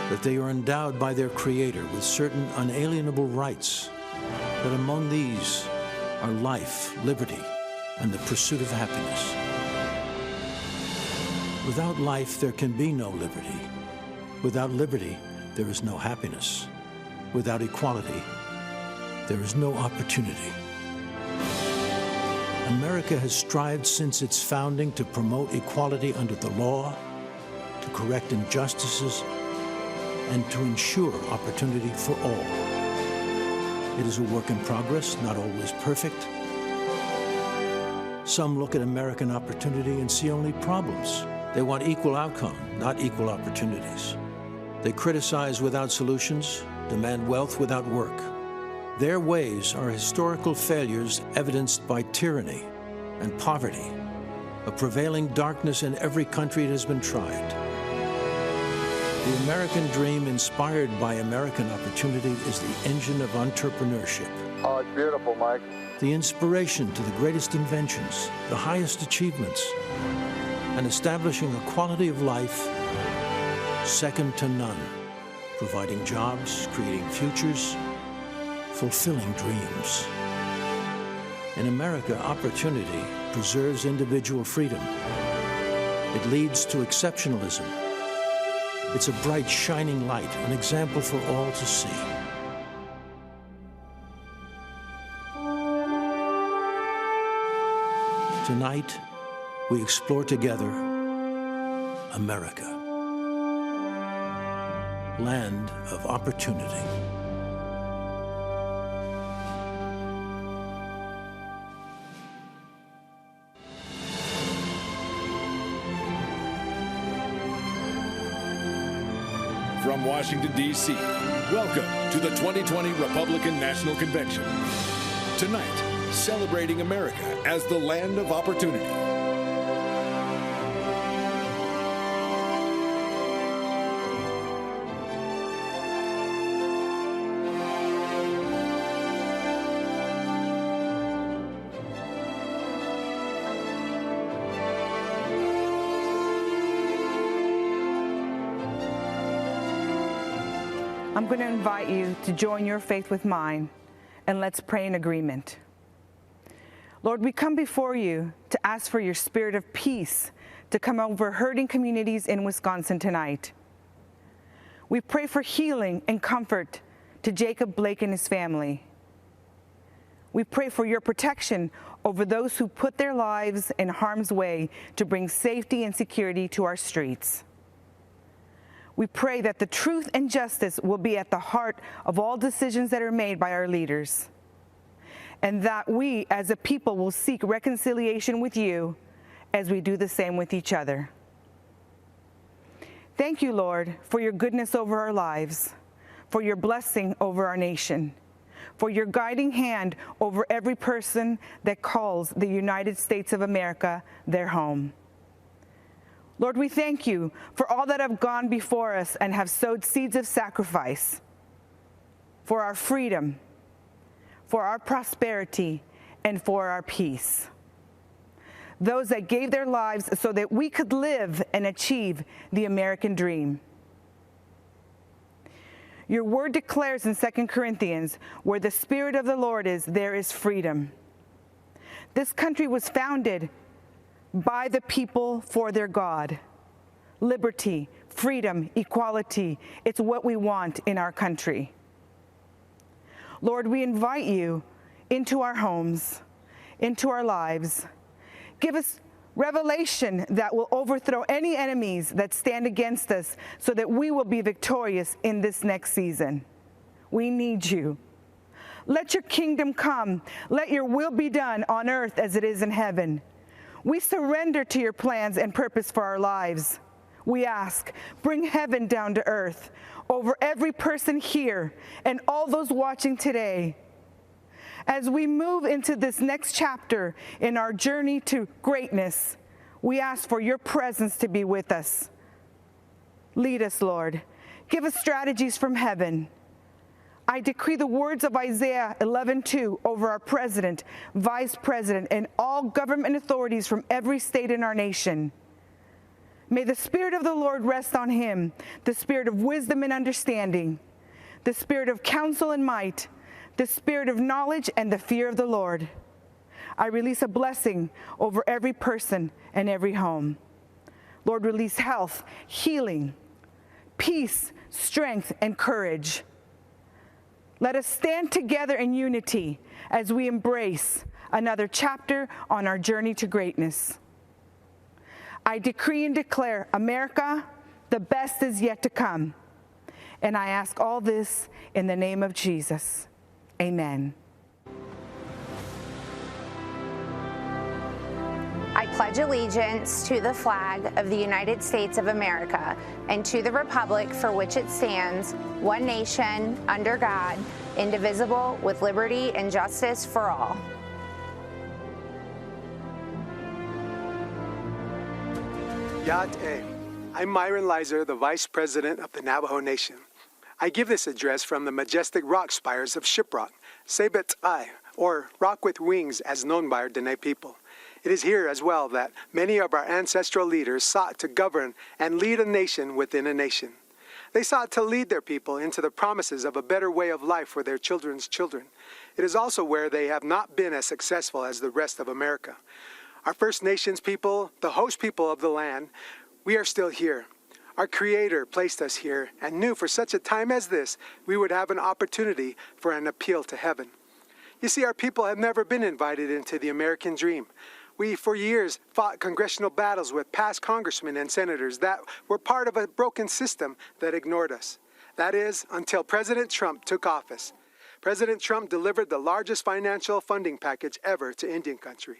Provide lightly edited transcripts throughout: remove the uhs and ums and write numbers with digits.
that they are endowed by their Creator with certain unalienable rights, that among these are life, liberty, and the pursuit of happiness. Without life, there can be no liberty. Without liberty, there is no happiness. Without equality, there is no opportunity. America has strived since its founding to promote equality under the law, to correct injustices, and to ensure opportunity for all. It is a work in progress, not always perfect. Some look at American opportunity and see only problems. They want equal outcome, not equal opportunities. They criticize without solutions, demand wealth without work. Their ways are historical failures evidenced by tyranny and poverty, a prevailing darkness in every country it has been tried. The American dream, inspired by American opportunity, is the engine of entrepreneurship. Oh, it's beautiful, Mike. The inspiration to the greatest inventions, the highest achievements, and establishing a quality of life second to none, providing jobs, creating futures, fulfilling dreams. In America, opportunity preserves individual freedom. It leads to exceptionalism. It's a bright, shining light, an example for all to see. Tonight, we explore together America, land of opportunity. From Washington, D.C., welcome to the 2020 Republican National Convention. Tonight, celebrating America as the land of opportunity. I'm going to invite you to join your faith with mine, and let's pray in agreement. Lord, we come before you to ask for your spirit of peace to come over hurting communities in Wisconsin tonight. We pray for healing and comfort to Jacob Blake and his family. We pray for your protection over those who put their lives in harm's way to bring safety and security to our streets. We pray that the truth and justice will be at the heart of all decisions that are made by our leaders, and that we as a people will seek reconciliation with you as we do the same with each other. Thank you, Lord, for your goodness over our lives, for your blessing over our nation, for your guiding hand over every person that calls the United States of America their home. Lord, we thank you for all that have gone before us and have sowed seeds of sacrifice for our freedom, for our prosperity, and for our peace. Those that gave their lives so that we could live and achieve the American dream. Your word declares in 2 Corinthians, where the Spirit of the Lord is, there is freedom. This country was founded by the people for their God. Liberty, freedom, equality, it's what we want in our country. Lord, we invite you into our homes, into our lives. Give us revelation that will overthrow any enemies that stand against us so that we will be victorious in this next season. We need you. Let your kingdom come. Let your will be done on earth as it is in heaven. We surrender to your plans and purpose for our lives. We ask, bring heaven down to earth over every person here and all those watching today. As we move into this next chapter in our journey to greatness, we ask for your presence to be with us. Lead us, Lord. Give us strategies from heaven. I decree the words of Isaiah 11:2 over our president, vice president, and all government authorities from every state in our nation. May the Spirit of the Lord rest on him, the spirit of wisdom and understanding, the spirit of counsel and might, the spirit of knowledge and the fear of the Lord. I release a blessing over every person and every home. Lord, release health, healing, peace, strength, and courage. Let us stand together in unity as we embrace another chapter on our journey to greatness. I decree and declare, America, the best is yet to come. And I ask all this in the name of Jesus. Amen. I pledge allegiance to the flag of the United States of America and to the republic for which it stands, one nation, under God, indivisible, with liberty and justice for all. Yat-e. I'm Myron Lizer, the Vice President of the Navajo Nation. I give this address from the majestic rock spires of Shiprock, Sebet-ai, or Rock with Wings as known by our Dene people. It is here as well that many of our ancestral leaders sought to govern and lead a nation within a nation. They sought to lead their people into the promises of a better way of life for their children's children. It is also where they have not been as successful as the rest of America. Our First Nations people, the host people of the land, we are still here. Our Creator placed us here and knew for such a time as this, we would have an opportunity for an appeal to heaven. You see, our people have never been invited into the American dream. We, for years, fought congressional battles with past congressmen and senators that were part of a broken system that ignored us. That is, until President Trump took office. President Trump delivered the largest financial funding package ever to Indian country.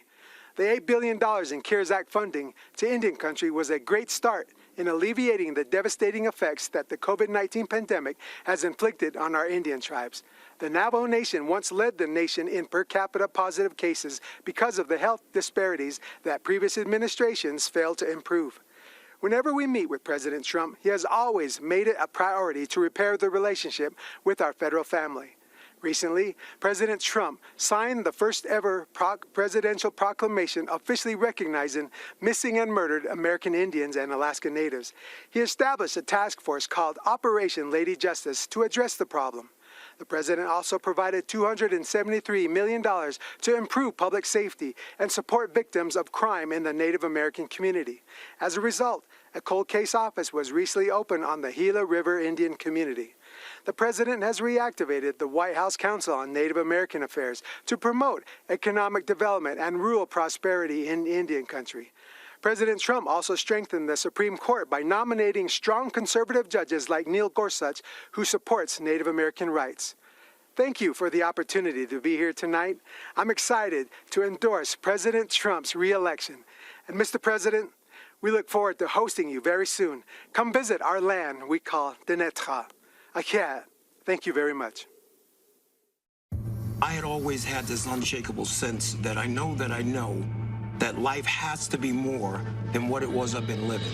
The $8 billion in CARES Act funding to Indian country was a great start in alleviating the devastating effects that the COVID-19 pandemic has inflicted on our Indian tribes. The Navajo Nation once led the nation in per capita positive cases because of the health disparities that previous administrations failed to improve. Whenever we meet with President Trump, he has always made it a priority to repair the relationship with our federal family. Recently, President Trump signed the first ever presidential proclamation officially recognizing missing and murdered American Indians and Alaska Natives. He established a task force called Operation Lady Justice to address the problem. The president also provided $273 million to improve public safety and support victims of crime in the Native American community. As a result, a cold case office was recently opened on the Gila River Indian community. The president has reactivated the White House Council on Native American Affairs to promote economic development and rural prosperity in Indian country. President Trump also strengthened the Supreme Court by nominating strong conservative judges like Neil Gorsuch, who supports Native American rights. Thank you for the opportunity to be here tonight. I'm excited to endorse President Trump's re-election. And Mr. President, we look forward to hosting you very soon. Come visit our land we call Denetra. Akia, thank you very much. I had always had this unshakable sense that I know that life has to be more than what it was I've been living.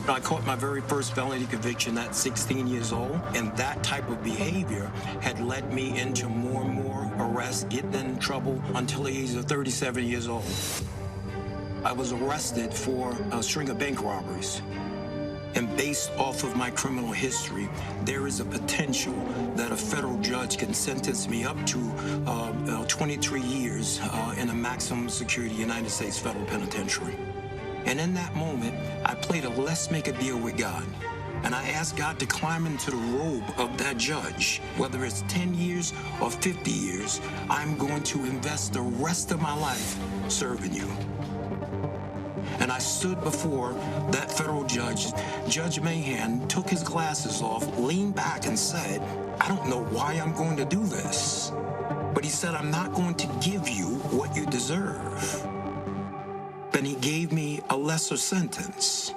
I caught my very first felony conviction at 16 years old, and that type of behavior had led me into more and more arrests, getting in trouble until the age of 37 years old. I was arrested for a string of bank robberies. And based off of my criminal history, there is a potential that a federal judge can sentence me up to 23 years in a maximum security United States federal penitentiary. And in that moment, I played a let's make a deal with God. And I asked God to climb into the robe of that judge. Whether it's 10 years or 50 years, I'm going to invest the rest of my life serving you. And I stood before that federal judge. Judge Mahan took his glasses off, leaned back and said, I don't know why I'm going to do this. But he said, I'm not going to give you what you deserve. Then he gave me a lesser sentence.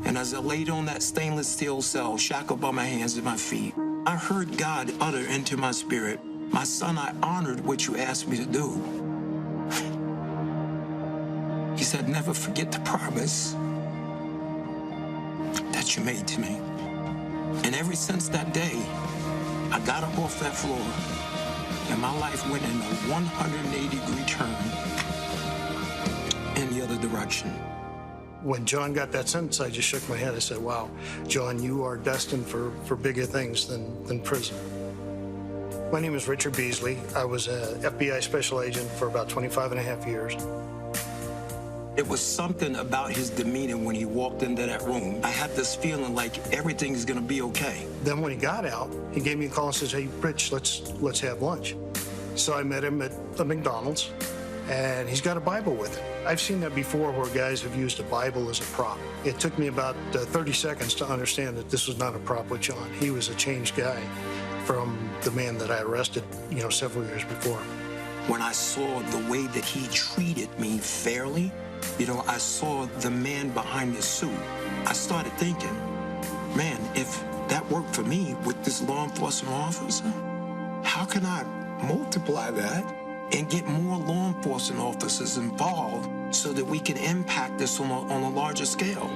And as I laid on that stainless steel cell, shackled by my hands and my feet, I heard God utter into my spirit, my son, I honored what you asked me to do. He said, never forget the promise that you made to me. And ever since that day, I got up off that floor and my life went in a 180-degree turn. direction. When John got that sentence, I just shook my head. I said, wow, John, you are destined for bigger things than prison. My name is Richard Beasley. I was an FBI special agent for about 25 and a half years. It was something about his demeanor when he walked into that room. I had this feeling like everything's gonna be okay. Then when he got out, he gave me a call and says, hey, Rich, let's have lunch. So I met him at the McDonald's, and he's got a Bible with him. I've seen that before where guys have used a Bible as a prop. It took me about 30 seconds to understand that this was not a prop with John. He was a changed guy from the man that I arrested, several years before. When I saw the way that he treated me fairly, I saw the man behind the suit. I started thinking, man, if that worked for me with this law enforcement officer, how can I multiply that and get more law enforcement officers involved so that we can impact this on a larger scale?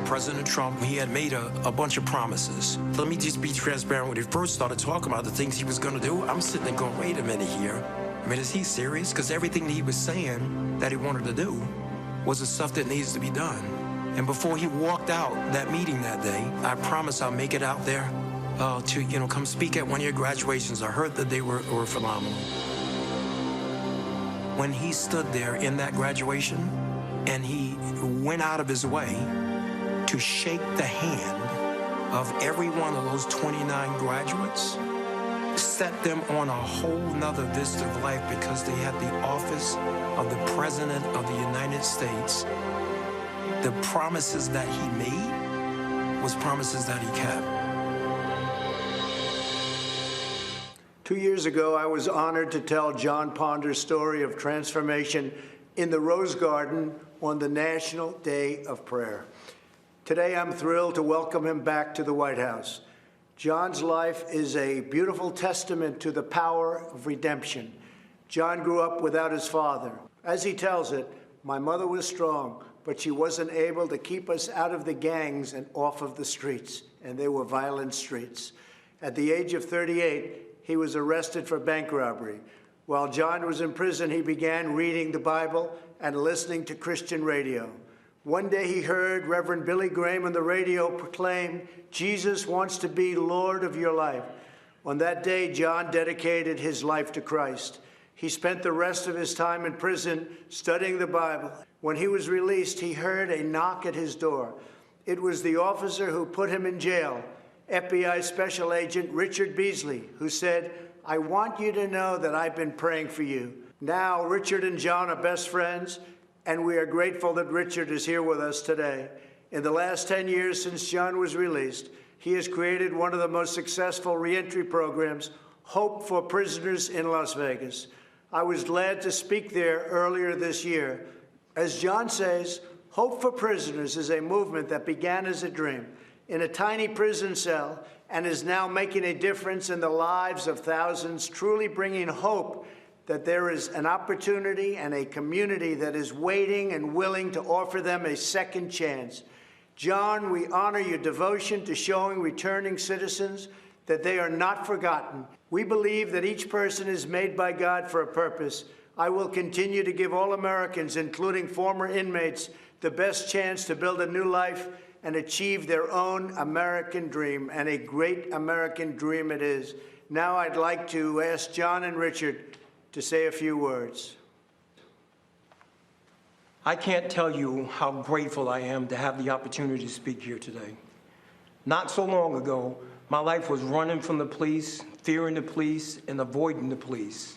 President Trump, he had made a bunch of promises. Let me just be transparent. When he first started talking about the things he was going to do, I'm sitting there going, wait a minute here. I mean, is he serious? Because everything that he was saying that he wanted to do was the stuff that needs to be done. And before he walked out that meeting that day, I promised I'll make it out there to, come speak at one of your graduations. I heard that they were phenomenal. When he stood there in that graduation and he went out of his way to shake the hand of every one of those 29 graduates, set them on a whole nother vista of life because they had the office of the President of the United States. The promises that he made was promises that he kept. 2 years ago, I was honored to tell John Ponder's story of transformation in the Rose Garden on the National Day of Prayer. Today, I'm thrilled to welcome him back to the White House. John's life is a beautiful testament to the power of redemption. John grew up without his father. As he tells it, my mother was strong, but she wasn't able to keep us out of the gangs and off of the streets, and they were violent streets. At the age of 38, he was arrested for bank robbery. While John was in prison, he began reading the Bible and listening to Christian radio. One day he heard Reverend Billy Graham on the radio proclaim, Jesus wants to be Lord of your life. On that day, John dedicated his life to Christ. He spent the rest of his time in prison studying the Bible. When he was released, he heard a knock at his door. It was the officer who put him in jail, FBI Special Agent Richard Beasley, who said, I want you to know that I've been praying for you. Now, Richard and John are best friends, and we are grateful that Richard is here with us today. In the last 10 years since John was released, he has created one of the most successful reentry programs, Hope for Prisoners in Las Vegas. I was glad to speak there earlier this year. As John says, Hope for Prisoners is a movement that began as a dream in a tiny prison cell and is now making a difference in the lives of thousands, truly bringing hope that there is an opportunity and a community that is waiting and willing to offer them a second chance. John, we honor your devotion to showing returning citizens that they are not forgotten. We believe that each person is made by God for a purpose. I will continue to give all Americans, including former inmates, the best chance to build a new life and achieve their own American dream, and a great American dream it is. Now I'd like to ask John and Richard to say a few words. I can't tell you how grateful I am to have the opportunity to speak here today. Not so long ago, my life was running from the police, fearing the police, and avoiding the police.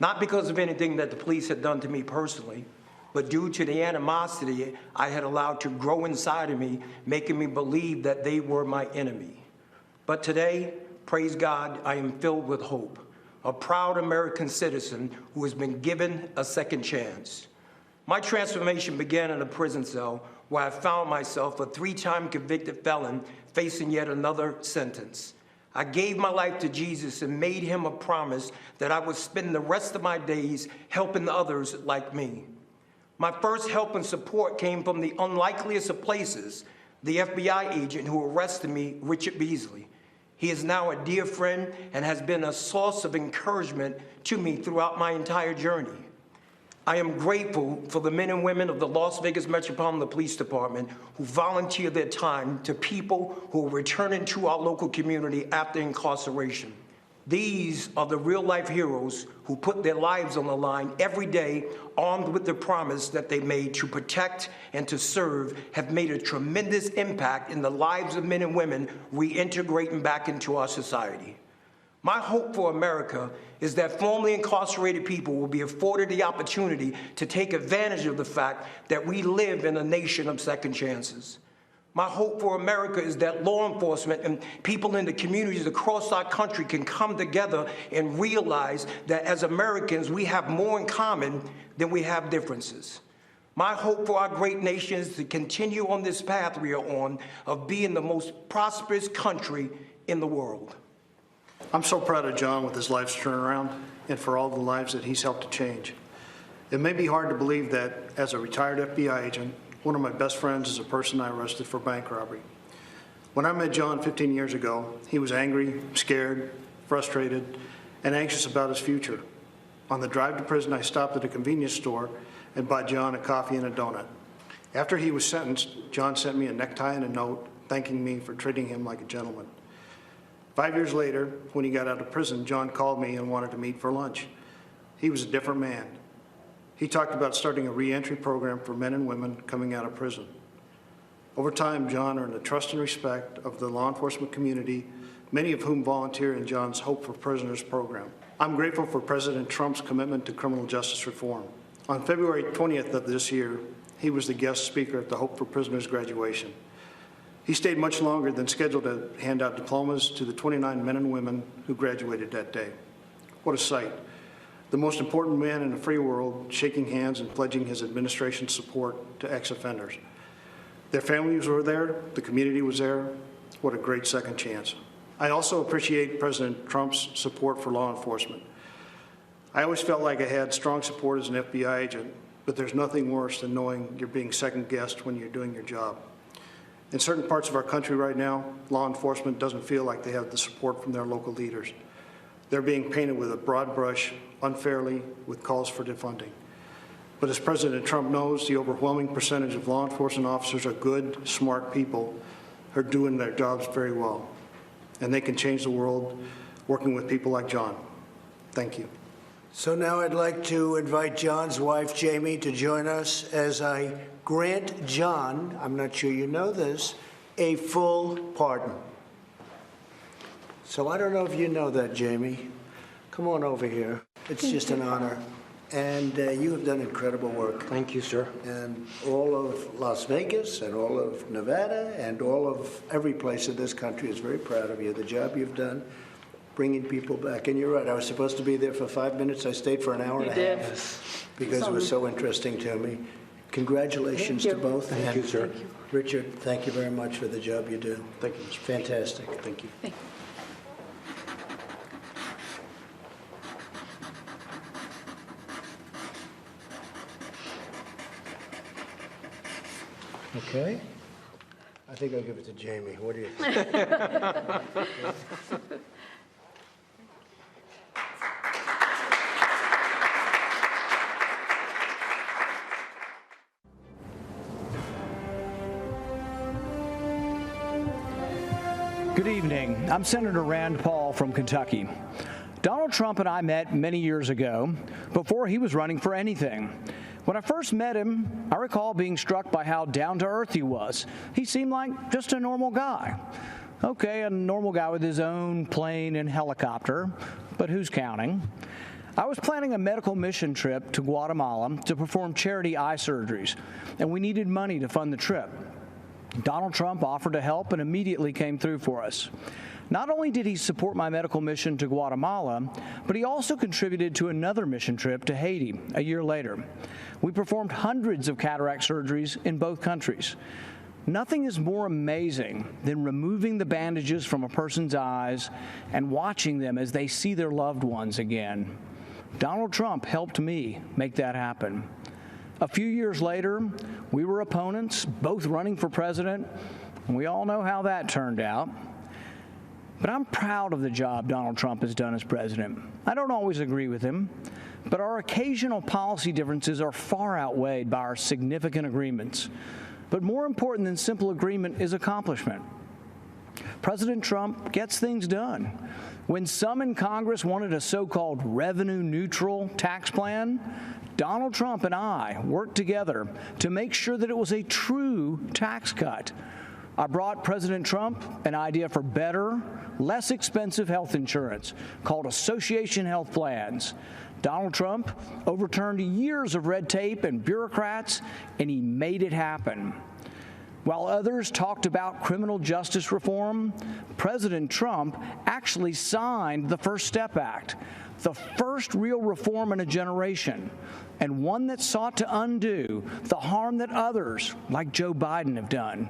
Not because of anything that the police had done to me personally, but due to the animosity I had allowed to grow inside of me, making me believe that they were my enemy. But today, praise God, I am filled with hope, a proud American citizen who has been given a second chance. My transformation began in a prison cell where I found myself a 3-time convicted felon facing yet another sentence. I gave my life to Jesus and made him a promise that I would spend the rest of my days helping others like me. My first help and support came from the unlikeliest of places, the FBI agent who arrested me, Richard Beasley. He is now a dear friend and has been a source of encouragement to me throughout my entire journey. I am grateful for the men and women of the Las Vegas Metropolitan Police Department who volunteer their time to people who are returning to our local community after incarceration. These are the real-life heroes who put their lives on the line every day, armed with the promise that they made to protect and to serve, have made a tremendous impact in the lives of men and women reintegrating back into our society. My hope for America is that formerly incarcerated people will be afforded the opportunity to take advantage of the fact that we live in a nation of second chances. My hope for America is that law enforcement and people in the communities across our country can come together and realize that as Americans, we have more in common than we have differences. My hope for our great nation is to continue on this path we are on of being the most prosperous country in the world. I'm so proud of John with his life's turnaround and for all the lives that he's helped to change. It may be hard to believe that as a retired FBI agent, one of my best friends is a person I arrested for bank robbery. When I met John 15 years ago, he was angry, scared, frustrated, and anxious about his future. On the drive to prison, I stopped at a convenience store and bought John a coffee and a donut. After he was sentenced, John sent me a necktie and a note thanking me for treating him like a gentleman. 5 years later, when he got out of prison, John called me and wanted to meet for lunch. He was a different man. He talked about starting a reentry program for men and women coming out of prison. Over time, John earned the trust and respect of the law enforcement community, many of whom volunteer in John's Hope for Prisoners program. I'm grateful for President Trump's commitment to criminal justice reform. On February 20th of this year, he was the guest speaker at the Hope for Prisoners graduation. He stayed much longer than scheduled to hand out diplomas to the 29 men and women who graduated that day. What a sight. The most important man in the free world shaking hands and pledging his administration's support to ex-offenders. Their families were there, the community was there. What a great second chance. I also appreciate President Trump's support for law enforcement. I always felt like I had strong support as an FBI agent, but there's nothing worse than knowing you're being second-guessed when you're doing your job. In certain parts of our country right now, law enforcement doesn't feel like they have the support from their local leaders. They're being painted with a broad brush, unfairly, with calls for defunding. But as President Trump knows, the overwhelming percentage of law enforcement officers are good, smart people who are doing their jobs very well. And they can change the world working with people like John. Thank you. So now I'd like to invite John's wife, Jamie, to join us as I grant John, I'm not sure you know this, a full pardon. So I don't know if you know that, Jamie. Come on over here. It's just an honor. And you have done incredible work. Thank you, sir. And all of Las Vegas and all of Nevada and all of every place in this country is very proud of you. The job you've done, bringing people back. And you're right, I was supposed to be there for 5 minutes. I stayed for an hour and a half because it was so interesting to me. Congratulations to both. Thank you, sir. Richard, thank you very much for the job you do. Thank you. It's fantastic. Thank you. Okay. I think I'll give it to Jamie. What do you think? Good evening. I'm Senator Rand Paul from Kentucky. Donald Trump and I met many years ago, before he was running for anything. When I first met him, I recall being struck by how down-to-earth he was. He seemed like just a normal guy. Okay, a normal guy with his own plane and helicopter, but who's counting? I was planning a medical mission trip to Guatemala to perform charity eye surgeries, and we needed money to fund the trip. Donald Trump offered to help and immediately came through for us. Not only did he support my medical mission to Guatemala, but he also contributed to another mission trip to Haiti a year later. We performed hundreds of cataract surgeries in both countries. Nothing is more amazing than removing the bandages from a person's eyes and watching them as they see their loved ones again. Donald Trump helped me make that happen. A few years later, we were opponents, both running for president, and we all know how that turned out. But I'm proud of the job Donald Trump has done as president. I don't always agree with him, but our occasional policy differences are far outweighed by our significant agreements. But more important than simple agreement is accomplishment. President Trump gets things done. When some in Congress wanted a so-called revenue-neutral tax plan, Donald Trump and I worked together to make sure that it was a true tax cut. I brought President Trump an idea for better, less expensive health insurance called Association Health Plans. Donald Trump overturned years of red tape and bureaucrats, and he made it happen. While others talked about criminal justice reform, President Trump actually signed the First Step Act, the first real reform in a generation, and one that sought to undo the harm that others, like Joe Biden, have done.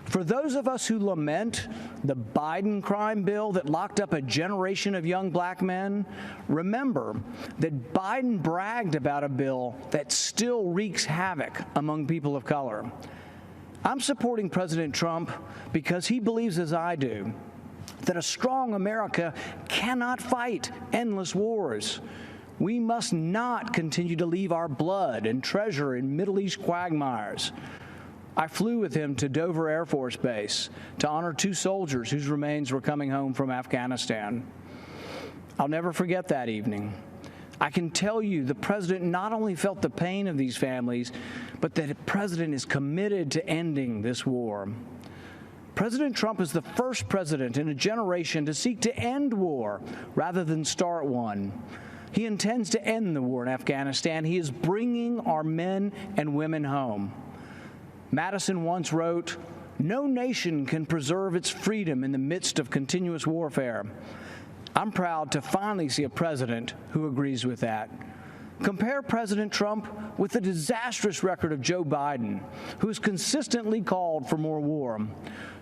For those of us who lament the Biden crime bill that locked up a generation of young black men, remember that Biden bragged about a bill that still wreaks havoc among people of color. I'm supporting President Trump because he believes, as I do, that a strong America cannot fight endless wars. We must not continue to leave our blood and treasure in Middle East quagmires. I flew with him to Dover Air Force Base to honor 2 soldiers whose remains were coming home from Afghanistan. I'll never forget that evening. I can tell you the president not only felt the pain of these families, but that the president is committed to ending this war. President Trump is the first president in a generation to seek to end war rather than start one. He intends to end the war in Afghanistan. He is bringing our men and women home. Madison once wrote, "No nation can preserve its freedom in the midst of continuous warfare." I'm proud to finally see a president who agrees with that. Compare President Trump with the disastrous record of Joe Biden, who has consistently called for more war.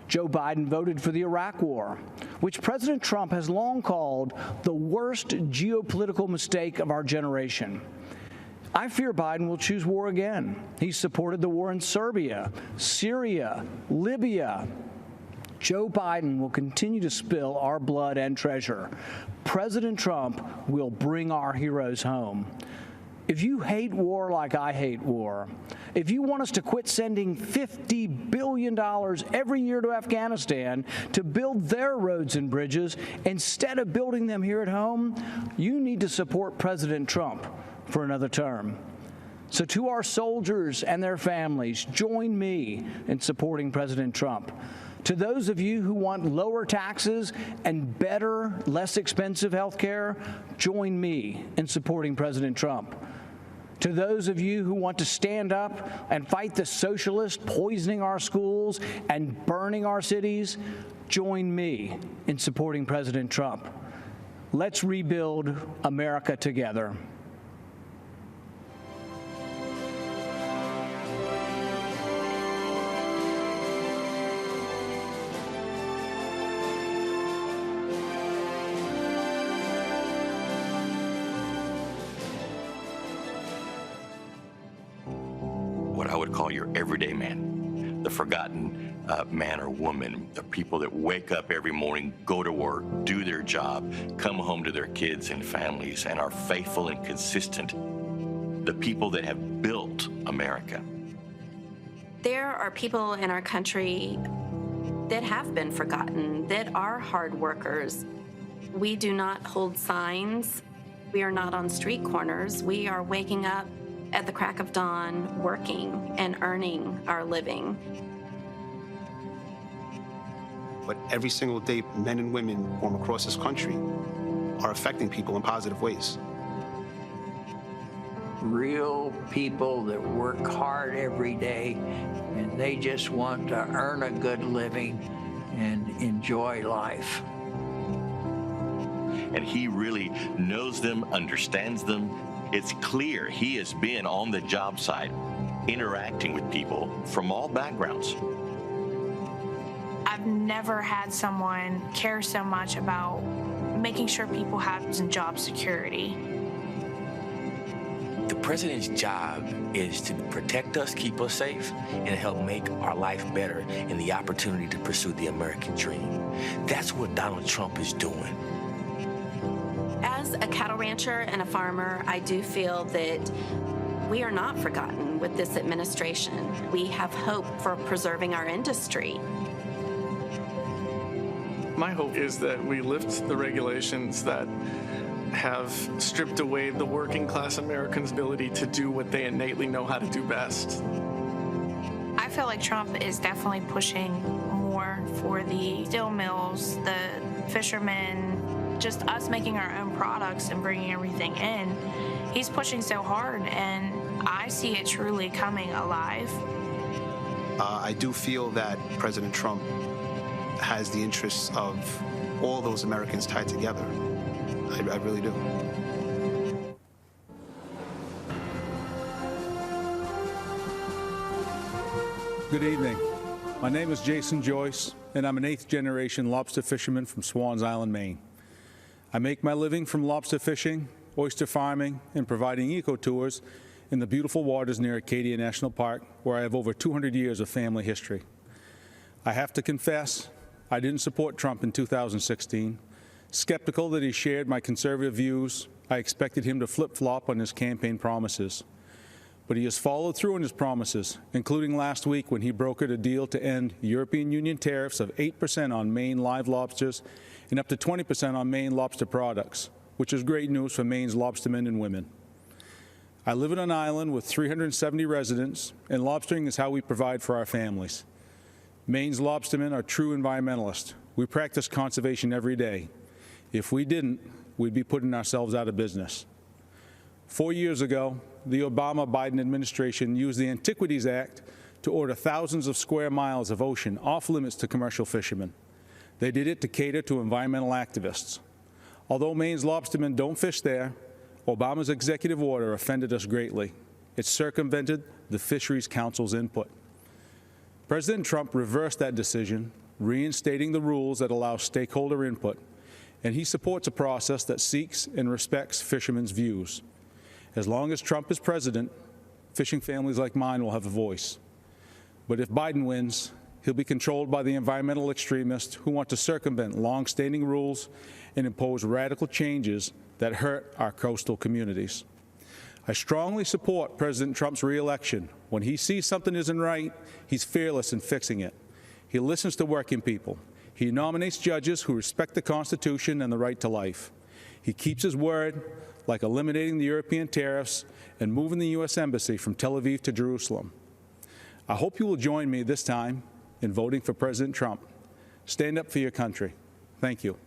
Joe Biden voted for the Iraq War, which President Trump has long called the worst geopolitical mistake of our generation. I fear Biden will choose war again. He supported the war in Serbia, Syria, Libya. Joe Biden will continue to spill our blood and treasure. President Trump will bring our heroes home. If you hate war like I hate war, if you want us to quit sending $50 billion every year to Afghanistan to build their roads and bridges instead of building them here at home, you need to support President Trump for another term. So to our soldiers and their families, join me in supporting President Trump. To those of you who want lower taxes and better, less expensive health care, join me in supporting President Trump. To those of you who want to stand up and fight the socialists poisoning our schools and burning our cities, join me in supporting President Trump. Let's rebuild America together. What I would call your everyday man, the forgotten man or woman, the people that wake up every morning, go to work, do their job, come home to their kids and families, and are faithful and consistent, the people that have built America. There are people in our country that have been forgotten, that are hard workers. We do not hold signs. We are not on street corners. We are waking up at the crack of dawn, working and earning our living. But every single day, men and women from across this country are affecting people in positive ways. Real people that work hard every day, and they just want to earn a good living and enjoy life. And he really knows them, understands them. It's clear he has been on the job site, interacting with people from all backgrounds. I've never had someone care so much about making sure people have job security. The president's job is to protect us, keep us safe, and help make our life better and the opportunity to pursue the American dream. That's what Donald Trump is doing. As a cattle rancher and a farmer, I do feel that we are not forgotten with this administration. We have hope for preserving our industry. My hope is that we lift the regulations that have stripped away the working class Americans' ability to do what they innately know how to do best. I feel like Trump is definitely pushing more for the steel mills, the fishermen, just us making our own products and bringing everything in. He's pushing so hard, and I see it truly coming alive. I do feel that President Trump has the interests of all those Americans tied together. I really do. Good evening. My name is Jason Joyce, and I'm an 8th-generation lobster fisherman from Swans Island, Maine. I make my living from lobster fishing, oyster farming, and providing eco-tours in the beautiful waters near Acadia National Park, where I have over 200 years of family history. I have to confess, I didn't support Trump in 2016. Skeptical that he shared my conservative views, I expected him to flip-flop on his campaign promises. But he has followed through on his promises, including last week when he brokered a deal to end European Union tariffs of 8% on Maine live lobsters and up to 20% on Maine lobster products, which is great news for Maine's lobstermen and women. I live on an island with 370 residents, and lobstering is how we provide for our families. Maine's lobstermen are true environmentalists. We practice conservation every day. If we didn't, we'd be putting ourselves out of business. 4 years ago, the Obama-Biden administration used the Antiquities Act to order thousands of square miles of ocean off limits to commercial fishermen. They did it to cater to environmental activists. Although Maine's lobstermen don't fish there, Obama's executive order offended us greatly. It circumvented the Fisheries Council's input. President Trump reversed that decision, reinstating the rules that allow stakeholder input, and he supports a process that seeks and respects fishermen's views. As long as Trump is president, fishing families like mine will have a voice. But if Biden wins, he'll be controlled by the environmental extremists who want to circumvent long-standing rules and impose radical changes that hurt our coastal communities. I strongly support President Trump's re-election. When he sees something isn't right, he's fearless in fixing it. He listens to working people. He nominates judges who respect the Constitution and the right to life. He keeps his word, like eliminating the European tariffs and moving the U.S. Embassy from Tel Aviv to Jerusalem. I hope you will join me this time in voting for President Trump. Stand up for your country. Thank you.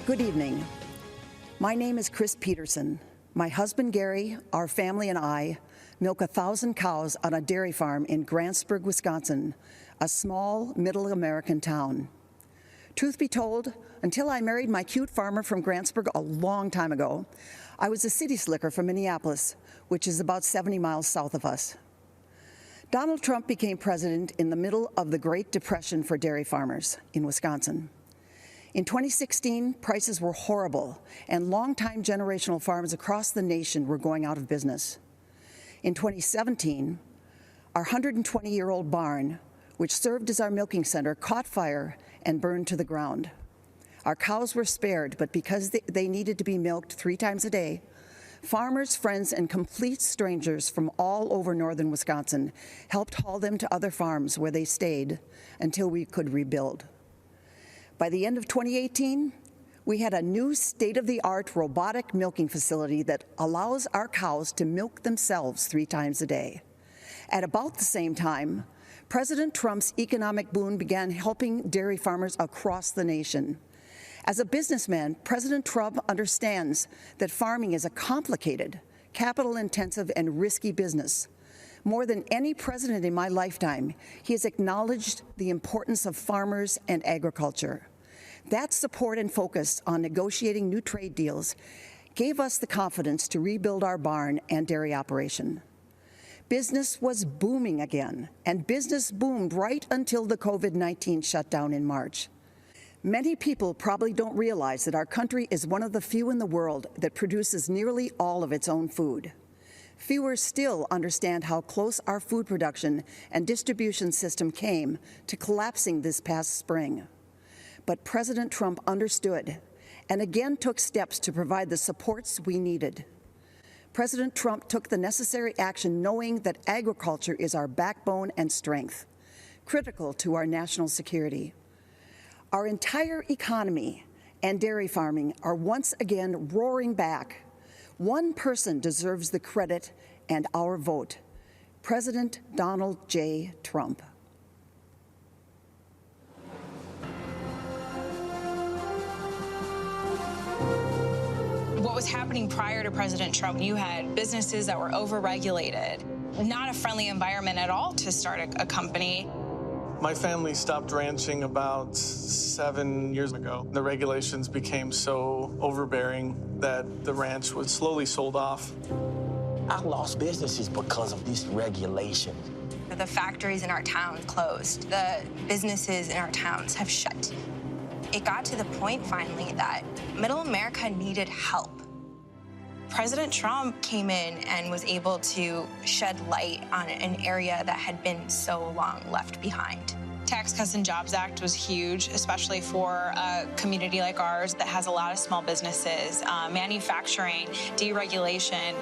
Good evening. My name is Chris Peterson. My husband Gary, our family, and I milk 1,000 cows on a dairy farm in Grantsburg, Wisconsin, a small middle American town. Truth be told, until I married my cute farmer from Grantsburg a long time ago, I was a city slicker from Minneapolis, which is about 70 miles south of us. Donald Trump became president in the middle of the Great Depression for dairy farmers in Wisconsin. In 2016, prices were horrible, and longtime generational farms across the nation were going out of business. In 2017, our 120-year-old barn, which served as our milking center, caught fire and burned to the ground. Our cows were spared, but because they needed to be milked 3 times a day, farmers, friends, and complete strangers from all over northern Wisconsin helped haul them to other farms where they stayed until we could rebuild. By the end of 2018, we had a new state-of-the-art robotic milking facility that allows our cows to milk themselves 3 times a day. At about the same time, President Trump's economic boom began helping dairy farmers across the nation. As a businessman, President Trump understands that farming is a complicated, capital-intensive, and risky business. More than any president in my lifetime, he has acknowledged the importance of farmers and agriculture. That support and focus on negotiating new trade deals gave us the confidence to rebuild our barn and dairy operation. Business was booming again, and business boomed right until the COVID-19 shutdown in March. Many people probably don't realize that our country is one of the few in the world that produces nearly all of its own food. Fewer still understand how close our food production and distribution system came to collapsing this past spring. But President Trump understood and again took steps to provide the supports we needed. President Trump took the necessary action knowing that agriculture is our backbone and strength, critical to our national security. Our entire economy and dairy farming are once again roaring back. One person deserves the credit and our vote, President Donald J. Trump. What was happening prior to President Trump, you had businesses that were overregulated, not a friendly environment at all to start a company. My family stopped ranching about 7 years ago. The regulations became so overbearing that the ranch was slowly sold off. I lost businesses because of this regulation. The factories in our town closed. The businesses in our towns have shut. It got to the point finally that middle America needed help. President Trump came in and was able to shed light on an area that had been so long left behind. Tax Cuts and Jobs Act was huge, especially for a community like ours that has a lot of small businesses, manufacturing, deregulation,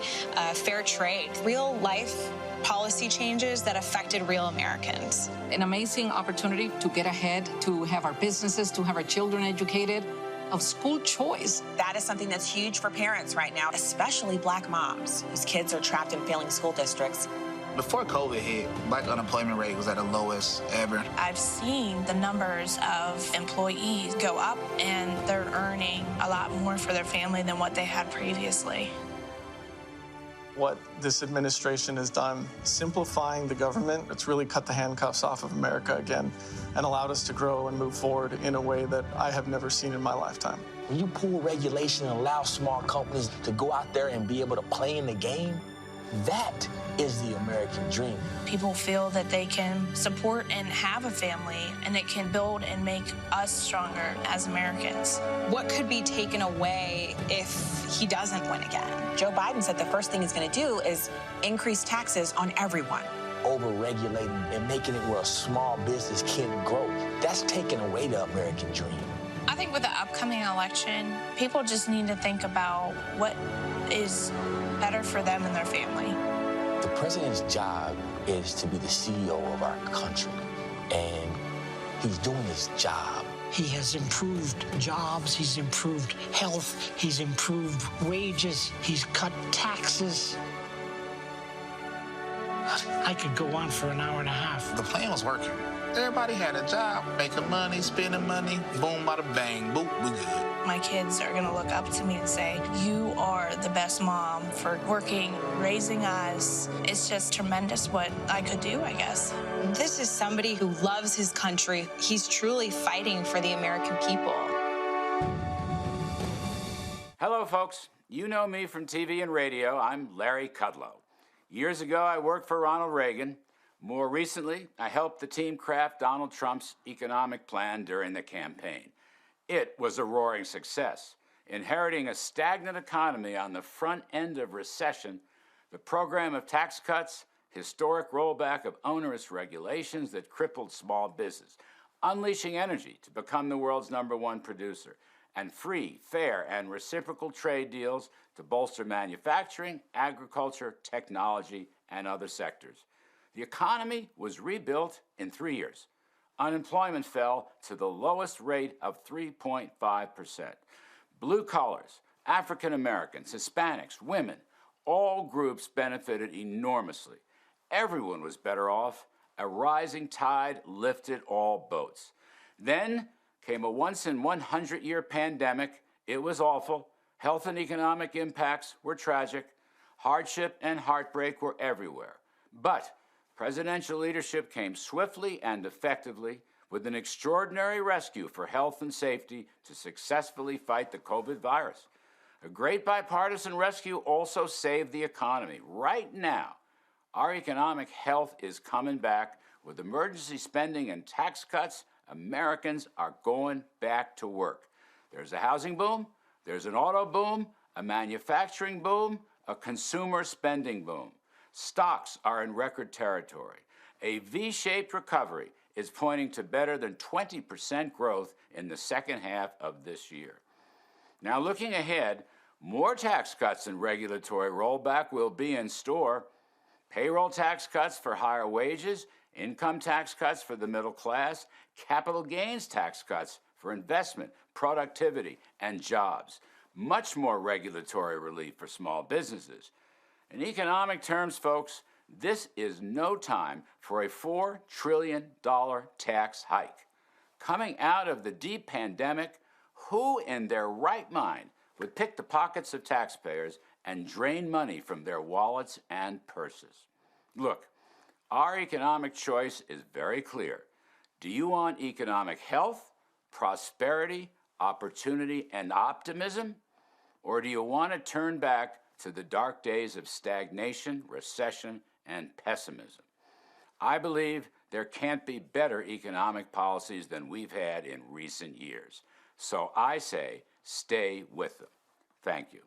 fair trade, real life policy changes that affected real Americans. An amazing opportunity to get ahead, to have our businesses, to have our children educated, of school choice. That is something that's huge for parents right now, especially Black moms whose kids are trapped in failing school districts. Before COVID hit, Black unemployment rate was at the lowest ever. I've seen the numbers of employees go up, and they're earning a lot more for their family than what they had previously. What this administration has done, simplifying the government, it's really cut the handcuffs off of America again and allowed us to grow and move forward in a way that I have never seen in my lifetime. When you pull regulation and allow small companies to go out there and be able to play in the game, that is the American dream. People feel that they can support and have a family, and it can build and make us stronger as Americans. What could be taken away if he doesn't win again? Joe Biden said the first thing he's going to do is increase taxes on everyone. Over-regulating and making it where a small business can't grow, that's taking away the American dream. I think with the upcoming election, people just need to think about what is better for them and their family. The president's job is to be the CEO of our country, and he's doing his job. He has improved jobs, he's improved health, he's improved wages, he's cut taxes. I could go on for an hour and a half. The plan was working. Everybody had a job, making money, spending money, boom, bada bang, boop, we good. My kids are gonna look up to me and say, you are the best mom for working, raising us. It's just tremendous what I could do, I guess. This is somebody who loves his country. He's truly fighting for the American people. Hello, folks. You know me from TV and radio. I'm Larry Kudlow. Years ago, I worked for Ronald Reagan. More recently, I helped the team craft Donald Trump's economic plan during the campaign. It was a roaring success. Inheriting a stagnant economy on the front end of recession, the program of tax cuts, historic rollback of onerous regulations that crippled small business, unleashing energy to become the world's #1 producer, and free, fair, and reciprocal trade deals to bolster manufacturing, agriculture, technology, and other sectors. The economy was rebuilt in 3 years. Unemployment fell to the lowest rate of 3.5%. Blue collars, African Americans, Hispanics, women, all groups benefited enormously. Everyone was better off. A rising tide lifted all boats. Then came a once-in-100-year pandemic. It was awful. Health and economic impacts were tragic. Hardship and heartbreak were everywhere. But presidential leadership came swiftly and effectively with an extraordinary rescue for health and safety to successfully fight the COVID virus. A great bipartisan rescue also saved the economy. Right now, our economic health is coming back. With emergency spending and tax cuts, Americans are going back to work. There's a housing boom, there's an auto boom, a manufacturing boom, a consumer spending boom. Stocks are in record territory. A V-shaped recovery is pointing to better than 20% growth in the second half of this year. Now, looking ahead, more tax cuts and regulatory rollback will be in store. Payroll tax cuts for higher wages, income tax cuts for the middle class, capital gains tax cuts for investment, productivity, and jobs. Much more regulatory relief for small businesses. In economic terms, folks, this is no time for a $4 trillion tax hike. Coming out of the deep pandemic, who in their right mind would pick the pockets of taxpayers and drain money from their wallets and purses? Look, our economic choice is very clear. Do you want economic health, prosperity, opportunity, and optimism? Or do you want to turn back to the dark days of stagnation, recession, and pessimism? I believe there can't be better economic policies than we've had in recent years. So I say, stay with them. Thank you.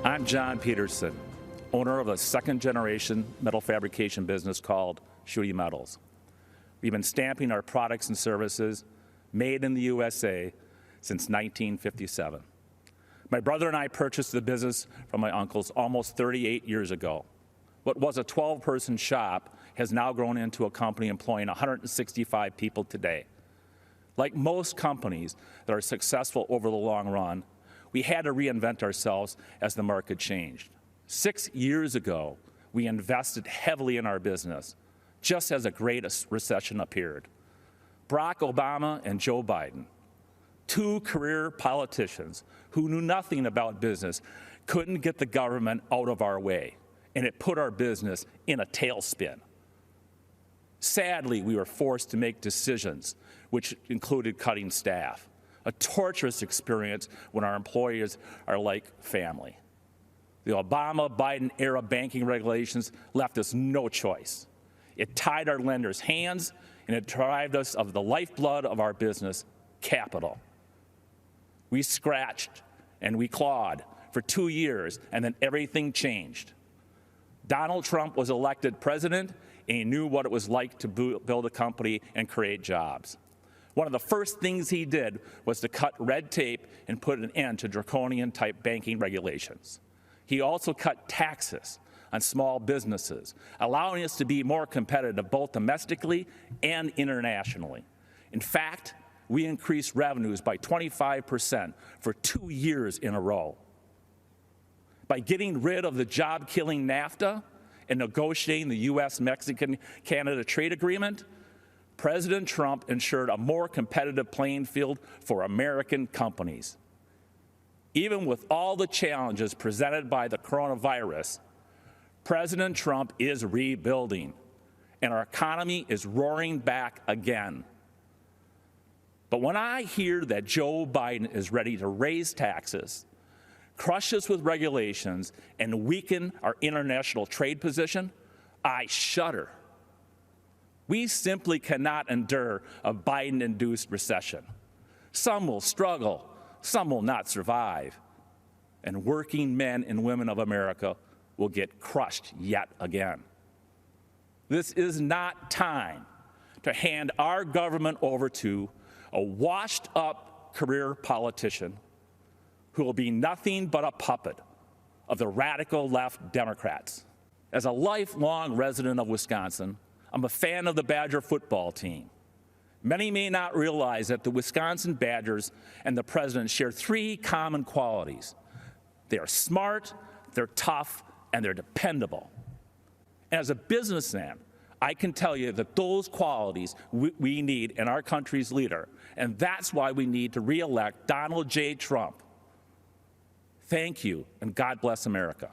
I'm John Peterson, owner of a second-generation metal fabrication business called Shooty Metals. We've been stamping our products and services made in the USA since 1957. My brother and I purchased the business from my uncles almost 38 years ago. What was a 12-person shop has now grown into a company employing 165 people today. Like most companies that are successful over the long run, we had to reinvent ourselves as the market changed. 6 years ago, we invested heavily in our business, just as a great recession appeared. Barack Obama and Joe Biden, two career politicians who knew nothing about business, couldn't get the government out of our way, and it put our business in a tailspin. Sadly, we were forced to make decisions which included cutting staff, a torturous experience when our employees are like family. The Obama-Biden era banking regulations left us no choice. It tied our lenders' hands, and it deprived us of the lifeblood of our business, capital. We scratched and we clawed for 2 years, and then everything changed. Donald Trump was elected president, and he knew what it was like to build a company and create jobs. One of the first things he did was to cut red tape and put an end to draconian-type banking regulations. He also cut taxes on small businesses, allowing us to be more competitive both domestically and internationally. In fact, we increased revenues by 25% for 2 years in a row. By getting rid of the job-killing NAFTA and negotiating the U.S.-Mexican-Canada trade agreement, President Trump ensured a more competitive playing field for American companies. Even with all the challenges presented by the coronavirus, President Trump is rebuilding, and our economy is roaring back again. But when I hear that Joe Biden is ready to raise taxes, crush us with regulations, and weaken our international trade position, I shudder. We simply cannot endure a Biden-induced recession. Some will struggle, some will not survive, and working men and women of America will get crushed yet again. This is not time to hand our government over to a washed-up career politician who will be nothing but a puppet of the radical left Democrats. As a lifelong resident of Wisconsin, I'm a fan of the Badger football team. Many may not realize that the Wisconsin Badgers and the president share 3 common qualities. They are smart, they're tough, and they're dependable. And as a businessman, I can tell you that those qualities we need in our country's leader, and that's why we need to re-elect Donald J. Trump. Thank you, and God bless America.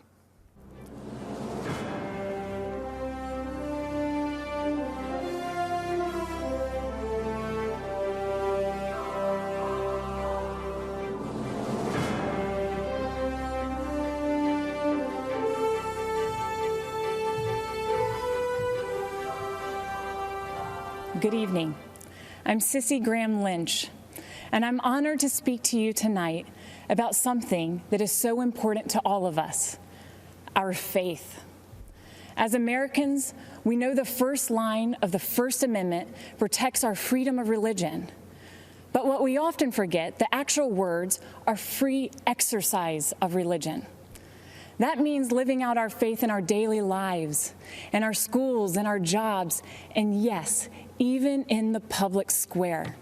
Good evening. I'm Sissy Graham Lynch, and I'm honored to speak to you tonight about something that is so important to all of us, our faith. As Americans, we know the first line of the First Amendment protects our freedom of religion. But what we often forget, the actual words are free exercise of religion. That means living out our faith in our daily lives, in our schools, in our jobs, and yes, even in the public square.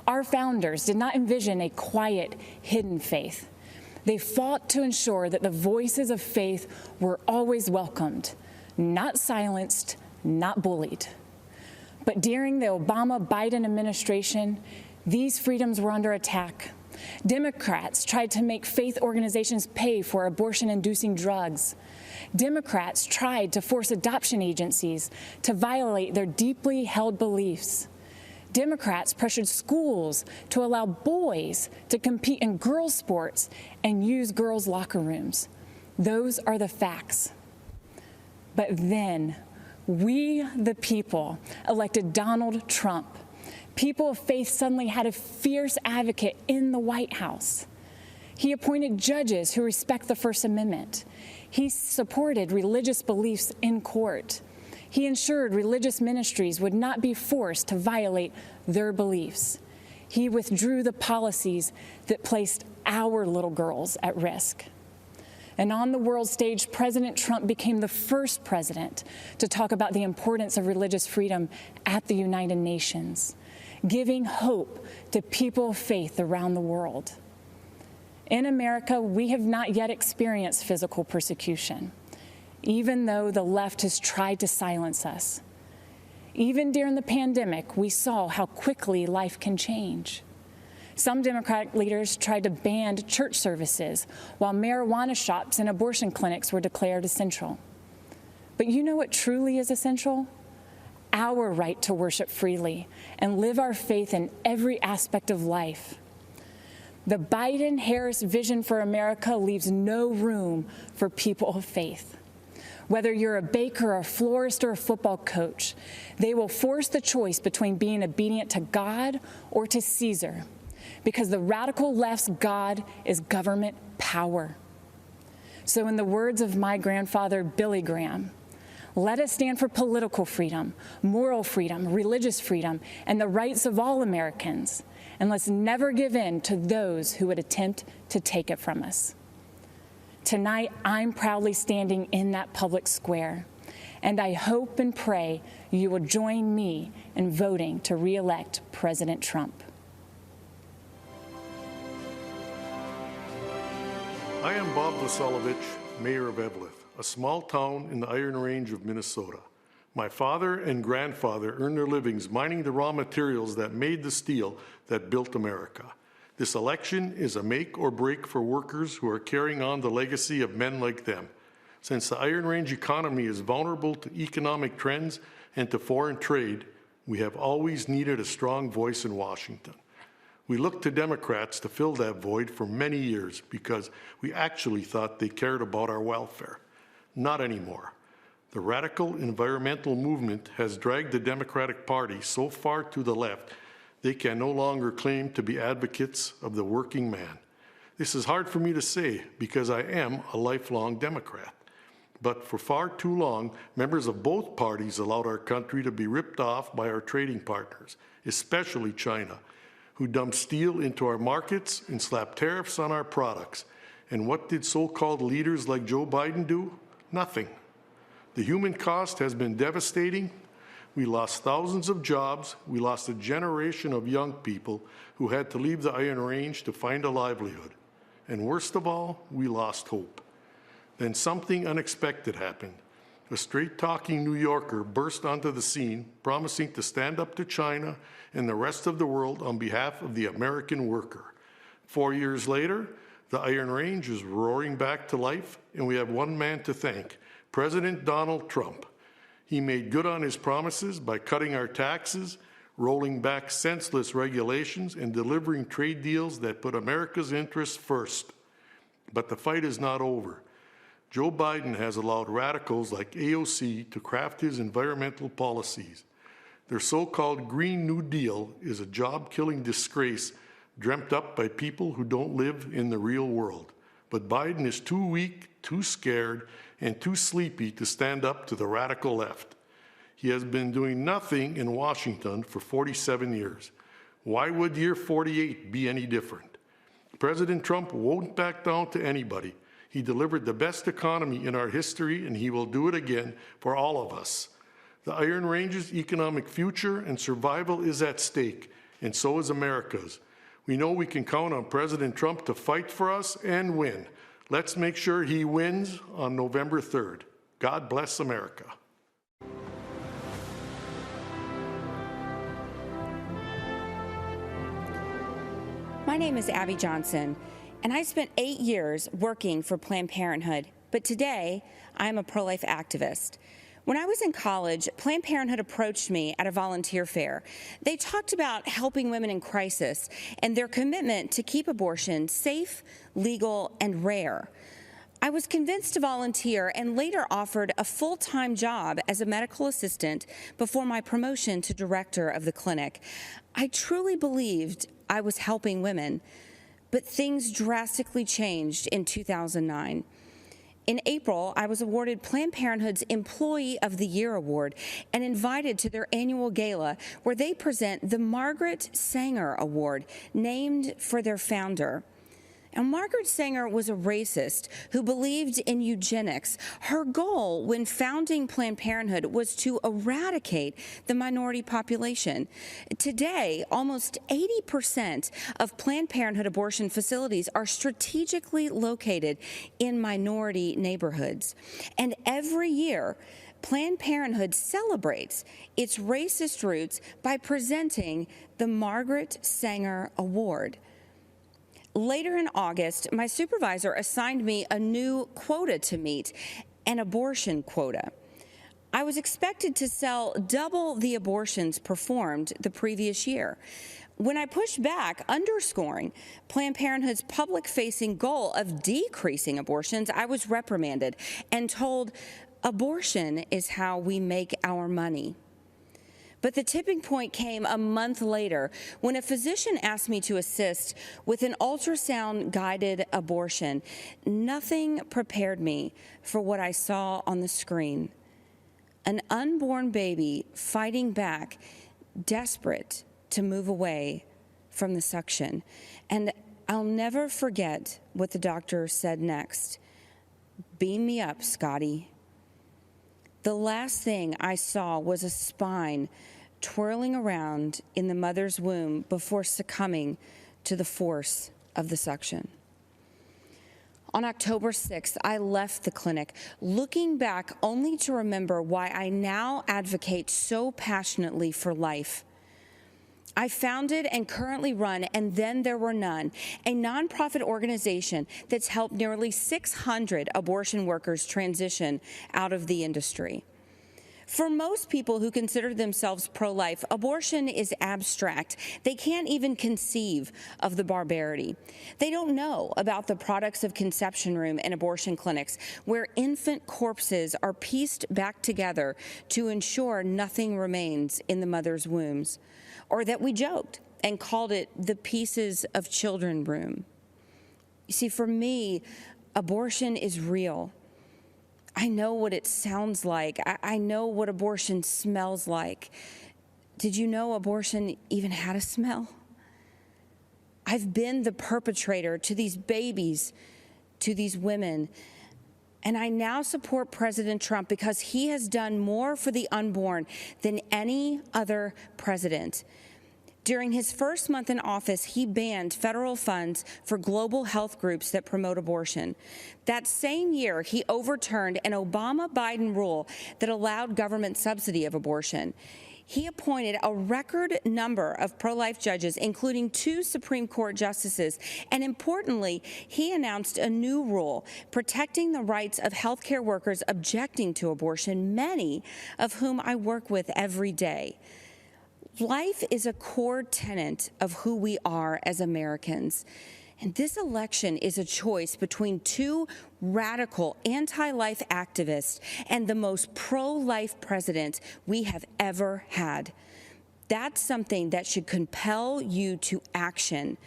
Our founders did not envision a quiet, hidden faith. They fought to ensure that the voices of faith were always welcomed, not silenced, not bullied. But during the Obama-Biden administration, these freedoms were under attack. Democrats tried to make faith organizations pay for abortion-inducing drugs. Democrats tried to force adoption agencies to violate their deeply held beliefs. Democrats pressured schools to allow boys to compete in girls' sports and use girls' locker rooms. Those are the facts. But then, we, the people, elected Donald Trump. People of faith suddenly had a fierce advocate in the White House. He appointed judges who respect the First Amendment. He supported religious beliefs in court. He ensured religious ministries would not be forced to violate their beliefs. He withdrew the policies that placed our little girls at risk. And on the world stage, President Trump became the first president to talk about the importance of religious freedom at the United Nations, giving hope to people of faith around the world. In America, we have not yet experienced physical persecution, even though the left has tried to silence us. Even during the pandemic, we saw how quickly life can change. Some Democratic leaders tried to ban church services, while marijuana shops and abortion clinics were declared essential. But you know what truly is essential? Our right to worship freely and live our faith in every aspect of life. The Biden-Harris vision for America leaves no room for people of faith. Whether you're a baker, a florist, or a football coach, they will force the choice between being obedient to God or to Caesar, because the radical left's God is government power. So in the words of my grandfather, Billy Graham, let us stand for political freedom, moral freedom, religious freedom, and the rights of all Americans, and let's never give in to those who would attempt to take it from us. Tonight, I'm proudly standing in that public square, and I hope and pray you will join me in voting to re-elect President Trump. I am Bob Vasilevich, Mayor of Eveleth, a small town in the Iron Range of Minnesota. My father and grandfather earned their livings mining the raw materials that made the steel that built America. This election is a make or break for workers who are carrying on the legacy of men like them. Since the Iron Range economy is vulnerable to economic trends and to foreign trade, we have always needed a strong voice in Washington. We looked to Democrats to fill that void for many years because we actually thought they cared about our welfare. Not anymore. The radical environmental movement has dragged the Democratic Party so far to the left they can no longer claim to be advocates of the working man. This is hard for me to say because I am a lifelong Democrat. But for far too long, members of both parties allowed our country to be ripped off by our trading partners, especially China, who dumped steel into our markets and slapped tariffs on our products. And what did so-called leaders like Joe Biden do? Nothing. The human cost has been devastating. We lost thousands of jobs. We lost a generation of young people who had to leave the Iron Range to find a livelihood. And worst of all, we lost hope. Then something unexpected happened. A straight-talking New Yorker burst onto the scene, promising to stand up to China and the rest of the world on behalf of the American worker. 4 years later, the Iron Range is roaring back to life, and we have one man to thank, President Donald Trump. He made good on his promises by cutting our taxes, rolling back senseless regulations, and delivering trade deals that put America's interests first. But the fight is not over. Joe Biden has allowed radicals like AOC to craft his environmental policies. Their so-called Green New Deal is a job-killing disgrace dreamt up by people who don't live in the real world. But Biden is too weak, too scared, and too sleepy to stand up to the radical left. He has been doing nothing in Washington for 47 years. Why would year 48 be any different? President Trump won't back down to anybody. He delivered the best economy in our history, and he will do it again for all of us. The Iron Range's economic future and survival is at stake, and so is America's. We know we can count on President Trump to fight for us and win. Let's make sure he wins on November 3rd. God bless America. My name is Abby Johnson, and I spent 8 years working for Planned Parenthood, but today I am a pro-life activist. When I was in college, Planned Parenthood approached me at a volunteer fair. They talked about helping women in crisis and their commitment to keep abortion safe, legal, and rare. I was convinced to volunteer and later offered a full-time job as a medical assistant before my promotion to director of the clinic. I truly believed I was helping women, but things drastically changed in 2009. In April, I was awarded Planned Parenthood's Employee of the Year Award and invited to their annual gala where they present the Margaret Sanger Award, named for their founder. And Margaret Sanger was a racist who believed in eugenics. Her goal when founding Planned Parenthood was to eradicate the minority population. Today, almost 80% of Planned Parenthood abortion facilities are strategically located in minority neighborhoods. And every year, Planned Parenthood celebrates its racist roots by presenting the Margaret Sanger Award. Later in August, my supervisor assigned me a new quota to meet, an abortion quota. I was expected to sell double the abortions performed the previous year. When I pushed back, underscoring Planned Parenthood's public-facing goal of decreasing abortions, I was reprimanded and told, "Abortion is how we make our money." But the tipping point came a month later when a physician asked me to assist with an ultrasound-guided abortion. Nothing prepared me for what I saw on the screen. An unborn baby fighting back, desperate to move away from the suction. And I'll never forget what the doctor said next. "Beam me up, Scotty." The last thing I saw was a spine twirling around in the mother's womb before succumbing to the force of the suction. On October 6th, I left the clinic, looking back only to remember why I now advocate so passionately for life. I founded and currently run And Then There Were None, a nonprofit organization that's helped nearly 600 abortion workers transition out of the industry. For most people who consider themselves pro-life, abortion is abstract. They can't even conceive of the barbarity. They don't know about the products of conception room and abortion clinics, where infant corpses are pieced back together to ensure nothing remains in the mother's wombs, or that we joked and called it the pieces of children room. You see, for me, abortion is real. I know what it sounds like. I know what abortion smells like. Did you know abortion even had a smell? I've been the perpetrator to these babies, to these women, and I now support President Trump because he has done more for the unborn than any other president. During his first month in office, he banned federal funds for global health groups that promote abortion. That same year, he overturned an Obama-Biden rule that allowed government subsidy of abortion. He appointed a record number of pro-life judges, including 2 Supreme Court justices, and importantly, he announced a new rule protecting the rights of healthcare workers objecting to abortion, many of whom I work with every day. Life is a core tenet of who we are as Americans. And this election is a choice between 2 radical anti-life activists and the most pro-life president we have ever had. That's something that should compel you to action.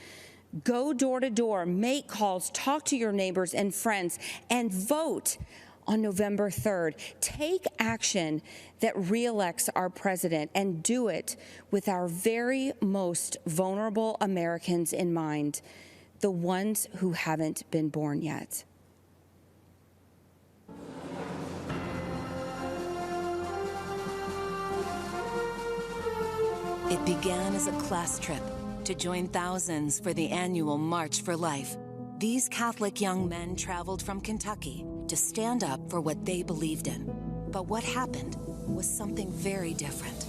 Go door to door, make calls, talk to your neighbors and friends, and vote on November 3rd. Take action that reelects our president, and do it with our very most vulnerable Americans in mind, the ones who haven't been born yet. It began as a class trip to join thousands for the annual March for Life. These Catholic young men traveled from Kentucky to stand up for what they believed in. But what happened was something very different.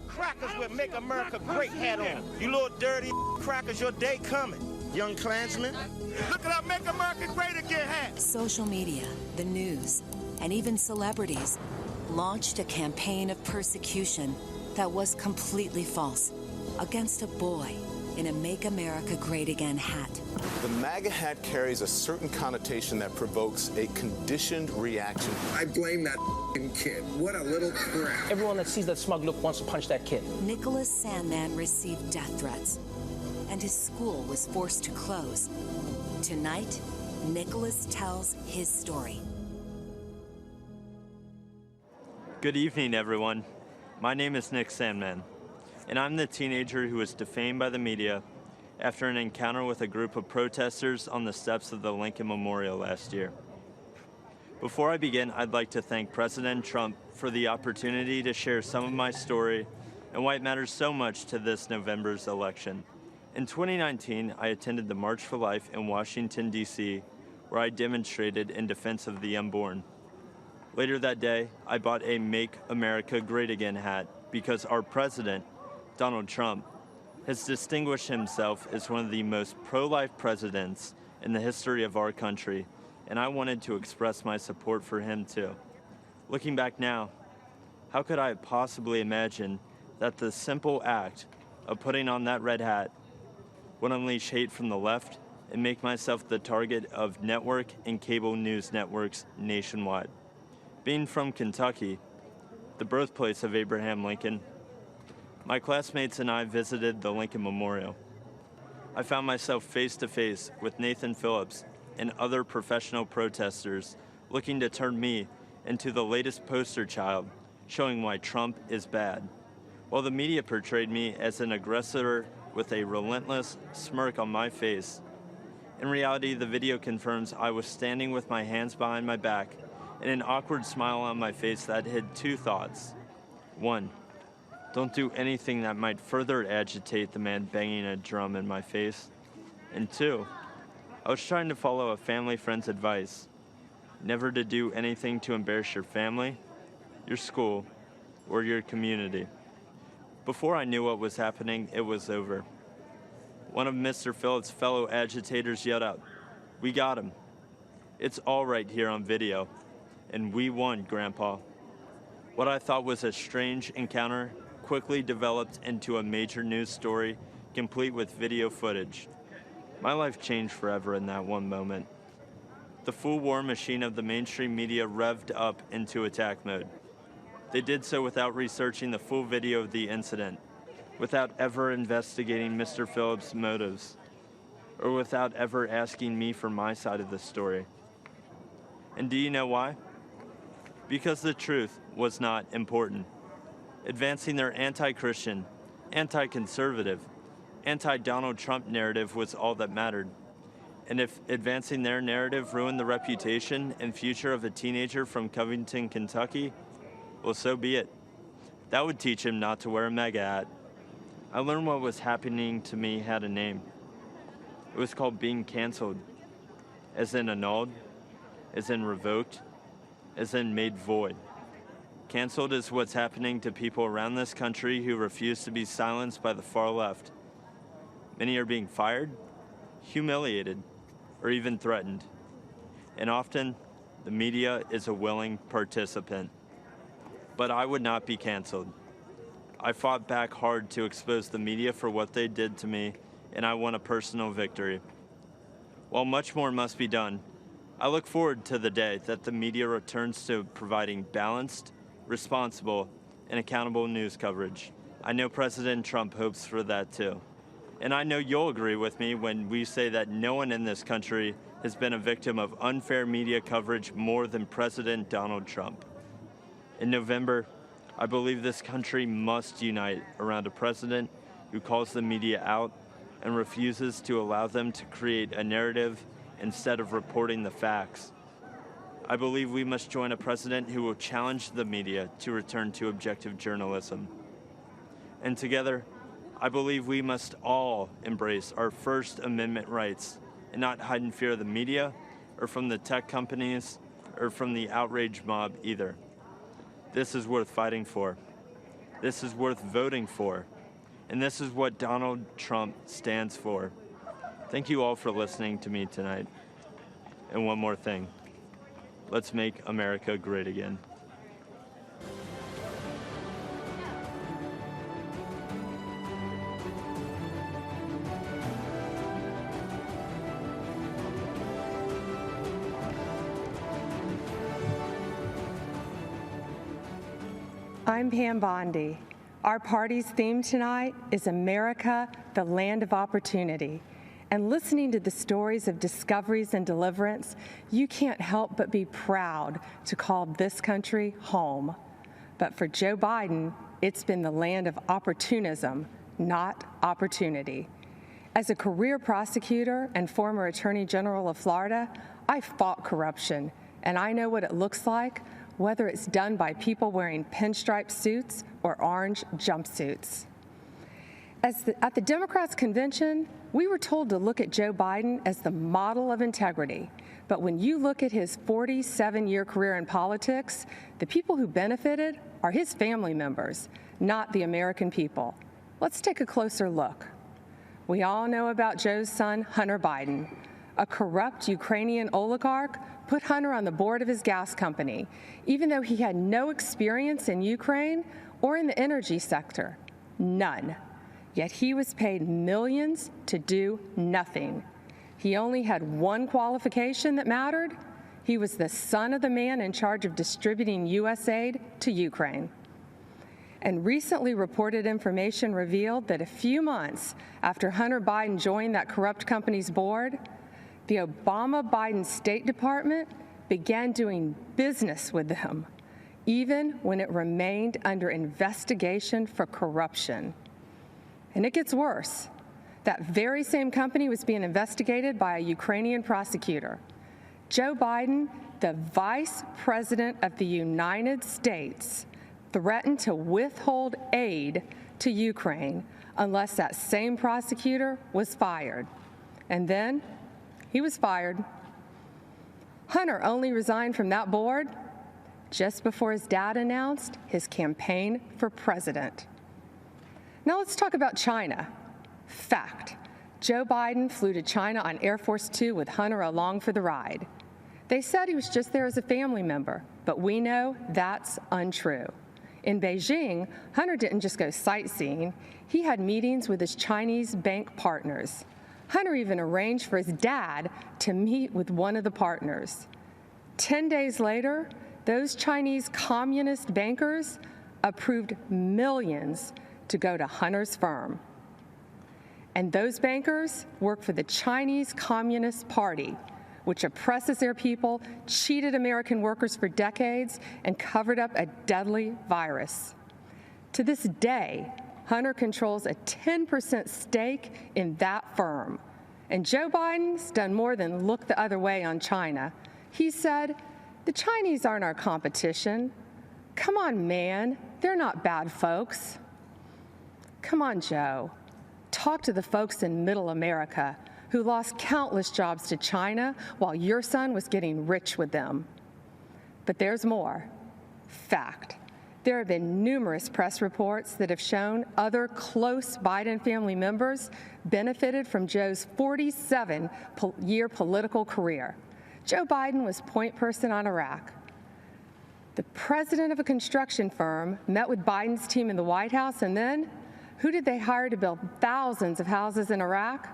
Crackers with Make America Great hat on. You little dirty crackers, your day coming. Young Klansmen. Look at that Make America Great Again hat. Social media, the news, and even celebrities launched a campaign of persecution that was completely false against a boy in a Make America Great Again hat. The MAGA hat carries a certain connotation that provokes a conditioned reaction. I blame that kid. What a little crap. Everyone that sees that smug look wants to punch that kid. Nicholas Sandman received death threats, and his school was forced to close. Tonight, Nicholas tells his story. Good evening, everyone. My name is Nick Sandman, and I'm the teenager who was defamed by the media after an encounter with a group of protesters on the steps of the Lincoln Memorial last year. Before I begin, I'd like to thank President Trump for the opportunity to share some of my story and why it matters so much to this November's election. In 2019, I attended the March for Life in Washington, D.C., where I demonstrated in defense of the unborn. Later that day, I bought a Make America Great Again hat because our president, Donald Trump, has distinguished himself as one of the most pro-life presidents in the history of our country, and I wanted to express my support for him too. Looking back now, how could I have possibly imagined that the simple act of putting on that red hat would unleash hate from the left and make myself the target of network and cable news networks nationwide? Being from Kentucky, the birthplace of Abraham Lincoln, my classmates and I visited the Lincoln Memorial. I found myself face to face with Nathan Phillips and other professional protesters looking to turn me into the latest poster child showing why Trump is bad, while the media portrayed me as an aggressor with a relentless smirk on my face. In reality, the video confirms I was standing with my hands behind my back and an awkward smile on my face that hid two thoughts. One, don't do anything that might further agitate the man banging a drum in my face. And two, I was trying to follow a family friend's advice, never to do anything to embarrass your family, your school, or your community. Before I knew what was happening, it was over. One of Mr. Phillips' fellow agitators yelled out, "We got him. It's all right here on video. And we won, Grandpa." What I thought was a strange encounter quickly developed into a major news story, complete with video footage. My life changed forever in that one moment. The full war machine of the mainstream media revved up into attack mode. They did so without researching the full video of the incident, without ever investigating Mr. Phillips' motives, or without ever asking me for my side of the story. And do you know why? Because the truth was not important. Advancing their anti-Christian, anti-conservative, anti-Donald Trump narrative was all that mattered. And if advancing their narrative ruined the reputation and future of a teenager from Covington, Kentucky, well, so be it. That would teach him not to wear a MAGA hat. I learned what was happening to me had a name. It was called being canceled, as in annulled, as in revoked, as in made void. Canceled is what's happening to people around this country who refuse to be silenced by the far left. Many are being fired, humiliated, or even threatened. And often, the media is a willing participant. But I would not be canceled. I fought back hard to expose the media for what they did to me, and I won a personal victory. While much more must be done, I look forward to the day that the media returns to providing balanced, responsible, and accountable news coverage. I know President Trump hopes for that too. And I know you'll agree with me when we say that no one in this country has been a victim of unfair media coverage more than President Donald Trump. In November, I believe this country must unite around a president who calls the media out and refuses to allow them to create a narrative instead of reporting the facts. I believe we must join a president who will challenge the media to return to objective journalism. And together, I believe we must all embrace our First Amendment rights and not hide in fear of the media or from the tech companies or from the outrage mob either. This is worth fighting for. This is worth voting for. And this is what Donald Trump stands for. Thank you all for listening to me tonight. And one more thing. Let's make America great again. I'm Pam Bondi. Our party's theme tonight is America, the Land of Opportunity. And listening to the stories of discoveries and deliverance, you can't help but be proud to call this country home. But for Joe Biden, it's been the land of opportunism, not opportunity. As a career prosecutor and former Attorney General of Florida, I fought corruption, and I know what it looks like, whether it's done by people wearing pinstripe suits or orange jumpsuits. At the Democrats' convention, we were told to look at Joe Biden as the model of integrity. But when you look at his 47-year career in politics, the people who benefited are his family members, not the American people. Let's take a closer look. We all know about Joe's son, Hunter Biden. A corrupt Ukrainian oligarch put Hunter on the board of his gas company, even though he had no experience in Ukraine or in the energy sector. None. Yet he was paid millions to do nothing. He only had one qualification that mattered. He was the son of the man in charge of distributing U.S. aid to Ukraine. And recently reported information revealed that a few months after Hunter Biden joined that corrupt company's board, the Obama-Biden State Department began doing business with them, even when it remained under investigation for corruption. And it gets worse. That very same company was being investigated by a Ukrainian prosecutor. Joe Biden, the Vice President of the United States, threatened to withhold aid to Ukraine unless that same prosecutor was fired. And then he was fired. Hunter only resigned from that board just before his dad announced his campaign for president. Now let's talk about China. Fact, Joe Biden flew to China on Air Force Two with Hunter along for the ride. They said he was just there as a family member, but we know that's untrue. In Beijing, Hunter didn't just go sightseeing. He had meetings with his Chinese bank partners. Hunter even arranged for his dad to meet with one of the partners. 10 days later, those Chinese communist bankers approved millions to go to Hunter's firm. And those bankers work for the Chinese Communist Party, which oppresses their people, cheated American workers for decades, and covered up a deadly virus. To this day, Hunter controls a 10% stake in that firm. And Joe Biden's done more than look the other way on China. He said, "The Chinese aren't our competition. Come on, man, they're not bad folks." Come on, Joe. Talk to the folks in Middle America who lost countless jobs to China while your son was getting rich with them. But there's more. Fact. There have been numerous press reports that have shown other close Biden family members benefited from Joe's 47-year political career. Joe Biden was point person on Iraq. The president of a construction firm met with Biden's team in the White House, and then who did they hire to build thousands of houses in Iraq?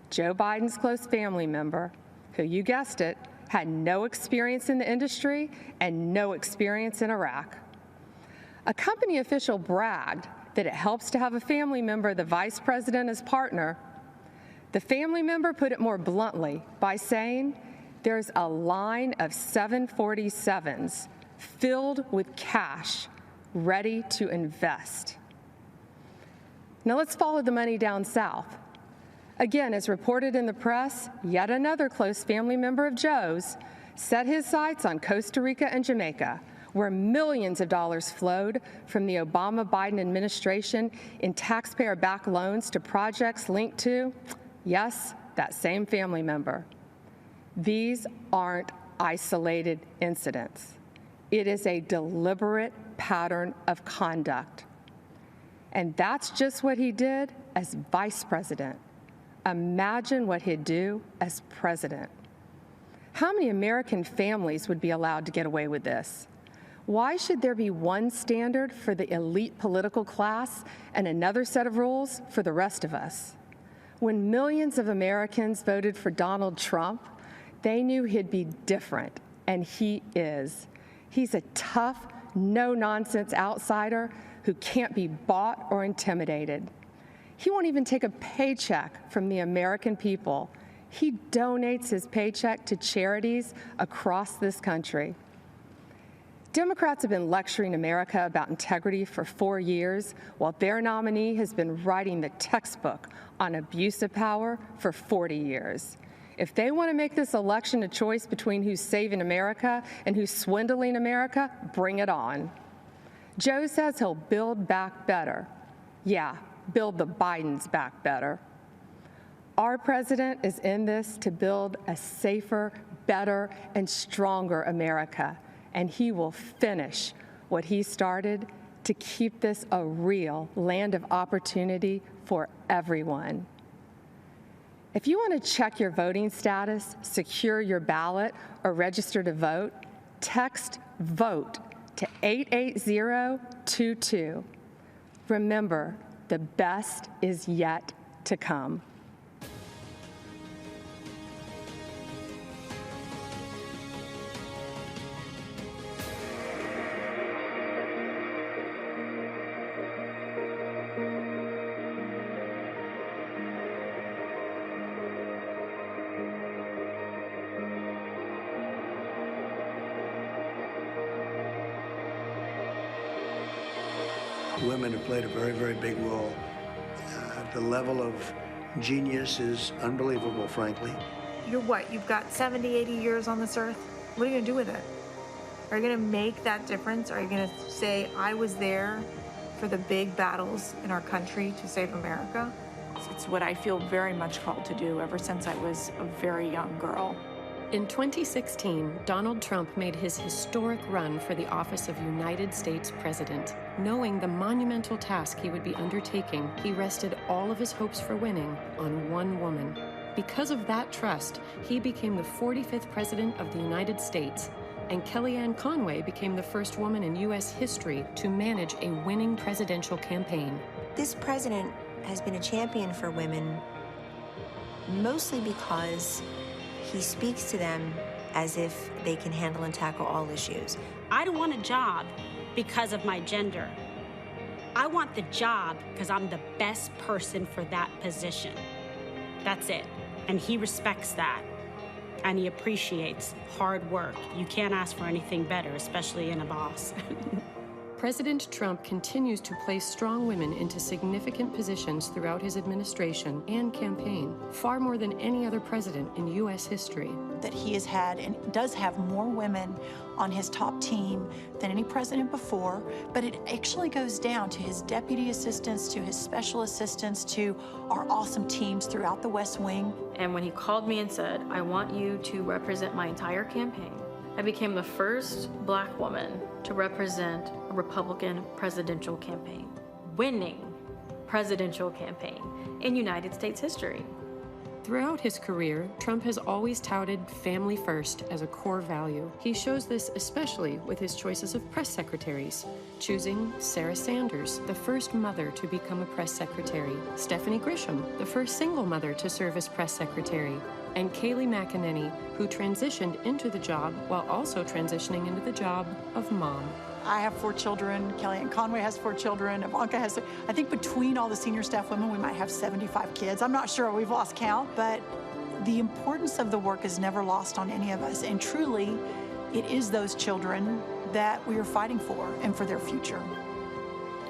Joe Biden's close family member, who, you guessed it, had no experience in the industry and no experience in Iraq. A company official bragged that it helps to have a family member, the vice president, as partner. The family member put it more bluntly by saying, there's a line of 747s filled with cash ready to invest. Now let's follow the money down south. Again, as reported in the press, yet another close family member of Joe's set his sights on Costa Rica and Jamaica, where millions of dollars flowed from the Obama-Biden administration in taxpayer-backed loans to projects linked to, yes, that same family member. These aren't isolated incidents. It is a deliberate pattern of conduct. And that's just what he did as vice president. Imagine what he'd do as president. How many American families would be allowed to get away with this? Why should there be one standard for the elite political class and another set of rules for the rest of us? When millions of Americans voted for Donald Trump, they knew he'd be different, and he is. He's a tough, no-nonsense outsider who can't be bought or intimidated. He won't even take a paycheck from the American people. He donates his paycheck to charities across this country. Democrats have been lecturing America about integrity for 4 years, while their nominee has been writing the textbook on abuse of power for 40 years. If they want to make this election a choice between who's saving America and who's swindling America, bring it on. Joe says he'll build back better. Yeah, build the Bidens back better. Our president is in this to build a safer, better, and stronger America, and he will finish what he started to keep this a real land of opportunity for everyone. If you want to check your voting status, secure your ballot, or register to vote, text VOTE to 88022. Remember, the best is yet to come. Women have played a very, very big role. The level of genius is unbelievable, frankly. You're what? You've got 70, 80 years on this earth? What are you going to do with it? Are you going to make that difference? Are you going to say, I was there for the big battles in our country to save America? It's what I feel very much called to do ever since I was a very young girl. In 2016, Donald Trump made his historic run for the office of United States President. Knowing the monumental task he would be undertaking, he rested all of his hopes for winning on one woman. Because of that trust, he became the 45th President of the United States, and Kellyanne Conway became the first woman in U.S. history to manage a winning presidential campaign. This president has been a champion for women mostly because he speaks to them as if they can handle and tackle all issues. I don't want a job because of my gender. I want the job because I'm the best person for that position. That's it. And he respects that. And he appreciates hard work. You can't ask for anything better, especially in a boss. President Trump continues to place strong women into significant positions throughout his administration and campaign, far more than any other president in U.S. history. That he has had and does have more women on his top team than any president before, but it actually goes down to his deputy assistants, to his special assistants, to our awesome teams throughout the West Wing. And when he called me and said, I want you to represent my entire campaign, I became the first Black woman to represent a Republican presidential campaign, winning presidential campaign in United States history. Throughout his career, Trump has always touted family first as a core value. He shows this especially with his choices of press secretaries, choosing Sarah Sanders, the first mother to become a press secretary, Stephanie Grisham, the first single mother to serve as press secretary, and Kayleigh McEnany, who transitioned into the job while also transitioning into the job of mom. I have 4 children. Kellyanne Conway has 4 children. Ivanka has, I think between all the senior staff women, we might have 75 kids. I'm not sure, we've lost count, but the importance of the work is never lost on any of us. And truly, it is those children that we are fighting for and for their future.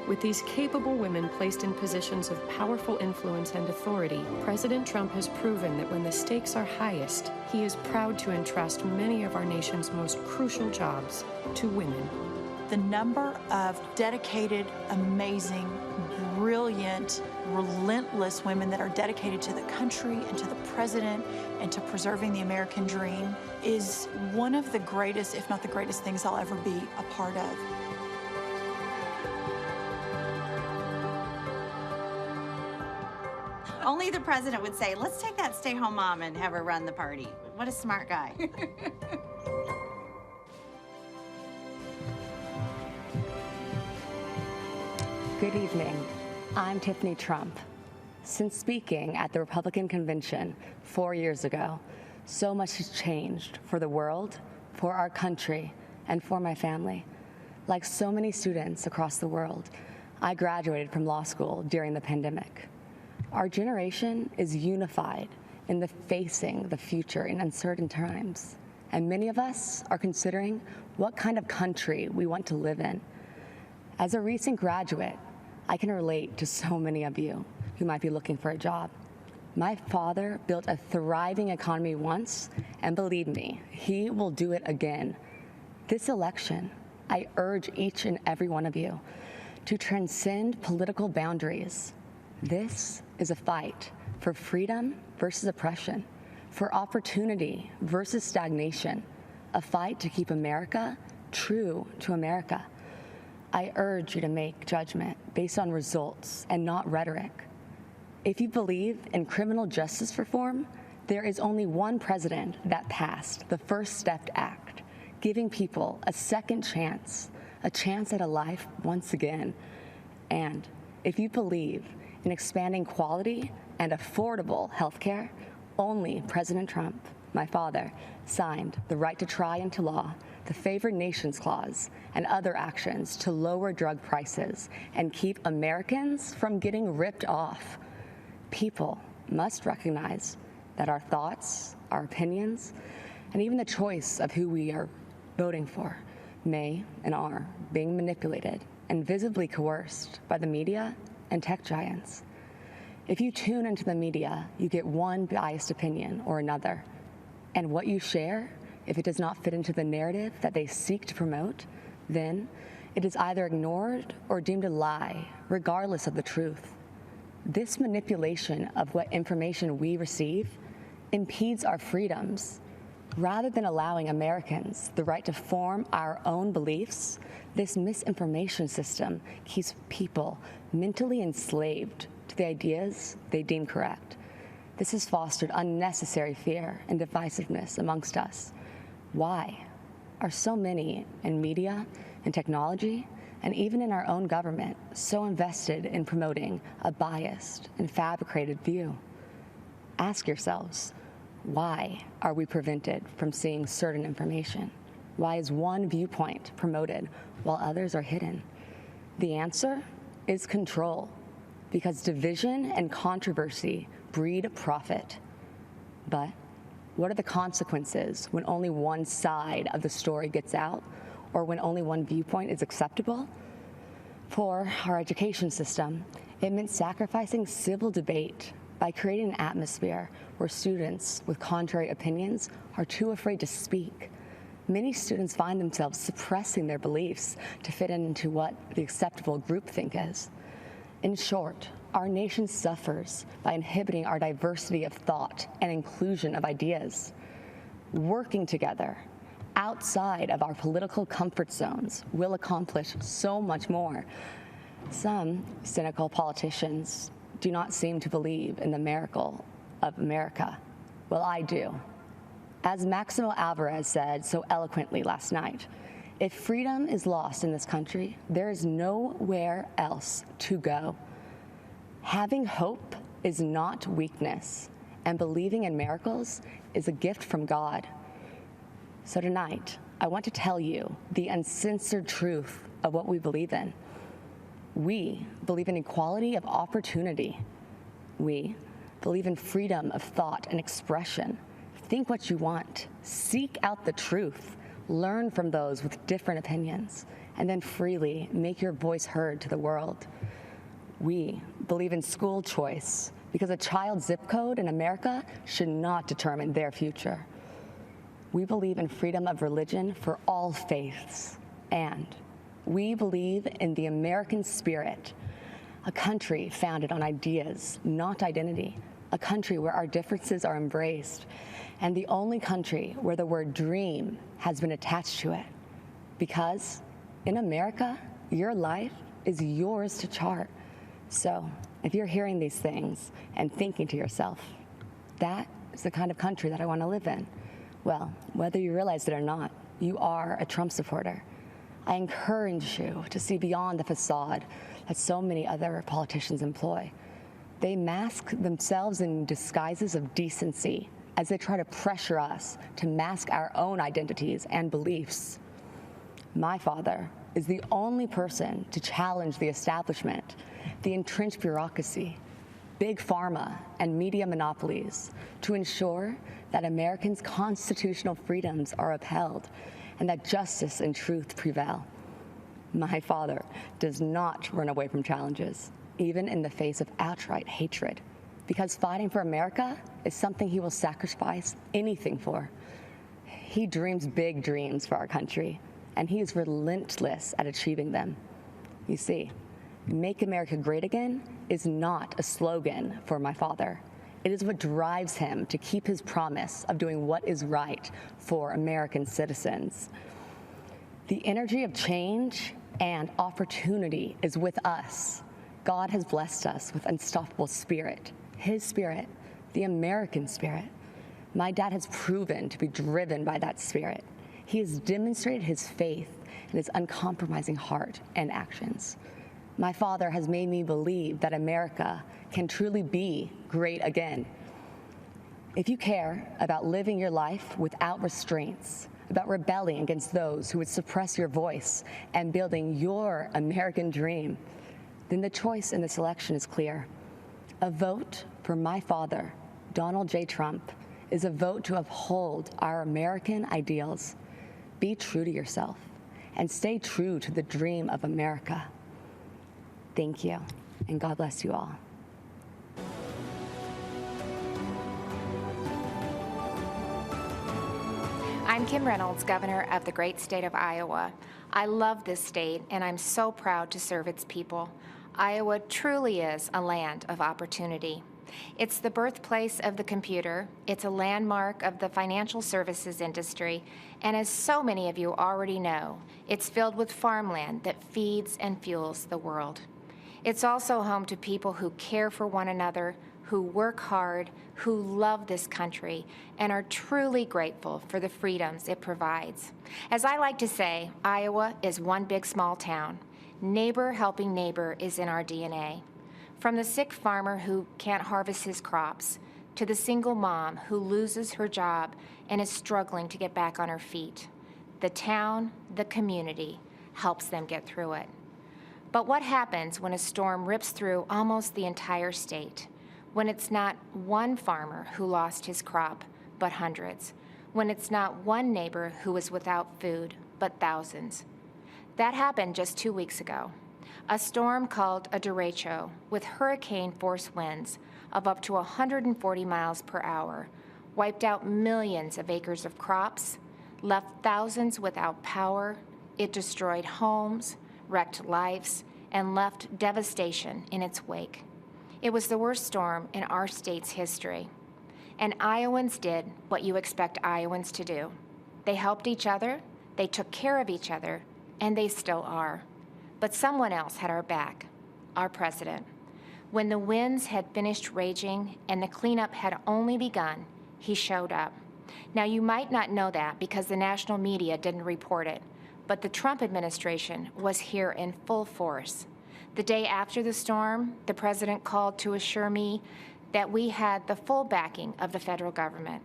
With these capable women placed in positions of powerful influence and authority, President Trump has proven that when the stakes are highest, he is proud to entrust many of our nation's most crucial jobs to women. The number of dedicated, amazing, brilliant, relentless women that are dedicated to the country and to the president and to preserving the American dream is one of the greatest, if not the greatest things I'll ever be a part of. Only the president would say, let's take that stay-home mom and have her run the party. What a smart guy. Good evening. I'm Tiffany Trump. Since speaking at the Republican convention 4 years ago, so much has changed for the world, for our country, and for my family. Like so many students across the world, I graduated from law school during the pandemic. Our generation is unified in the facing the future in uncertain times, and many of us are considering what kind of country we want to live in. As a recent graduate, I can relate to so many of you who might be looking for a job. My father built a thriving economy once, and believe me, he will do it again. This election, I urge each and every one of you to transcend political boundaries. This is a fight for freedom versus oppression, for opportunity versus stagnation, a fight to keep America true to America. I urge you to make judgment based on results and not rhetoric. If you believe in criminal justice reform, there is only one president that passed the First Step Act, giving people a second chance, a chance at a life once again. And if you believe in expanding quality and affordable health care, only President Trump, my father, signed the right to try into law, the Favored Nations Clause, and other actions to lower drug prices and keep Americans from getting ripped off. People must recognize that our thoughts, our opinions, and even the choice of who we are voting for may and are being manipulated and visibly coerced by the media and tech giants. If you tune into the media, you get one biased opinion or another. And what you share, if it does not fit into the narrative that they seek to promote, then it is either ignored or deemed a lie, regardless of the truth. This manipulation of what information we receive impedes our freedoms. Rather than allowing Americans the right to form our own beliefs, this misinformation system keeps people mentally enslaved to the ideas they deem correct. This has fostered unnecessary fear and divisiveness amongst us. Why are so many in media and technology, and even in our own government, so invested in promoting a biased and fabricated view? Ask yourselves, why are we prevented from seeing certain information? Why is one viewpoint promoted while others are hidden? The answer is control, because division and controversy breed profit. But what are the consequences when only one side of the story gets out, or when only one viewpoint is acceptable? For our education system, it meant sacrificing civil debate by creating an atmosphere where students with contrary opinions are too afraid to speak. Many students find themselves suppressing their beliefs to fit into what the acceptable groupthink is. In short, our nation suffers by inhibiting our diversity of thought and inclusion of ideas. Working together outside of our political comfort zones will accomplish so much more. Some cynical politicians do not seem to believe in the miracle of America. Well, I do. As Maximo Alvarez said so eloquently last night, if freedom is lost in this country, there is nowhere else to go. Having hope is not weakness, and believing in miracles is a gift from God. So tonight, I want to tell you the uncensored truth of what we believe in. We believe in equality of opportunity. We believe in freedom of thought and expression. Think what you want. Seek out the truth. Learn from those with different opinions, and then freely make your voice heard to the world. We believe in school choice because a child's zip code in America should not determine their future. We believe in freedom of religion for all faiths, and we believe in the American spirit, a country founded on ideas, not identity, a country where our differences are embraced, and the only country where the word dream has been attached to it. Because in America, your life is yours to chart. So if you're hearing these things and thinking to yourself, that is the kind of country that I want to live in, well, whether you realize it or not, you are a Trump supporter. I encourage you to see beyond the facade that so many other politicians employ. They mask themselves in disguises of decency as they try to pressure us to mask our own identities and beliefs. My father is the only person to challenge the establishment, the entrenched bureaucracy, big pharma, and media monopolies to ensure that Americans' constitutional freedoms are upheld and that justice and truth prevail. My father does not run away from challenges, even in the face of outright hatred, because fighting for America is something he will sacrifice anything for. He dreams big dreams for our country, and he is relentless at achieving them. You see, Make America Great Again is not a slogan for my father. It is what drives him to keep his promise of doing what is right for American citizens. The energy of change and opportunity is with us. God has blessed us with unstoppable spirit, his spirit, the American spirit. My dad has proven to be driven by that spirit. He has demonstrated his faith and his uncompromising heart and actions. My father has made me believe that America can truly be great again. If you care about living your life without restraints, about rebelling against those who would suppress your voice and building your American dream, then the choice in this election is clear. A vote for my father, Donald J. Trump, is a vote to uphold our American ideals. Be true to yourself and stay true to the dream of America. Thank you, and God bless you all. I'm Kim Reynolds, Governor of the great state of Iowa. I love this state, and I'm so proud to serve its people. Iowa truly is a land of opportunity. It's the birthplace of the computer, it's a landmark of the financial services industry, and as so many of you already know, it's filled with farmland that feeds and fuels the world. It's also home to people who care for one another, who work hard, who love this country, and are truly grateful for the freedoms it provides. As I like to say, Iowa is one big small town. Neighbor helping neighbor is in our DNA. From the sick farmer who can't harvest his crops, to the single mom who loses her job and is struggling to get back on her feet, the town, the community, helps them get through it. But what happens when a storm rips through almost the entire state? When it's not one farmer who lost his crop, but hundreds. When it's not one neighbor who is without food, but thousands. That happened just 2 weeks ago. A storm called a derecho with hurricane-force winds of up to 140 miles per hour wiped out millions of acres of crops, left thousands without power. It destroyed homes, wrecked lives, and left devastation in its wake. It was the worst storm in our state's history. And Iowans did what you expect Iowans to do. They helped each other, they took care of each other, and they still are. But someone else had our back, our president. When the winds had finished raging and the cleanup had only begun, he showed up. Now, you might not know that because the national media didn't report it, but the Trump administration was here in full force. The day after the storm, the president called to assure me that we had the full backing of the federal government.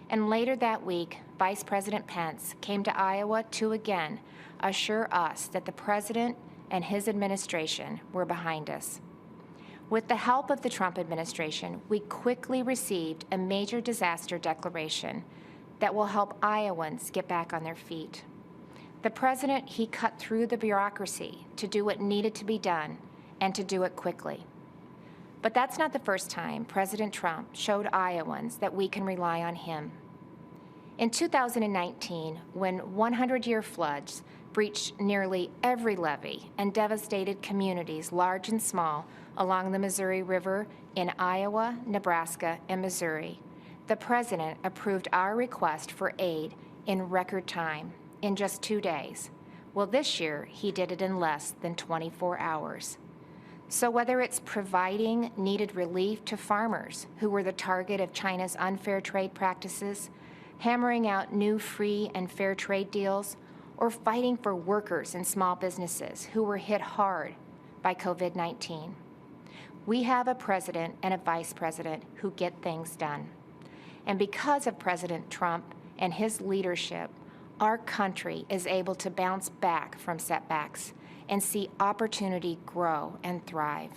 And later that week, Vice President Pence came to Iowa to again assure us that the president and his administration were behind us. With the help of the Trump administration, we quickly received a major disaster declaration that will help Iowans get back on their feet. The president, he cut through the bureaucracy to do what needed to be done and to do it quickly. But that's not the first time President Trump showed Iowans that we can rely on him. In 2019, when 100-year floods breached nearly every levee and devastated communities large and small along the Missouri River in Iowa, Nebraska, and Missouri, the president approved our request for aid in record time, in just 2 days. Well, this year, he did it in less than 24 hours. So whether it's providing needed relief to farmers who were the target of China's unfair trade practices, hammering out new free and fair trade deals, or fighting for workers and small businesses who were hit hard by COVID-19. We have a president and a vice president who get things done. And because of President Trump and his leadership, our country is able to bounce back from setbacks and see opportunity grow and thrive.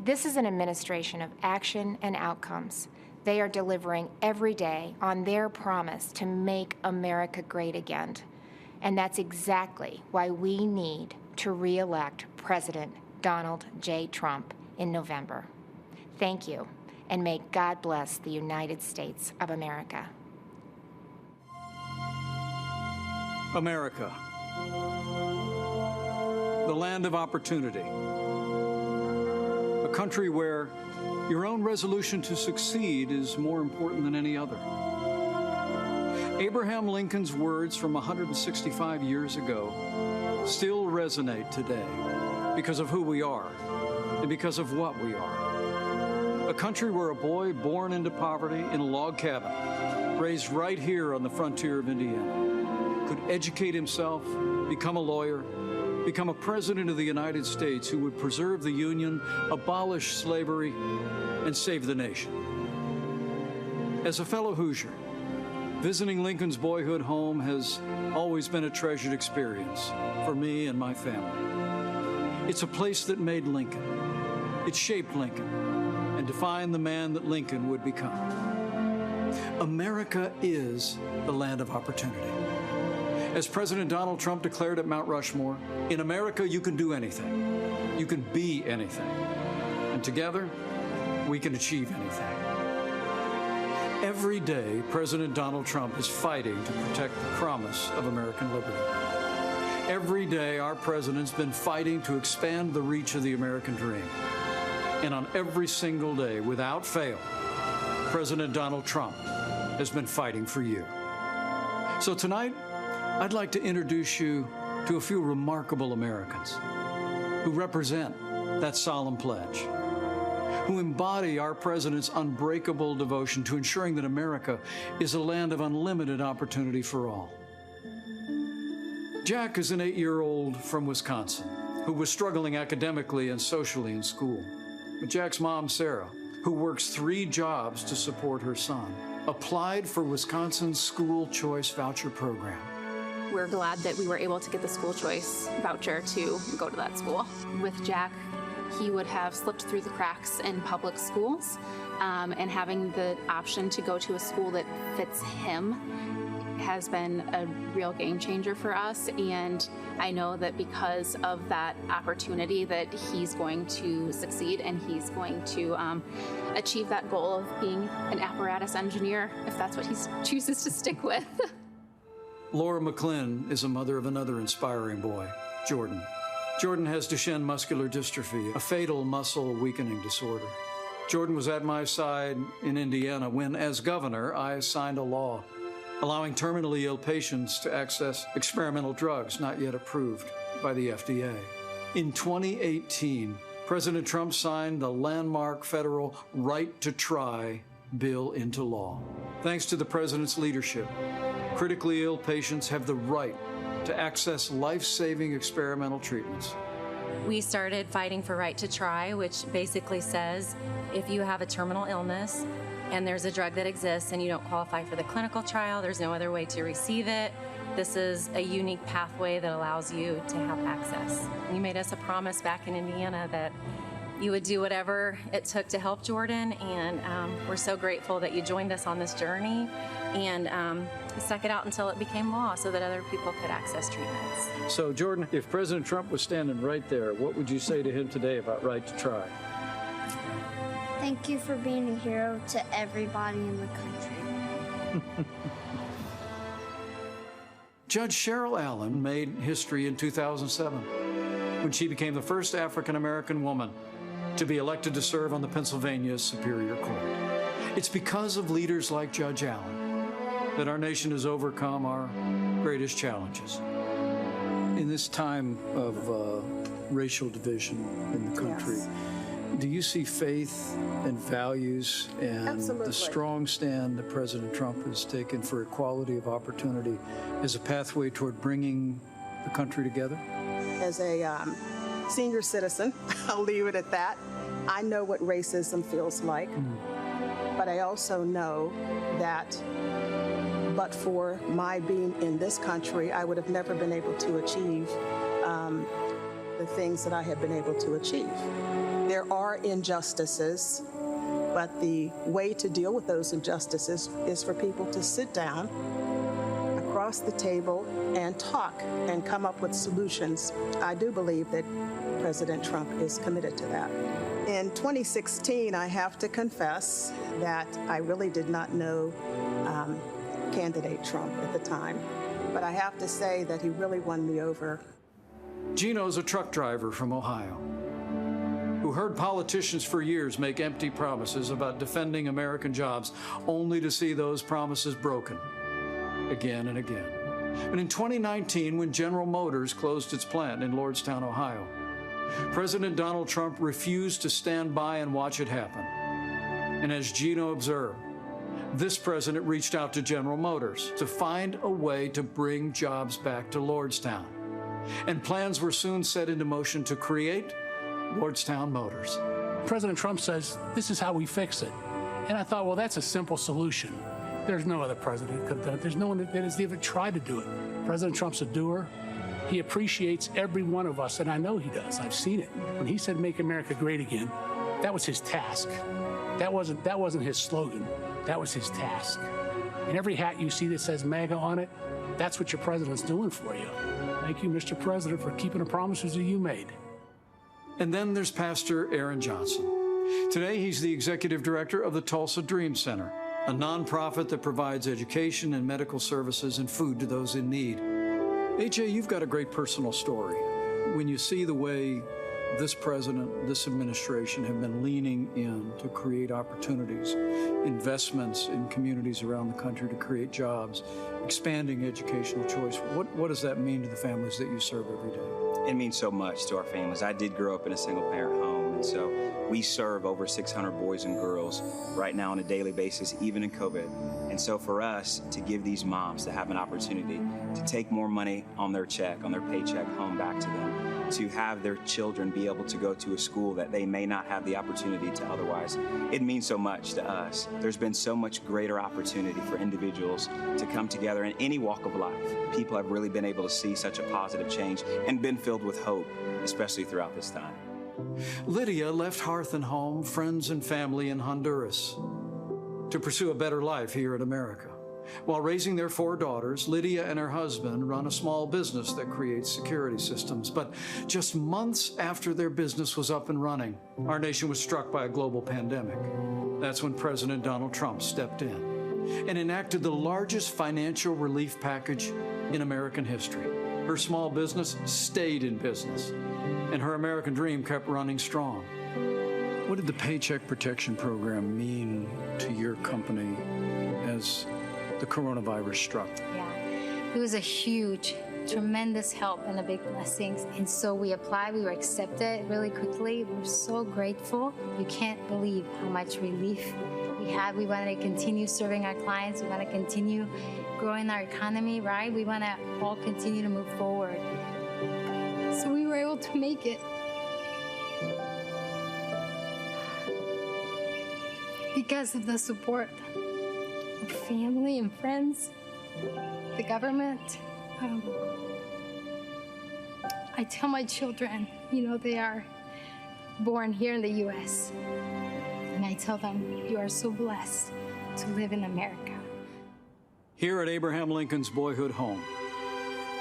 This is an administration of action and outcomes. They are delivering every day on their promise to make America great again. And that's exactly why we need to re-elect President Donald J. Trump in November. Thank you, and may God bless the United States of America. America, the land of opportunity, a country where your own resolution to succeed is more important than any other. Abraham Lincoln's words from 165 years ago still resonate today because of who we are and because of what we are. A country where a boy born into poverty in a log cabin, raised right here on the frontier of Indiana, could educate himself, become a lawyer, become a president of the United States who would preserve the Union, abolish slavery, and save the nation. As a fellow Hoosier, visiting Lincoln's boyhood home has always been a treasured experience for me and my family. It's a place that made Lincoln. It shaped Lincoln and defined the man that Lincoln would become. America is the land of opportunity. As President Donald Trump declared at Mount Rushmore, in America you can do anything. You can be anything. And together, we can achieve anything. Every day, President Donald Trump is fighting to protect the promise of American liberty. Every day, our president's been fighting to expand the reach of the American dream. And on every single day, without fail, President Donald Trump has been fighting for you. So tonight, I'd like to introduce you to a few remarkable Americans who represent that solemn pledge, who embody our president's unbreakable devotion to ensuring that America is a land of unlimited opportunity for all. Jack is an 8-year-old from Wisconsin who was struggling academically and socially in school. But Jack's mom, Sarah, who works 3 jobs to support her son, applied for Wisconsin's school choice voucher program. We're glad that we were able to get the school choice voucher to go to that school. With Jack, he would have slipped through the cracks in public schools, and having the option to go to a school that fits him has been a real game changer for us. And I know that because of that opportunity that he's going to succeed and he's going to achieve that goal of being an apparatus engineer, if that's what he chooses to stick with. Laura McClin is a mother of another inspiring boy, Jordan. Jordan has Duchenne muscular dystrophy, a fatal muscle weakening disorder. Jordan was at my side in Indiana when, as governor, I signed a law allowing terminally ill patients to access experimental drugs not yet approved by the FDA. In 2018, President Trump signed the landmark federal Right to Try bill into law. Thanks to the president's leadership, critically ill patients have the right to access life-saving experimental treatments. We started fighting for Right to Try, which basically says if you have a terminal illness and there's a drug that exists and you don't qualify for the clinical trial, there's no other way to receive it. This is a unique pathway that allows you to have access. You made us a promise back in Indiana that you would do whatever it took to help Jordan, and we're so grateful that you joined us on this journey and stuck it out until it became law so that other people could access treatments. So, Jordan, if President Trump was standing right there, what would you say to him today about Right to Try? Thank you for being a hero to everybody in the country. Judge Cheryl Allen made history in 2007 when she became the first African-American woman to be elected to serve on the Pennsylvania Superior Court. It's because of leaders like Judge Allen that our nation has overcome our greatest challenges. In this time of racial division in the country, do you see faith and values and the strong stand that President Trump has taken for equality of opportunity as a pathway toward bringing the country together? As a senior citizen, I'll leave it at that. I know what racism feels like, but I also know that but for my being in this country, I would have never been able to achieve the things that I have been able to achieve. There are injustices, but the way to deal with those injustices is for people to sit down across the table and talk and come up with solutions. I do believe that President Trump is committed to that. In 2016, I have to confess that I really did not know candidate Trump at the time, but I have to say that he really won me over. Gino's a truck driver from Ohio who heard politicians for years make empty promises about defending American jobs, only to see those promises broken again and again. But in 2019, when General Motors closed its plant in Lordstown, Ohio, President Donald Trump refused to stand by and watch it happen. And as Gino observed, this president reached out to General Motors to find a way to bring jobs back to Lordstown. And plans were soon set into motion to create Lordstown Motors. President Trump says, this is how we fix it. And I thought, well, that's a simple solution. There's no other president who could have done it. There's no one that has even tried to do it. President Trump's a doer. He appreciates every one of us, and I know he does. I've seen it. When he said, make America great again, that was his task. That wasn't his slogan. That was his task. And every hat you see that says MAGA on it, that's what your president's doing for you. Thank you, Mr. President, for keeping the promises that you made. And then there's Pastor Aaron Johnson. Today, he's the executive director of the Tulsa Dream Center, a nonprofit that provides education and medical services and food to those in need. AJ, you've got a great personal story. When you see the way this president, this administration have been leaning in to create opportunities, investments in communities around the country to create jobs, expanding educational choice, what does that mean to the families that you serve every day? It means so much to our families. I did grow up in a single-parent home, and so we serve over 600 boys and girls right now on a daily basis, even in COVID. And so for us to give these moms to have an opportunity to take more money on their check, on their paycheck home back to them, to have their children be able to go to a school that they may not have the opportunity to otherwise, it means so much to us. There's been so much greater opportunity for individuals to come together in any walk of life. People have really been able to see such a positive change and been filled with hope, especially throughout this time. Lydia left hearth and home, friends and family in Honduras to pursue a better life here in America. While raising their 4 daughters, Lydia and her husband run a small business that creates security systems. But just months after their business was up and running, our nation was struck by a global pandemic. That's when President Donald Trump stepped in and enacted the largest financial relief package in American history. Her small business stayed in business, and her American dream kept running strong. What did the Paycheck Protection Program mean to your company as the coronavirus struck? Yeah, it was a huge, tremendous help and a big blessing. And so we applied, we were accepted really quickly. We're so grateful. You can't believe how much relief we had. We want to continue serving our clients. We want to continue growing our economy, right? We want to all continue to move forward. So we were able to make it. because of the support of family and friends, the government. I tell my children, they are born here in the U.S., and I tell them, you are so blessed to live in America. Here at Abraham Lincoln's boyhood home,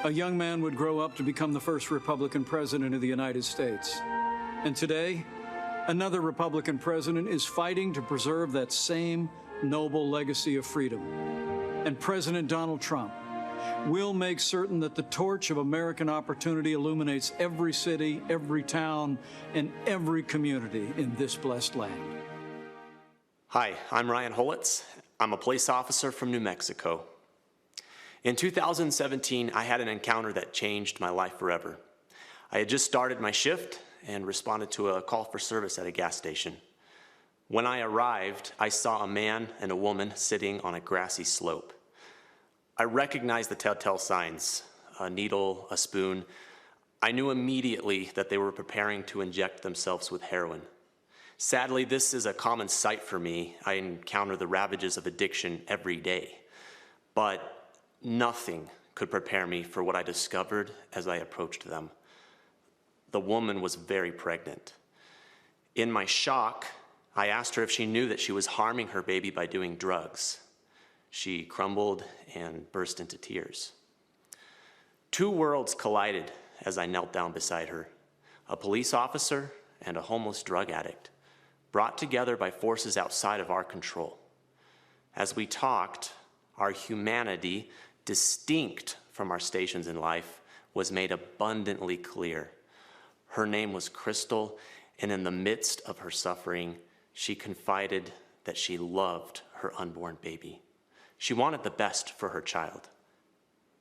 a young man would grow up to become the first Republican president of the United States. And today, another Republican president is fighting to preserve that same noble legacy of freedom. And President Donald Trump will make certain that the torch of American opportunity illuminates every city, every town, and every community in this blessed land. Hi, I'm Ryan Holitz. I'm a police officer from New Mexico. In 2017, I had an encounter that changed my life forever. I had just started my shift and responded to a call for service at a gas station. When I arrived, I saw a man and a woman sitting on a grassy slope. I recognized the telltale signs, a needle, a spoon. I knew immediately that they were preparing to inject themselves with heroin. Sadly, this is a common sight for me. I encounter the ravages of addiction every day. But nothing could prepare me for what I discovered as I approached them. The woman was very pregnant. In my shock, I asked her if she knew that she was harming her baby by doing drugs. She crumbled and burst into tears. Two worlds collided as I knelt down beside her. A police officer and a homeless drug addict, brought together by forces outside of our control. As we talked, our humanity, distinct from our stations in life, was made abundantly clear. Her name was Crystal, and in the midst of her suffering, she confided that she loved her unborn baby. She wanted the best for her child.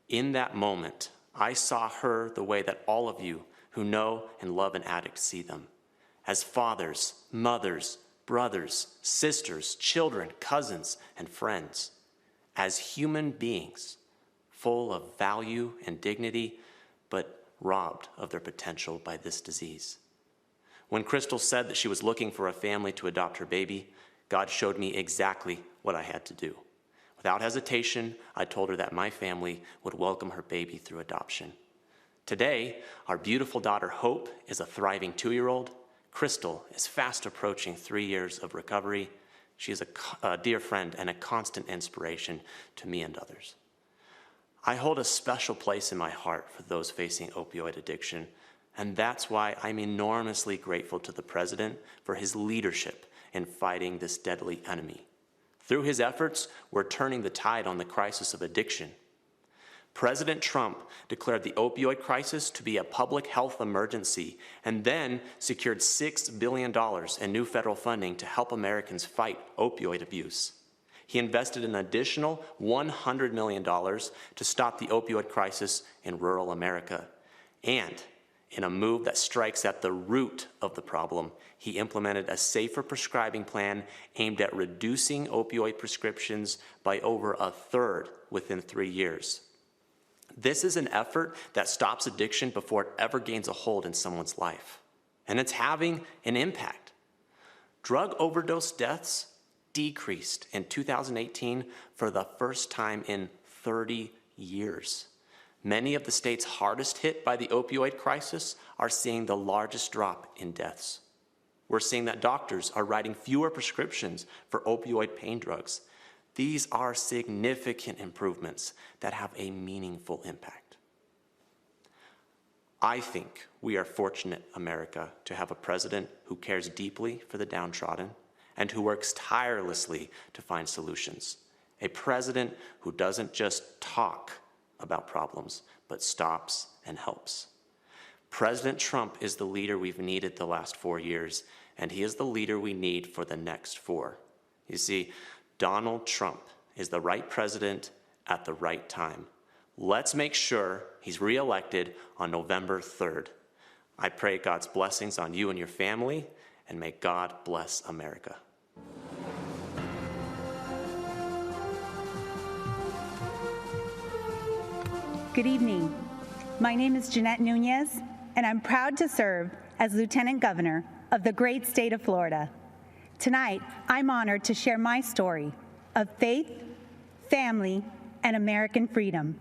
In that moment, I saw her the way that all of you who know and love an addict see them, as fathers, mothers, brothers, sisters, children, cousins, and friends, as human beings, full of value and dignity, but robbed of their potential by this disease. When Crystal said that she was looking for a family to adopt her baby, God showed me exactly what I had to do. Without hesitation, I told her that my family would welcome her baby through adoption. Today, our beautiful daughter Hope is a thriving 2-year-old. Crystal is fast approaching 3 years of recovery. She is a dear friend and a constant inspiration to me and others. I hold a special place in my heart for those facing opioid addiction, and that's why I'm enormously grateful to the President for his leadership in fighting this deadly enemy. Through his efforts, we're turning the tide on the crisis of addiction. President Trump declared the opioid crisis to be a public health emergency and then secured $6 billion in new federal funding to help Americans fight opioid abuse. He invested an additional $100 million to stop the opioid crisis in rural America. And in a move that strikes at the root of the problem, he implemented a safer prescribing plan aimed at reducing opioid prescriptions by over a third within 3 years. This is an effort that stops addiction before it ever gains a hold in someone's life. And it's having an impact. Drug overdose deaths decreased in 2018 for the first time in 30 years. Many of the states hardest hit by the opioid crisis are seeing the largest drop in deaths. We're seeing that doctors are writing fewer prescriptions for opioid pain drugs. These are significant improvements that have a meaningful impact. I think we are fortunate, America, to have a president who cares deeply for the downtrodden and who works tirelessly to find solutions. A president who doesn't just talk about problems, but stops and helps. President Trump is the leader we've needed the last 4 years, and he is the leader we need for the next 4. You see, Donald Trump is the right president at the right time. Let's make sure he's reelected on November 3rd. I pray God's blessings on you and your family, and may God bless America. Good evening. My name is Jeanette Nunez, and I'm proud to serve as Lieutenant Governor of the great state of Florida. Tonight, I'm honored to share my story of faith, family, and American freedom.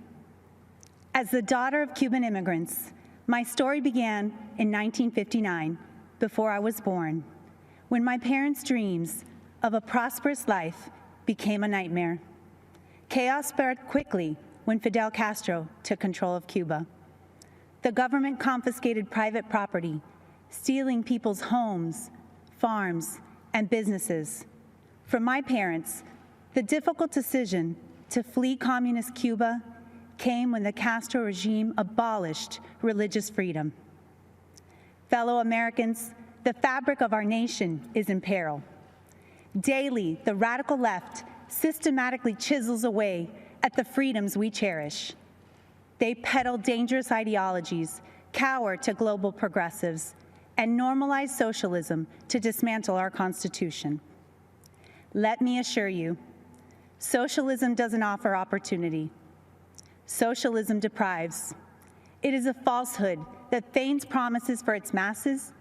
As the daughter of Cuban immigrants, my story began in 1959, before I was born, when my parents' dreams of a prosperous life became a nightmare. Chaos spread quickly when Fidel Castro took control of Cuba. The government confiscated private property, stealing people's homes, farms, and businesses. For my parents, the difficult decision to flee communist Cuba came when the Castro regime abolished religious freedom. Fellow Americans, the fabric of our nation is in peril. Daily, the radical left systematically chisels away at the freedoms we cherish. They peddle dangerous ideologies, cower to global progressives, and normalize socialism to dismantle our Constitution. Let me assure you, socialism doesn't offer opportunity. Socialism deprives. It is a falsehood that feigns promises for its masses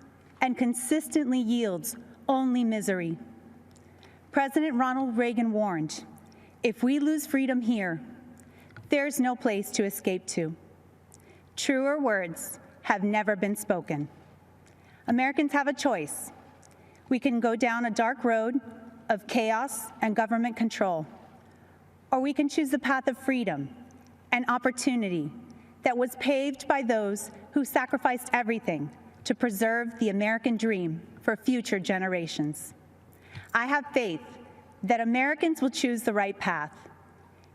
and consistently yields only misery. President Ronald Reagan warned, if we lose freedom here, there's no place to escape to. Truer words have never been spoken. Americans have a choice. We can go down a dark road of chaos and government control, or we can choose the path of freedom and opportunity that was paved by those who sacrificed everything to preserve the American dream for future generations. I have faith that Americans will choose the right path.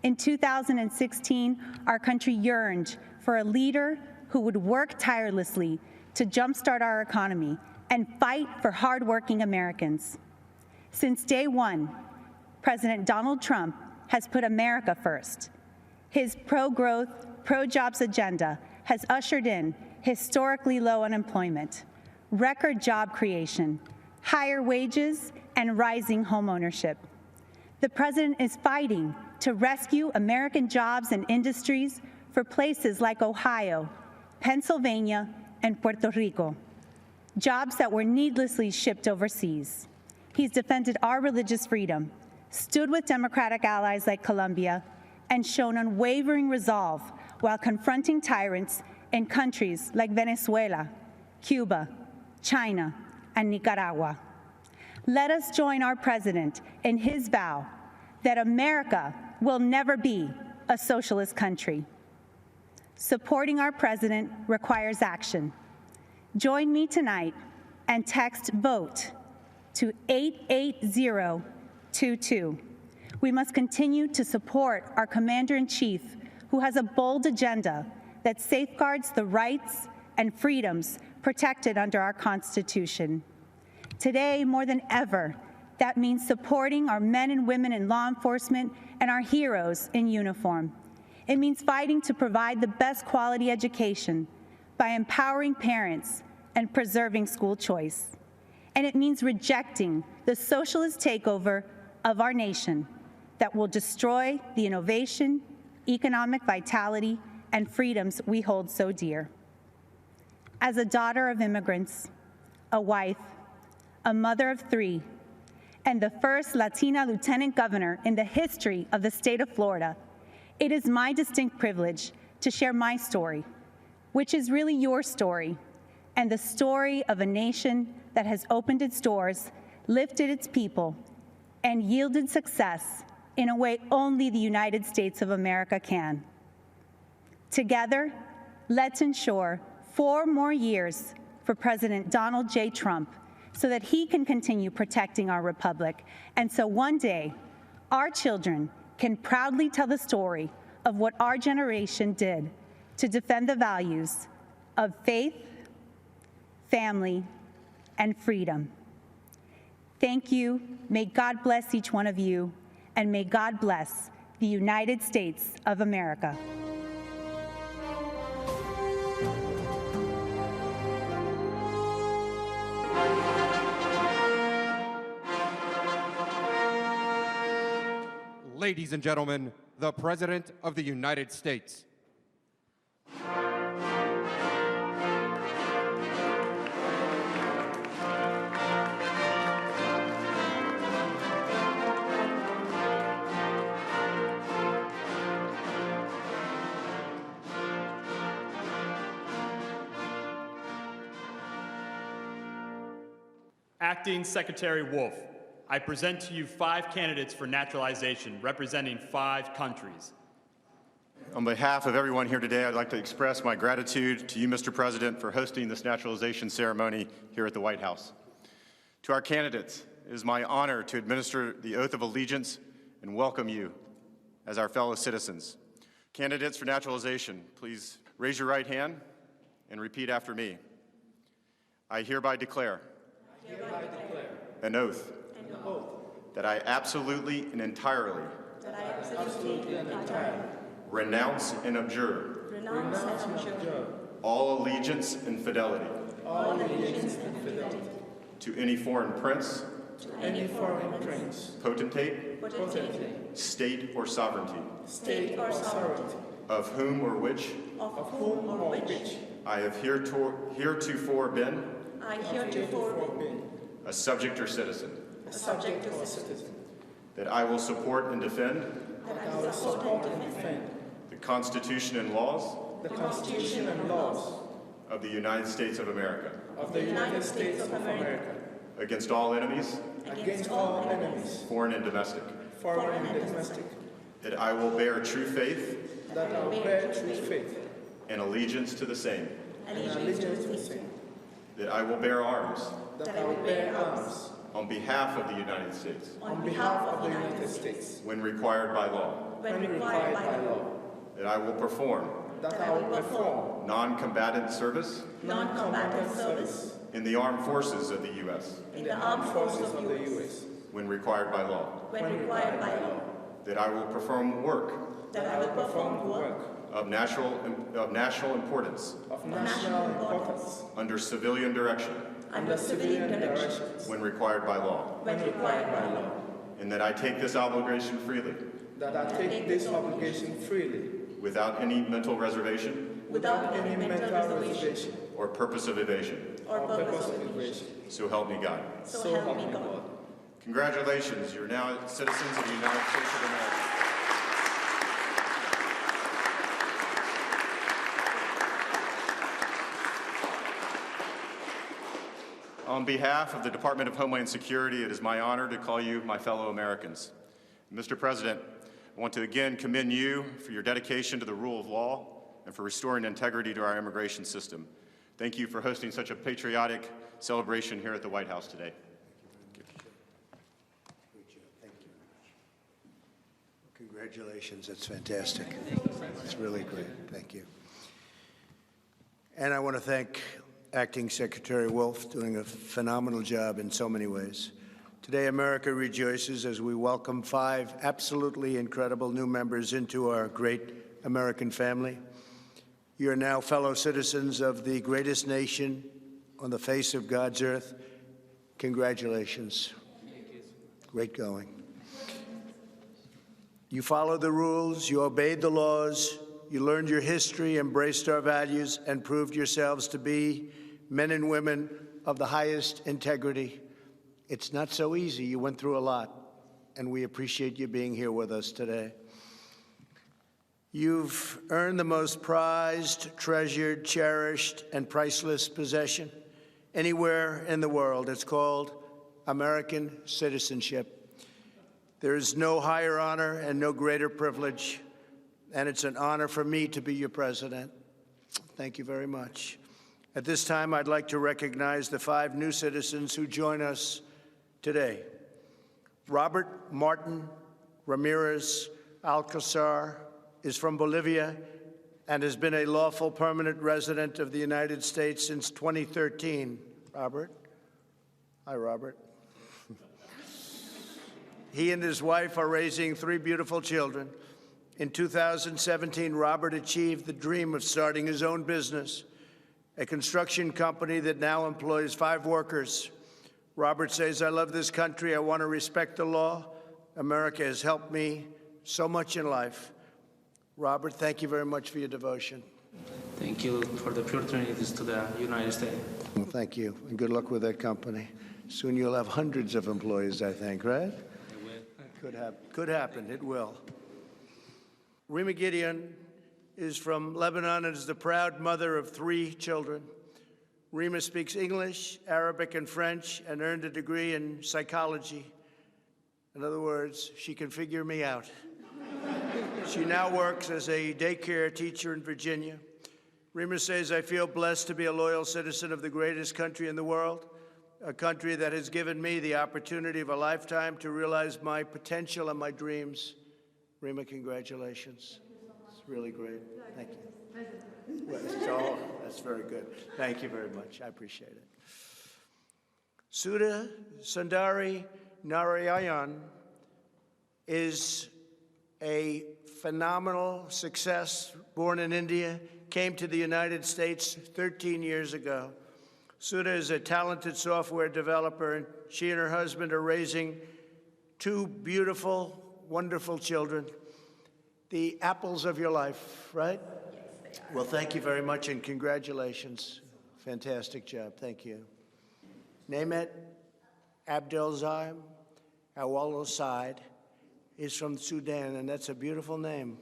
In 2016, our country yearned for a leader who would work tirelessly to jumpstart our economy and fight for hardworking Americans. Since day one, President Donald Trump has put America first. His pro-growth, pro-jobs agenda has ushered in historically low unemployment, record job creation, higher wages, and rising homeownership. The president is fighting to rescue American jobs and industries for places like Ohio, Pennsylvania, and Puerto Rico, jobs that were needlessly shipped overseas. He's defended our religious freedom, stood with democratic allies like Colombia, and shown unwavering resolve while confronting tyrants in countries like Venezuela, Cuba, China, and Nicaragua. Let us join our president in his vow that America will never be a socialist country. Supporting our president requires action. Join me tonight and text VOTE to 88022. We must continue to support our Commander-in-Chief, who has a bold agenda that safeguards the rights and freedoms protected under our Constitution. Today, more than ever, that means supporting our men and women in law enforcement and our heroes in uniform. It means fighting to provide the best quality education by empowering parents and preserving school choice. And it means rejecting the socialist takeover of our nation that will destroy the innovation, economic vitality, and freedoms we hold so dear. As a daughter of immigrants, a wife, a mother of three, and the first Latina lieutenant governor in the history of the state of Florida, it is my distinct privilege to share my story, which is really your story, and the story of a nation that has opened its doors, lifted its people, and yielded success in a way only the United States of America can. Together, let's ensure 4 more years for President Donald J. Trump so that he can continue protecting our republic, and so one day, our children can proudly tell the story of what our generation did to defend the values of faith, family, and freedom. Thank you. May God bless each one of you, and may God bless the United States of America. Ladies and gentlemen, the President of the United States. Acting Secretary Wolf, I present to you 5 candidates for naturalization representing 5 countries. On behalf of everyone here today, I'd like to express my gratitude to you, Mr. President, for hosting this naturalization ceremony here at the White House. To our candidates, it is my honor to administer the oath of allegiance and welcome you as our fellow citizens. Candidates for naturalization, please raise your right hand and repeat after me. I hereby declare an oath that I absolutely and entirely renounce and abjure all allegiance and fidelity to any foreign prince, potentate, state or sovereignty, of whom or which I have heretofore been a subject or citizen, that I will support and defend the Constitution and laws of the United States of America, against all enemies, foreign and domestic, that I will bear true faith and allegiance to the same, that I will bear arms on behalf of the United States when required by law, that I will perform non-combatant service in the armed forces of the U.S. When required by law, that I will perform work of national importance under civilian direction when required by law, and that I take this obligation freely without any mental reservation or purpose of evasion. So help me God. Congratulations, you're now citizens of the United States of America. On behalf of the Department of Homeland Security, it is my honor to call you my fellow Americans. Mr. President, I want to again commend you for your dedication to the rule of law and for restoring integrity to our immigration system. Thank you for hosting such a patriotic celebration here at the White House today. Congratulations, that's fantastic. It's really great, thank you. And I want to thank Acting Secretary Wolf, doing a phenomenal job in so many ways. Today, America rejoices as we welcome 5 absolutely incredible new members into our great American family. You are now fellow citizens of the greatest nation on the face of God's earth. Congratulations. Great going. You followed the rules, you obeyed the laws, you learned your history, embraced our values, and proved yourselves to be men and women of the highest integrity. It's not so easy. You went through a lot, and we appreciate you being here with us today. You've earned the most prized, treasured, cherished, and priceless possession anywhere in the world. It's called American citizenship. There is no higher honor and no greater privilege, and it's an honor for me to be your president. Thank you very much. At this time, I'd like to recognize the 5 new citizens who join us today. Robert Martin Ramirez Alcazar is from Bolivia and has been a lawful permanent resident of the United States since 2013. Robert? Hi, Robert. He and his wife are raising 3 beautiful children. In 2017, Robert achieved the dream of starting his own business, a construction company that now employs 5 workers. Robert says, I love this country. I want to respect the law. America has helped me so much in life. Robert, thank you very much for your devotion. Thank you for the opportunities to the United States. Well, thank you, and good luck with that company. Soon you'll have hundreds of employees, I think, right? Could happen. It will. Rima Gideon is from Lebanon and is the proud mother of 3 children. Rima speaks English, Arabic, and French, and earned a degree in psychology. In other words, she can figure me out. She now works as a daycare teacher in Virginia. Rima says, I feel blessed to be a loyal citizen of the greatest country in the world, a country that has given me the opportunity of a lifetime to realize my potential and my dreams. Rima, congratulations. It's really great. Thank you. Well, that's very good. Thank you very much. I appreciate it. Sudha Sundari Narayan is a phenomenal success, born in India, came to the United States 13 years ago. Sudha is a talented software developer, and she and her husband are raising two beautiful, wonderful children, the apples of your life, right? Yes, they are. Well, thank you very much, and congratulations. Fantastic job. Thank you. Nemet Abdelzim Awalo Said is from Sudan, and that's a beautiful name,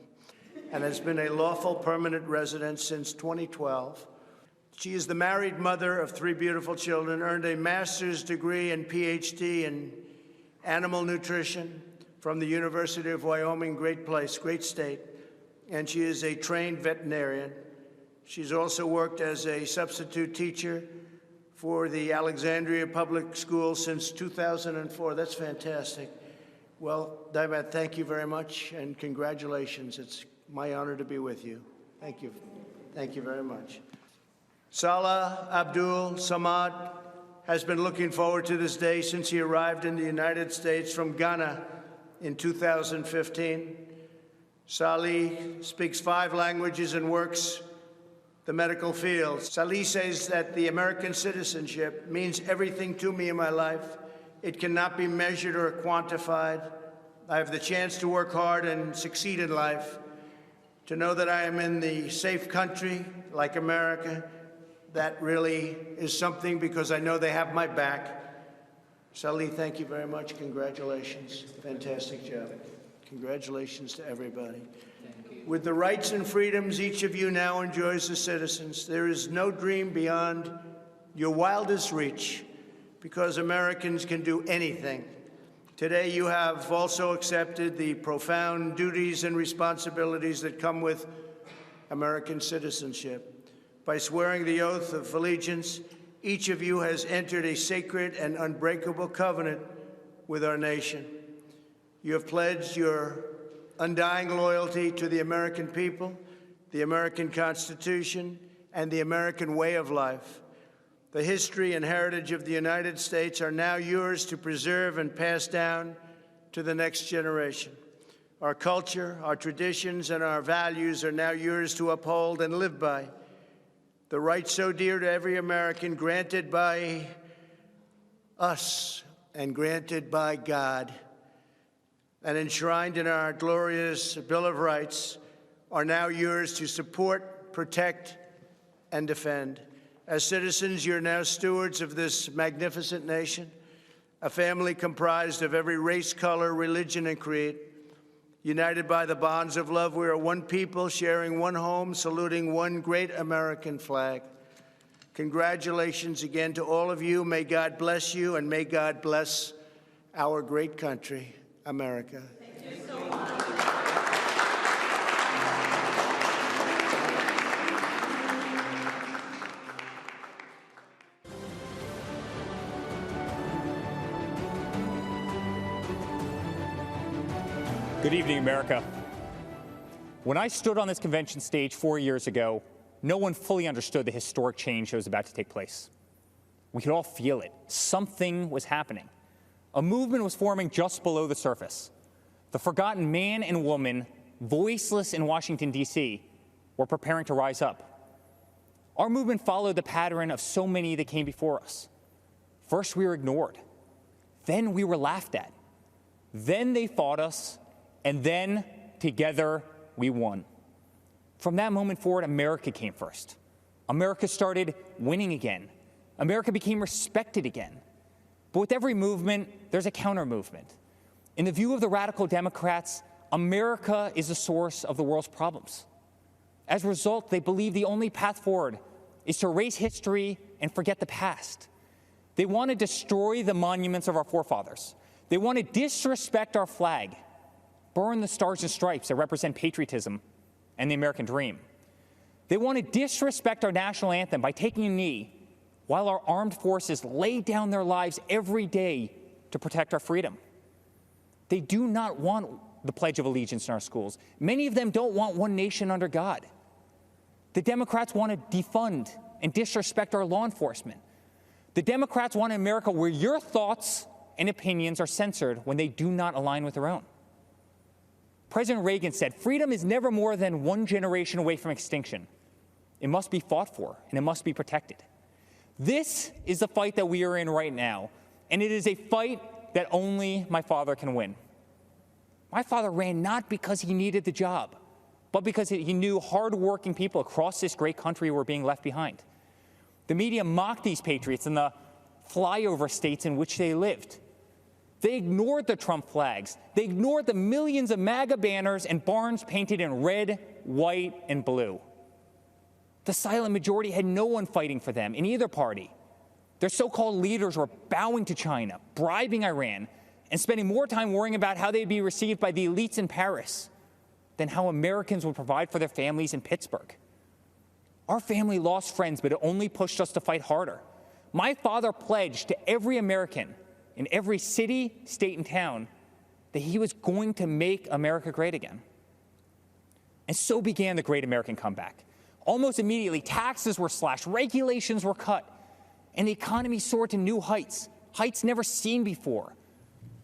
and has been a lawful permanent resident since 2012. She is the married mother of three beautiful children, earned a master's degree and PhD in animal nutrition from the University of Wyoming, great place, great state, and she is a trained veterinarian. She's also worked as a substitute teacher for the Alexandria Public Schools since 2004. That's fantastic. Well, Nemet, thank you very much, and congratulations. It's my honor to be with you. Thank you. Thank you very much. Salah Abdul Samad has been looking forward to this day since he arrived in the United States from Ghana in 2015. Salih speaks 5 languages and works the medical field. Salih says that the American citizenship means everything to me in my life. It cannot be measured or quantified. I have the chance to work hard and succeed in life, to know that I am in the safe country like America. That really is something, because I know they have my back. Salih, thank you very much. Congratulations. Fantastic job. Congratulations to everybody. With the rights and freedoms each of you now enjoys as citizens, there is no dream beyond your wildest reach, because Americans can do anything. Today, you have also accepted the profound duties and responsibilities that come with American citizenship. By swearing the oath of allegiance, each of you has entered a sacred and unbreakable covenant with our nation. You have pledged your undying loyalty to the American people, the American Constitution, and the American way of life. The history and heritage of the United States are now yours to preserve and pass down to the next generation. Our culture, our traditions, and our values are now yours to uphold and live by. The rights so dear to every American, granted by us and granted by God, and enshrined in our glorious Bill of Rights, are now yours to support, protect, and defend. As citizens, you're now stewards of this magnificent nation, a family comprised of every race, color, religion, and creed. United by the bonds of love, we are one people, sharing one home, saluting one great American flag. Congratulations again to all of you. May God bless you, and may God bless our great country, America. Thank you so much. Good evening, America. When I stood on this convention stage 4 years ago, no one fully understood the historic change that was about to take place. We could all feel it. Something was happening. A movement was forming just below the surface. The forgotten man and woman, voiceless in Washington, D.C., were preparing to rise up. Our movement followed the pattern of so many that came before us. First, we were ignored. Then we were laughed at. Then they fought us. And then, together, we won. From that moment forward, America came first. America started winning again. America became respected again. But with every movement, there's a counter-movement. In the view of the radical Democrats, America is the source of the world's problems. As a result, they believe the only path forward is to erase history and forget the past. They want to destroy the monuments of our forefathers. They want to disrespect our flag, burn the stars and stripes that represent patriotism and the American dream. They want to disrespect our national anthem by taking a knee while our armed forces lay down their lives every day to protect our freedom. They do not want the Pledge of Allegiance in our schools. Many of them don't want one nation under God. The Democrats want to defund and disrespect our law enforcement. The Democrats want an America where your thoughts and opinions are censored when they do not align with their own. President Reagan said, "Freedom is never more than one generation away from extinction. It must be fought for, and it must be protected." This is the fight that we are in right now, and it is a fight that only my father can win. My father ran not because he needed the job, but because he knew hardworking people across this great country were being left behind. The media mocked these patriots in the flyover states in which they lived. They ignored the Trump flags. They ignored the millions of MAGA banners and barns painted in red, white, and blue. The silent majority had no one fighting for them in either party. Their so-called leaders were bowing to China, bribing Iran, and spending more time worrying about how they'd be received by the elites in Paris than how Americans would provide for their families in Pittsburgh. Our family lost friends, but it only pushed us to fight harder. My father pledged to every American in every city, state, and town that he was going to make America great again. And so began the Great American Comeback. Almost immediately, taxes were slashed, regulations were cut, and the economy soared to new heights, heights never seen before.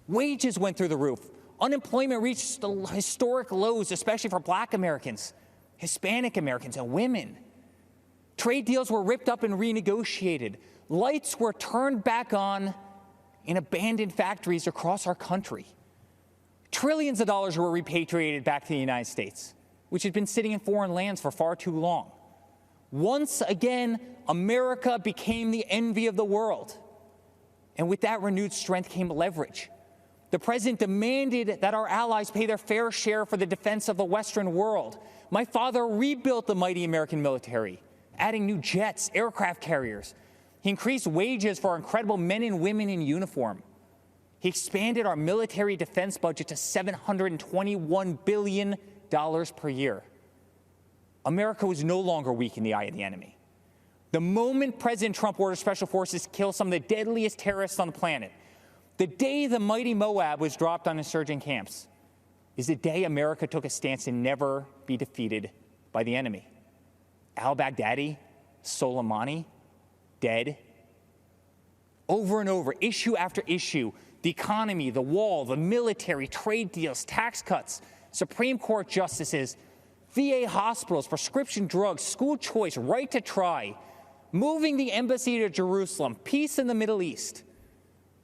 Wages went through the roof. Unemployment reached the historic lows, especially for Black Americans, Hispanic Americans, and women. Trade deals were ripped up and renegotiated. Lights were turned back on in abandoned factories across our country. Trillions of dollars were repatriated back to the United States, which had been sitting in foreign lands for far too long. Once again, America became the envy of the world. And with that renewed strength came leverage. The president demanded that our allies pay their fair share for the defense of the Western world. My father rebuilt the mighty American military, adding new jets, aircraft carriers. He increased wages for our incredible men and women in uniform. He expanded our military defense budget to $721 billion per year. America was no longer weak in the eye of the enemy. The moment President Trump ordered special forces to kill some of the deadliest terrorists on the planet, the day the mighty Moab was dropped on insurgent camps, is the day America took a stance to never be defeated by the enemy. Al-Baghdadi, Soleimani, dead. Over and over, issue after issue, the economy, the wall, the military, trade deals, tax cuts, Supreme Court justices, VA hospitals, prescription drugs, school choice, right to try, moving the embassy to Jerusalem, peace in the Middle East.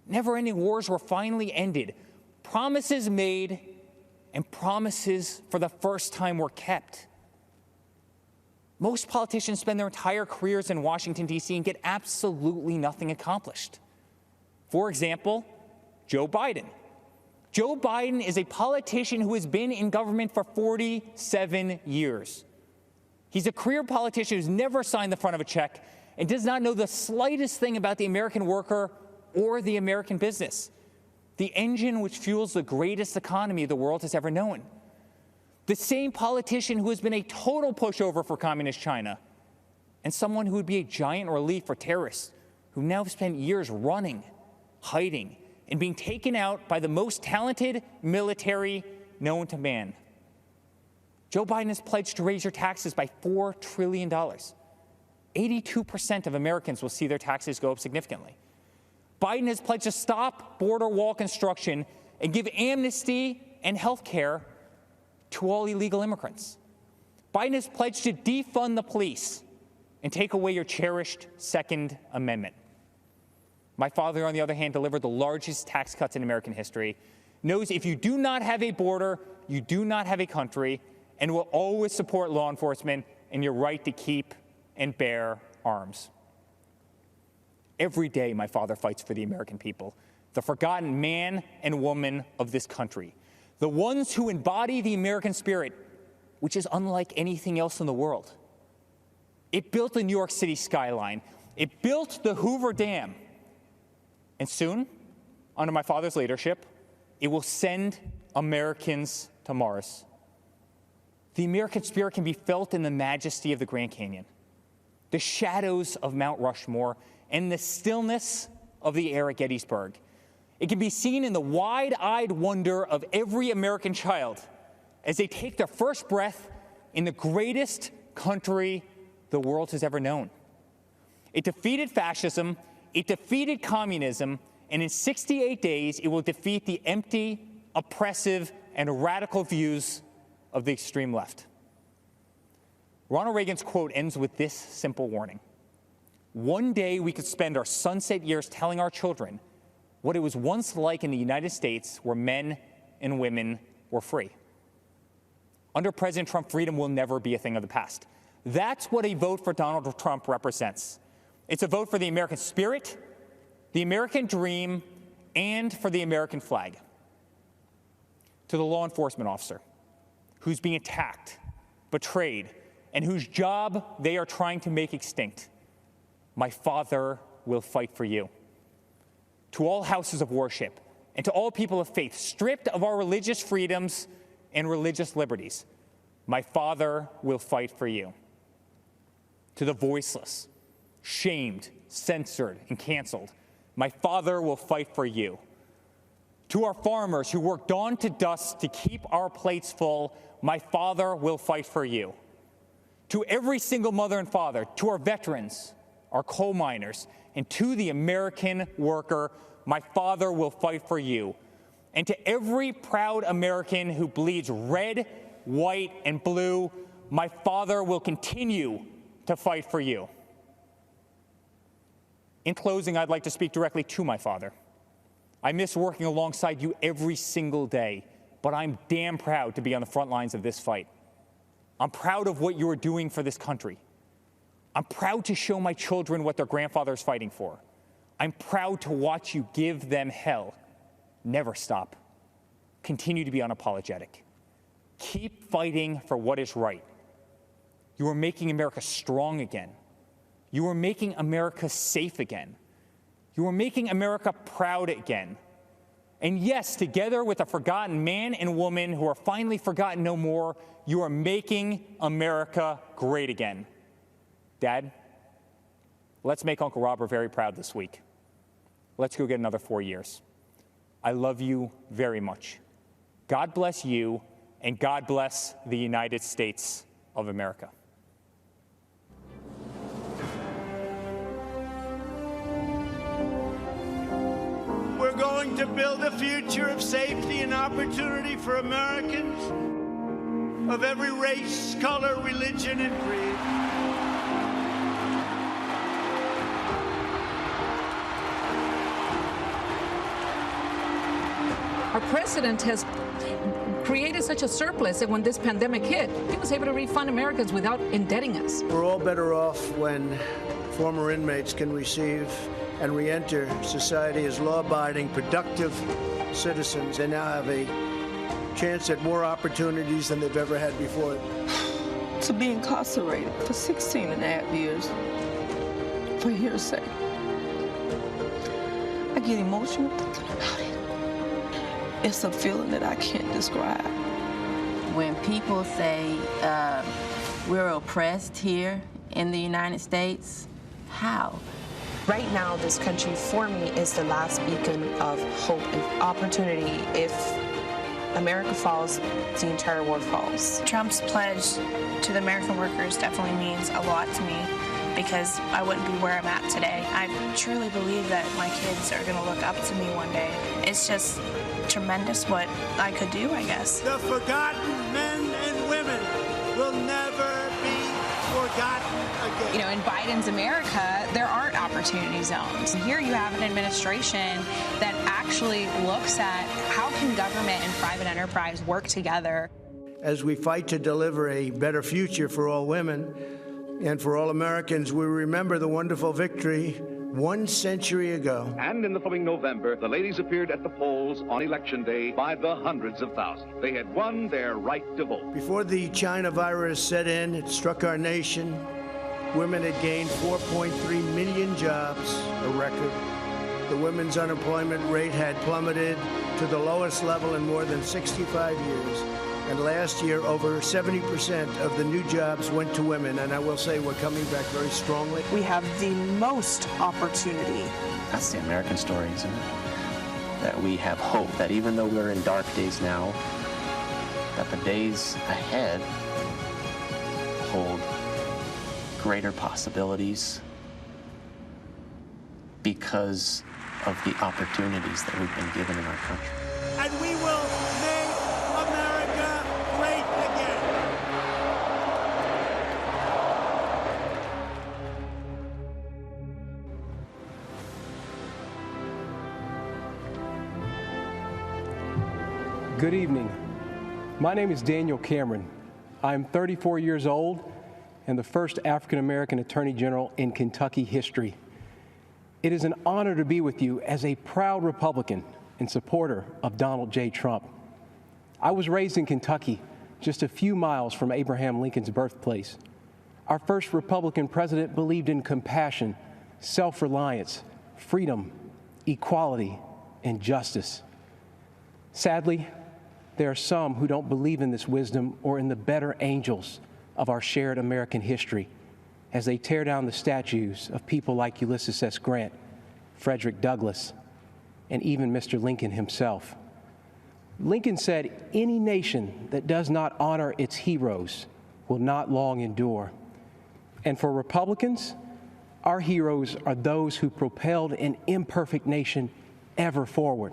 Never-ending wars were finally ended. Promises made and promises for the first time were kept. Most politicians spend their entire careers in Washington, D.C. and get absolutely nothing accomplished. For example, Joe Biden. Joe Biden is a politician who has been in government for 47 years. He's a career politician who's never signed the front of a check and does not know the slightest thing about the American worker or the American business, the engine which fuels the greatest economy the world has ever known. The same politician who has been a total pushover for communist China and someone who would be a giant relief for terrorists who now spent years running, hiding, and being taken out by the most talented military known to man. Joe Biden has pledged to raise your taxes by $4 trillion. 82% of Americans will see their taxes go up significantly. Biden has pledged to stop border wall construction and give amnesty and health care to all illegal immigrants. Biden has pledged to defund the police and take away your cherished Second Amendment. My father, on the other hand, delivered the largest tax cuts in American history, knows if you do not have a border, you do not have a country, and will always support law enforcement and your right to keep and bear arms. Every day, my father fights for the American people, the forgotten man and woman of this country, the ones who embody the American spirit, which is unlike anything else in the world. It built the New York City skyline. It built the Hoover Dam. And soon, under my father's leadership, it will send Americans to Mars. The American spirit can be felt in the majesty of the Grand Canyon, the shadows of Mount Rushmore, and the stillness of the air at Gettysburg. It can be seen in the wide-eyed wonder of every American child as they take their first breath in the greatest country the world has ever known. It defeated fascism, it defeated communism, and in 68 days, it will defeat the empty, oppressive, and radical views of the extreme left. Ronald Reagan's quote ends with this simple warning. One day we could spend our sunset years telling our children what it was once like in the United States where men and women were free. Under President Trump, freedom will never be a thing of the past. That's what a vote for Donald Trump represents. It's a vote for the American spirit, the American dream, and for the American flag. To the law enforcement officer who's being attacked, betrayed, and whose job they are trying to make extinct, my father will fight for you. To all houses of worship and to all people of faith stripped of our religious freedoms and religious liberties, my father will fight for you. To the voiceless, shamed, censored, and canceled, my father will fight for you. To our farmers who work dawn to dusk to keep our plates full, my father will fight for you. To every single mother and father, to our veterans, our coal miners, and to the American worker, my father will fight for you. And to every proud American who bleeds red, white, and blue, my father will continue to fight for you. In closing, I'd like to speak directly to my father. I miss working alongside you every single day, but I'm damn proud to be on the front lines of this fight. I'm proud of what you are doing for this country. I'm proud to show my children what their grandfather is fighting for. I'm proud to watch you give them hell. Never stop. Continue to be unapologetic. Keep fighting for what is right. You are making America strong again. You are making America safe again. You are making America proud again. And yes, together with a forgotten man and woman who are finally forgotten no more, you are making America great again. Dad, let's make Uncle Robert very proud this week. Let's go get another 4 years. I love you very much. God bless you, and God bless the United States of America. We're going to build a future of safety and opportunity for Americans of every race, color, religion, and creed. Our president has created such a surplus that when this pandemic hit, he was able to refund Americans without indebting us. We're all better off when former inmates can receive and re-enter society as law-abiding, productive citizens. They now have a chance at more opportunities than they've ever had before. To be incarcerated for 16 and a half years for hearsay. I get emotional thinking about it. It's a feeling that I can't describe. When people say we're oppressed here in the United States, how? Right now, this country, for me, is the last beacon of hope and opportunity. If America falls, the entire world falls. Trump's pledge to the American workers definitely means a lot to me because I wouldn't be where I'm at today. I truly believe that my kids are going to look up to me one day. It's just tremendous what I could do, I guess. The forgotten men and women will never be forgotten again. You know, in Biden's America, there aren't opportunity zones. Here you have an administration that actually looks at how can government and private enterprise work together. As we fight to deliver a better future for all women and for all Americans, we remember the wonderful victory 1 century ago. And in the following November, the ladies appeared at the polls on Election Day by the hundreds of thousands. They had won their right to vote. Before the China virus set in, it struck our nation. women had gained 4.3 million jobs, a record. The women's unemployment rate had plummeted to the lowest level in more than 65 years. And last year, over 70% of the new jobs went to women. And I will say we're coming back very strongly. We have the most opportunity. That's the American story, isn't it? That we have hope, that even though we're in dark days now, that the days ahead hold greater possibilities because of the opportunities that we've been given in our country. And we will make America great again. Good evening. My name is Daniel Cameron. I'm 34 years old and the first African-American Attorney General in Kentucky history. It is an honor to be with you as a proud Republican and supporter of Donald J. Trump. I was raised in Kentucky, just a few miles from Abraham Lincoln's birthplace. Our first Republican president believed in compassion, self-reliance, freedom, equality, and justice. Sadly, there are some who don't believe in this wisdom or in the better angels of our shared American history as they tear down the statues of people like Ulysses S. Grant, Frederick Douglass, and even Mr. Lincoln himself. Lincoln said, "Any nation that does not honor its heroes will not long endure." And for Republicans, our heroes are those who propelled an imperfect nation ever forward,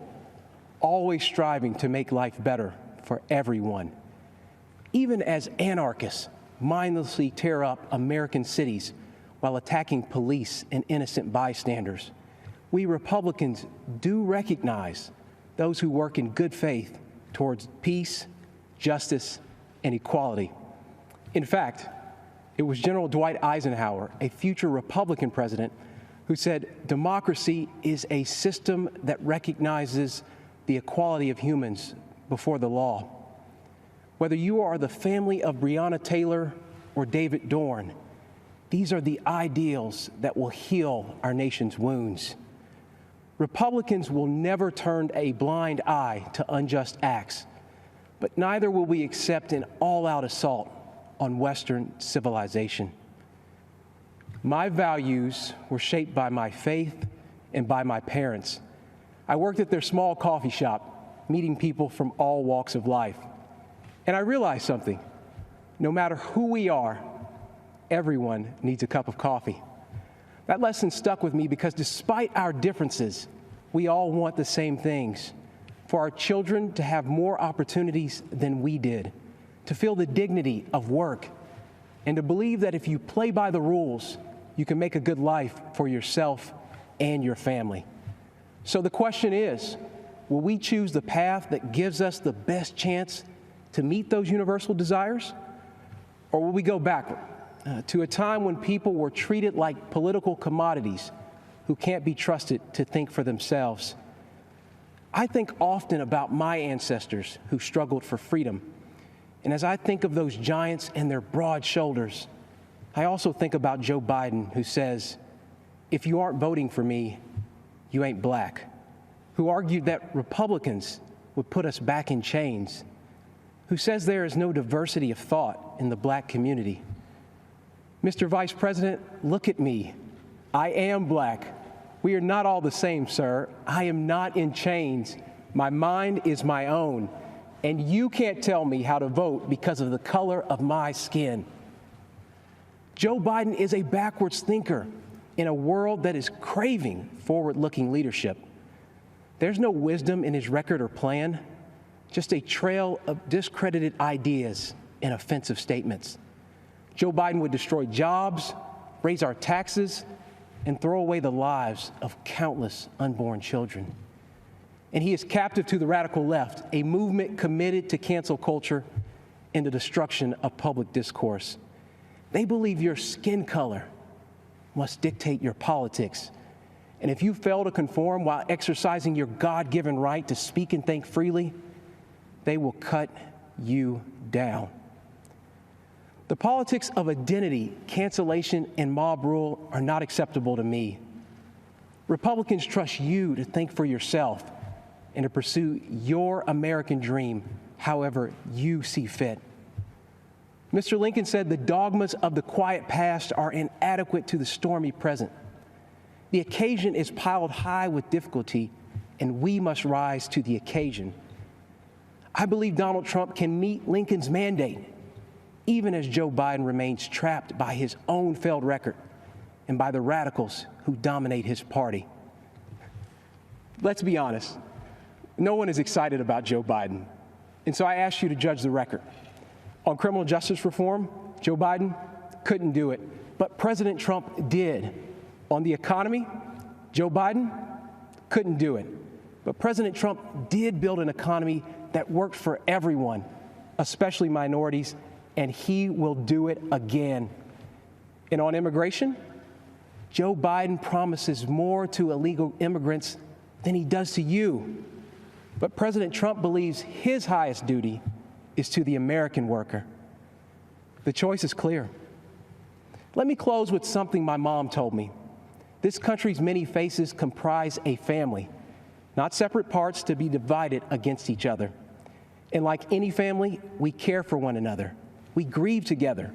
always striving to make life better for everyone. Even as anarchists mindlessly tear up American cities while attacking police and innocent bystanders, we Republicans do recognize those who work in good faith towards peace, justice, and equality. In fact, it was General Dwight Eisenhower, a future Republican president, who said, "Democracy is a system that recognizes the equality of humans before the law." Whether you are the family of Breonna Taylor or David Dorn, these are the ideals that will heal our nation's wounds. Republicans will never turn a blind eye to unjust acts, but neither will we accept an all-out assault on Western civilization. My values were shaped by my faith and by my parents. I worked at their small coffee shop, meeting people from all walks of life. And I realized something. No matter who we are, everyone needs a cup of coffee. That lesson stuck with me because despite our differences, we all want the same things. For our children to have more opportunities than we did, to feel the dignity of work, and to believe that if you play by the rules, you can make a good life for yourself and your family. So the question is, will we choose the path that gives us the best chance to meet those universal desires? Or will we go backward to a time when people were treated like political commodities who can't be trusted to think for themselves? I think often about my ancestors who struggled for freedom. And as I think of those giants and their broad shoulders, I also think about Joe Biden, who says, "If you aren't voting for me, you ain't black," who argued that Republicans would put us back in chains, who says there is no diversity of thought in the black community. Mr. Vice President, look at me. I am black. We are not all the same, sir. I am not in chains. My mind is my own. And you can't tell me how to vote because of the color of my skin. Joe Biden is a backwards thinker in a world that is craving forward-looking leadership. There's no wisdom in his record or plan, just a trail of discredited ideas and offensive statements. Joe Biden would destroy jobs, raise our taxes, and throw away the lives of countless unborn children. And he is captive to the radical left, a movement committed to cancel culture and the destruction of public discourse. They believe your skin color must dictate your politics. And if you fail to conform while exercising your God-given right to speak and think freely, they will cut you down. The politics of identity, cancellation, and mob rule are not acceptable to me. Republicans trust you to think for yourself and to pursue your American dream however you see fit. Mr. Lincoln said the dogmas of the quiet past are inadequate to the stormy present. The occasion is piled high with difficulty, and we must rise to the occasion. I believe Donald Trump can meet Lincoln's mandate, even as Joe Biden remains trapped by his own failed record and by the radicals who dominate his party. Let's be honest, no one is excited about Joe Biden, and so I ask you to judge the record. On criminal justice reform, Joe Biden couldn't do it, but President Trump did. On the economy, Joe Biden couldn't do it, but President Trump did build an economy that worked for everyone, especially minorities, and he will do it again. And on immigration, Joe Biden promises more to illegal immigrants than he does to you. But President Trump believes his highest duty is to the American worker. The choice is clear. Let me close with something my mom told me. This country's many faces comprise a family, not separate parts to be divided against each other. And like any family, we care for one another. We grieve together.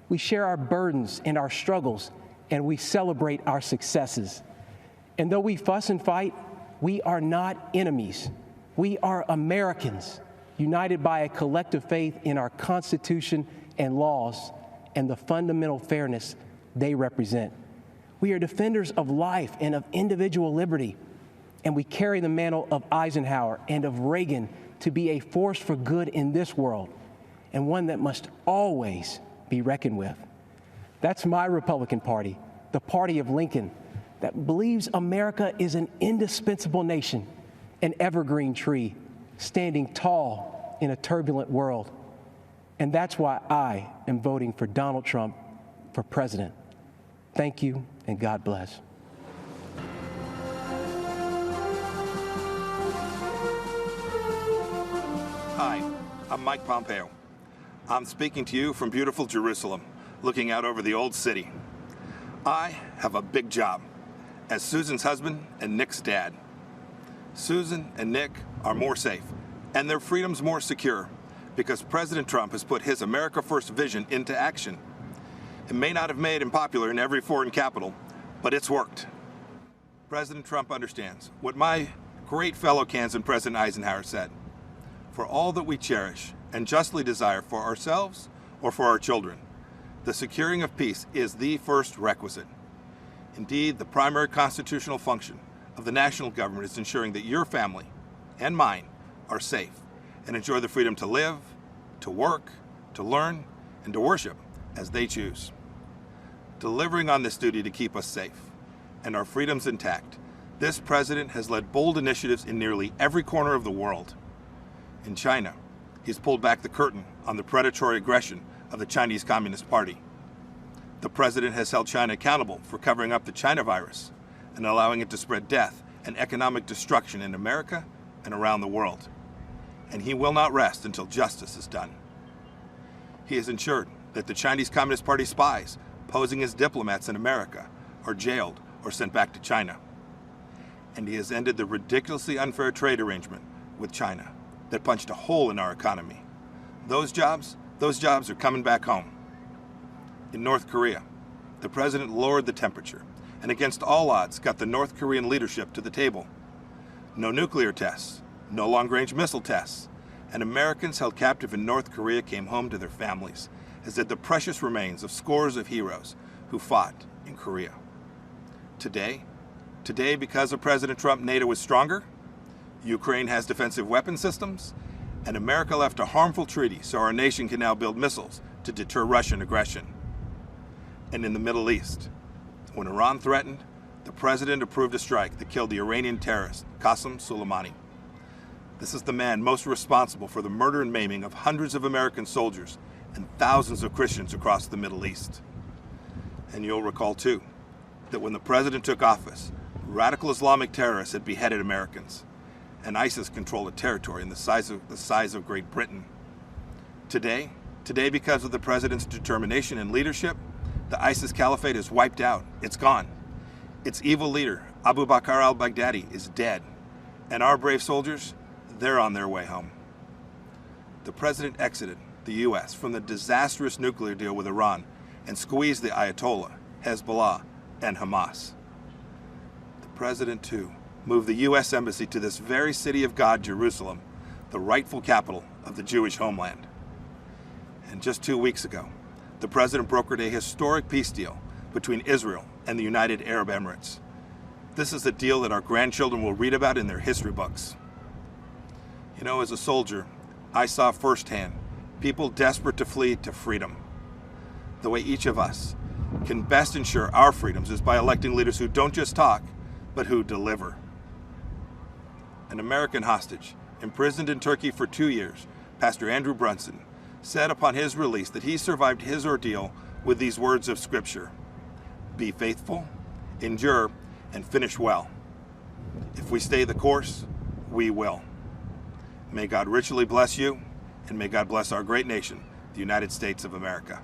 We share our burdens and our struggles, and we celebrate our successes. And though we fuss and fight, we are not enemies. We are Americans, united by a collective faith in our Constitution and laws and the fundamental fairness they represent. We are defenders of life and of individual liberty, and we carry the mantle of Eisenhower and of Reagan to be a force for good in this world, and one that must always be reckoned with. That's my Republican Party, the party of Lincoln, that believes America is an indispensable nation, an evergreen tree, standing tall in a turbulent world. And that's why I am voting for Donald Trump for president. Thank you, and God bless. Hi, I'm Mike Pompeo. I'm speaking to you from beautiful Jerusalem, looking out over the old city. I have a big job as Susan's husband and Nick's dad. Susan and Nick are more safe, and their freedom's more secure because President Trump has put his America First vision into action. It may not have made him popular in every foreign capital, but it's worked. President Trump understands what my great fellow Kansan President Eisenhower said. For all that we cherish and justly desire for ourselves or for our children, the securing of peace is the first requisite. Indeed, the primary constitutional function of the national government is ensuring that your family and mine are safe and enjoy the freedom to live, to work, to learn, and to worship as they choose. Delivering on this duty to keep us safe and our freedoms intact, this president has led bold initiatives in nearly every corner of the world. In China, he's pulled back the curtain on the predatory aggression of the Chinese Communist Party. The president has held China accountable for covering up the China virus and allowing it to spread death and economic destruction in America and around the world. And he will not rest until justice is done. He has ensured that the Chinese Communist Party spies posing as diplomats in America are jailed or sent back to China. And he has ended the ridiculously unfair trade arrangement with China that punched a hole in our economy. Those jobs are coming back home. In North Korea, the president lowered the temperature and against all odds got the North Korean leadership to the table. No nuclear tests, no long-range missile tests, and Americans held captive in North Korea came home to their families, as did the precious remains of scores of heroes who fought in Korea. Today, because of President Trump, NATO is stronger, Ukraine has defensive weapon systems, and America left a harmful treaty so our nation can now build missiles to deter Russian aggression. And in the Middle East, when Iran threatened, the president approved a strike that killed the Iranian terrorist Qasem Soleimani. This is the man most responsible for the murder and maiming of hundreds of American soldiers and thousands of Christians across the Middle East. And you'll recall, too, that when the president took office, radical Islamic terrorists had beheaded Americans, and ISIS controlled a territory in the size of Great Britain. Today, Today, because of the president's determination and leadership, the ISIS caliphate is wiped out. It's gone. Its evil leader, Abu Bakr al-Baghdadi, is dead. And our brave soldiers, they're on their way home. The president exited the U.S. from the disastrous nuclear deal with Iran and squeezed the Ayatollah, Hezbollah, and Hamas. The president, too, moved the U.S. Embassy to this very city of God, Jerusalem, the rightful capital of the Jewish homeland. And just 2 weeks ago, the president brokered a historic peace deal between Israel and the United Arab Emirates. This is a deal that our grandchildren will read about in their history books. You know, as a soldier, I saw firsthand people desperate to flee to freedom. The way each of us can best ensure our freedoms is by electing leaders who don't just talk, but who deliver. An American hostage, imprisoned in Turkey for 2 years, Pastor Andrew Brunson, said upon his release that he survived his ordeal with these words of Scripture: "Be faithful, endure, and finish well. If we stay the course, we will." May God richly bless you, and may God bless our great nation, the United States of America.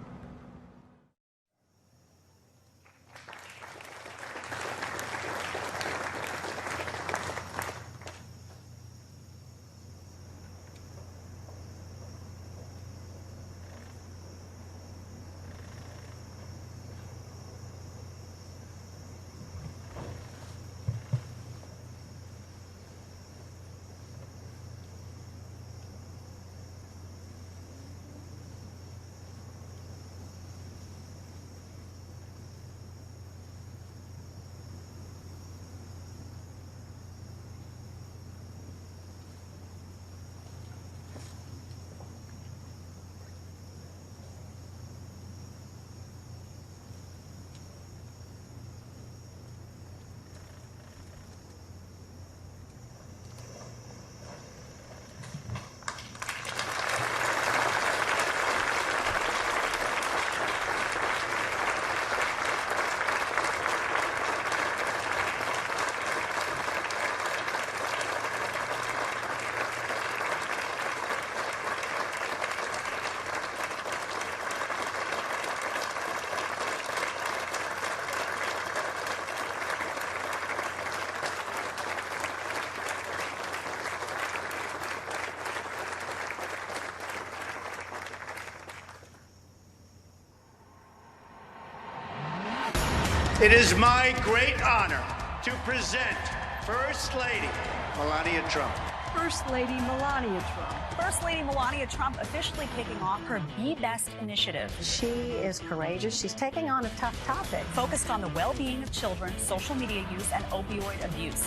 It is my great honor to present First Lady Melania Trump. First Lady Melania Trump. First Lady Melania Trump officially kicking off her Be Best initiative. She is courageous. She's taking on a tough topic. Focused on the well-being of children, social media use, and opioid abuse.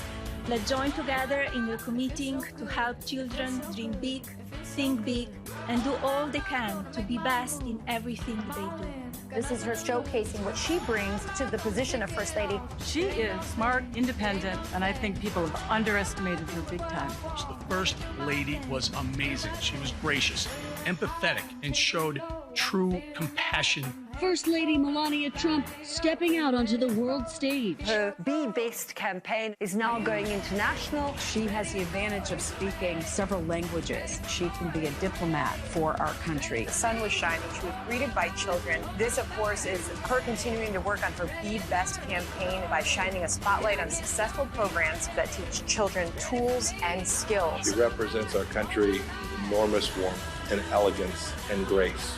Let's join together in a committing to help children dream big, think big, and do all they can to be best in everything they do. This is her showcasing what she brings to the position of First Lady. She is smart, independent, and I think people have underestimated her big time. The First Lady was amazing. She was gracious, empathetic, and showed true compassion. First Lady Melania Trump stepping out onto the world stage. Her Be Best campaign is now going international. She has the advantage of speaking several languages. She can be a diplomat for our country. The sun was shining. She was greeted by children. This, of course, is her continuing to work on her Be Best campaign by shining a spotlight on successful programs that teach children tools and skills. She represents our country with enormous warmth and elegance and grace.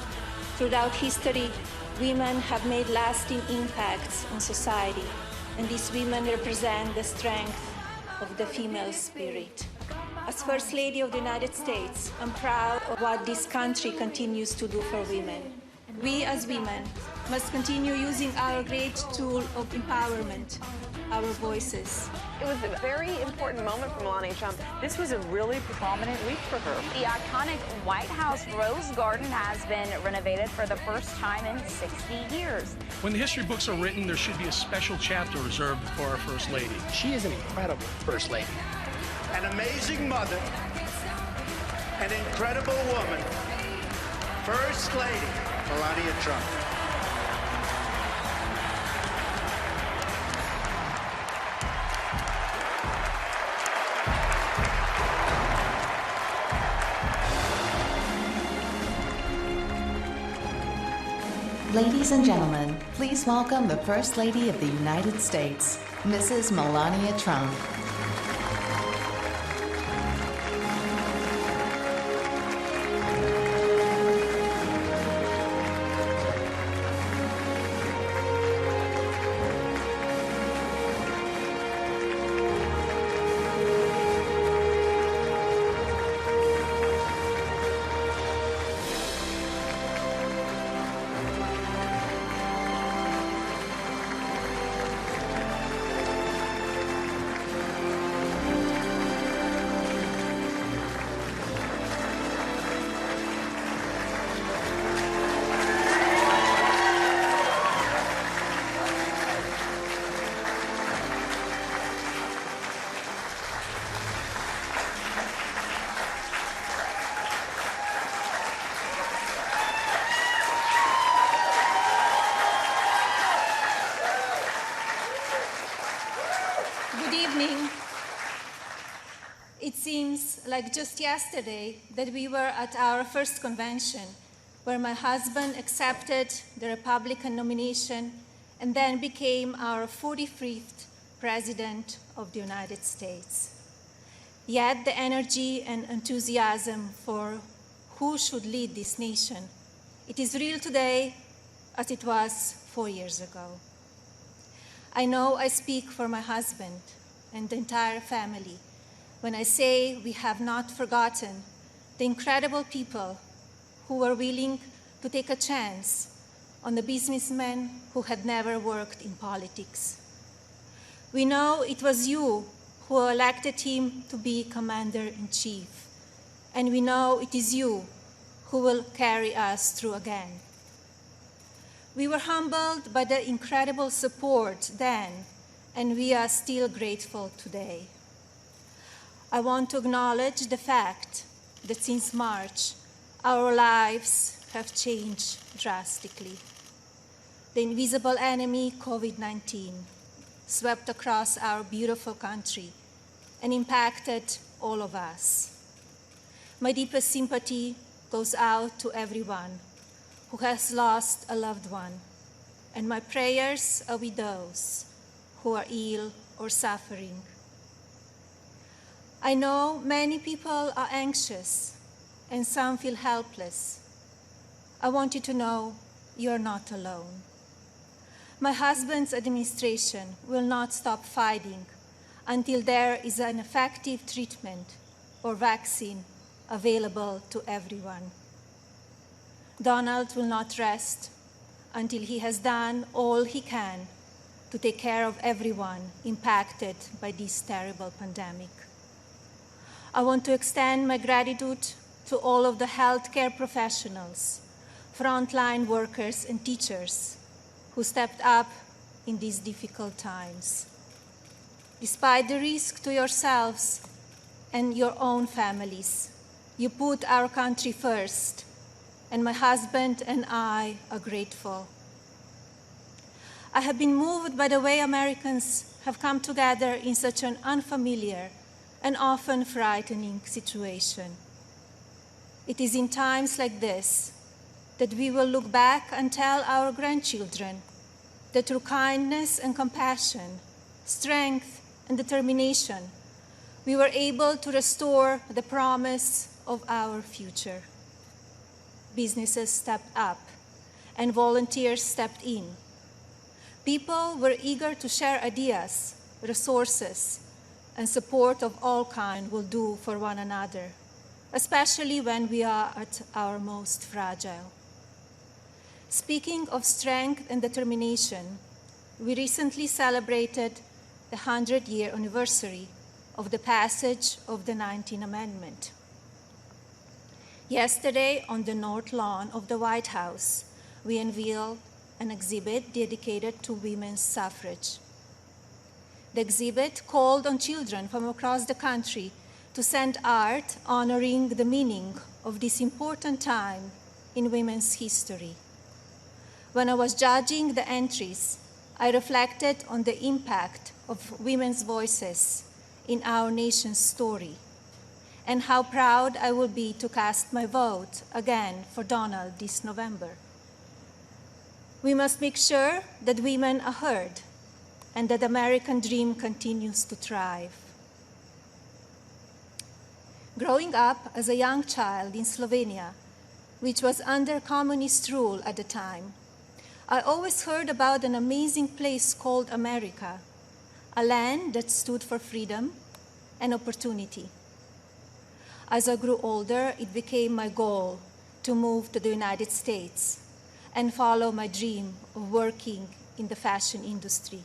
Throughout history, women have made lasting impacts on society, and these women represent the strength of the female spirit. As First Lady of the United States, I'm proud of what this country continues to do for women. We as women must continue using our great tool of empowerment, our voices. It was a very important moment for Melania Trump. This was a really prominent week for her. The iconic White House Rose Garden has been renovated for the first time in 60 years. When the history books are written, there should be a special chapter reserved for our First Lady. She is an incredible First Lady. An amazing mother, an incredible woman, First Lady Melania Trump. Ladies and gentlemen, please welcome the First Lady of the United States, Mrs. Melania Trump. It seems like just yesterday that we were at our first convention, where my husband accepted the Republican nomination and then became our 45th President of the United States. Yet the energy and enthusiasm for who should lead this nation, it is real today as it was 4 years ago. I know I speak for my husband and the entire family when I say we have not forgotten the incredible people who were willing to take a chance on the businessmen who had never worked in politics. We know it was you who elected him to be Commander-in-Chief, and we know it is you who will carry us through again. We were humbled by the incredible support then, and we are still grateful today. I want to acknowledge the fact that since March, our lives have changed drastically. The invisible enemy, COVID-19, swept across our beautiful country and impacted all of us. My deepest sympathy goes out to everyone who has lost a loved one, and my prayers are with those who are ill or suffering. I know many people are anxious and some feel helpless. I want you to know you're not alone. My husband's administration will not stop fighting until there is an effective treatment or vaccine available to everyone. Donald will not rest until he has done all he can to take care of everyone impacted by this terrible pandemic. I want to extend my gratitude to all of the healthcare professionals, frontline workers and teachers who stepped up in these difficult times. Despite the risk to yourselves and your own families, you put our country first, and my husband and I are grateful. I have been moved by the way Americans have come together in such an unfamiliar and often frightening situation. It is in times like this that we will look back and tell our grandchildren that through kindness and compassion, strength and determination, we were able to restore the promise of our future. Businesses stepped up and volunteers stepped in. People were eager to share ideas, resources, and support of all kinds will do for one another, especially when we are at our most fragile. Speaking of strength and determination, we recently celebrated the 100-year anniversary of the passage of the 19th Amendment. Yesterday, on the North Lawn of the White House, we unveiled an exhibit dedicated to women's suffrage. The exhibit called on children from across the country to send art honoring the meaning of this important time in women's history. When I was judging the entries, I reflected on the impact of women's voices in our nation's story and how proud I will be to cast my vote again for Donald this November. We must make sure that women are heard and that the American dream continues to thrive. Growing up as a young child in Slovenia, which was under communist rule at the time, I always heard about an amazing place called America, a land that stood for freedom and opportunity. As I grew older, it became my goal to move to the United States and follow my dream of working in the fashion industry.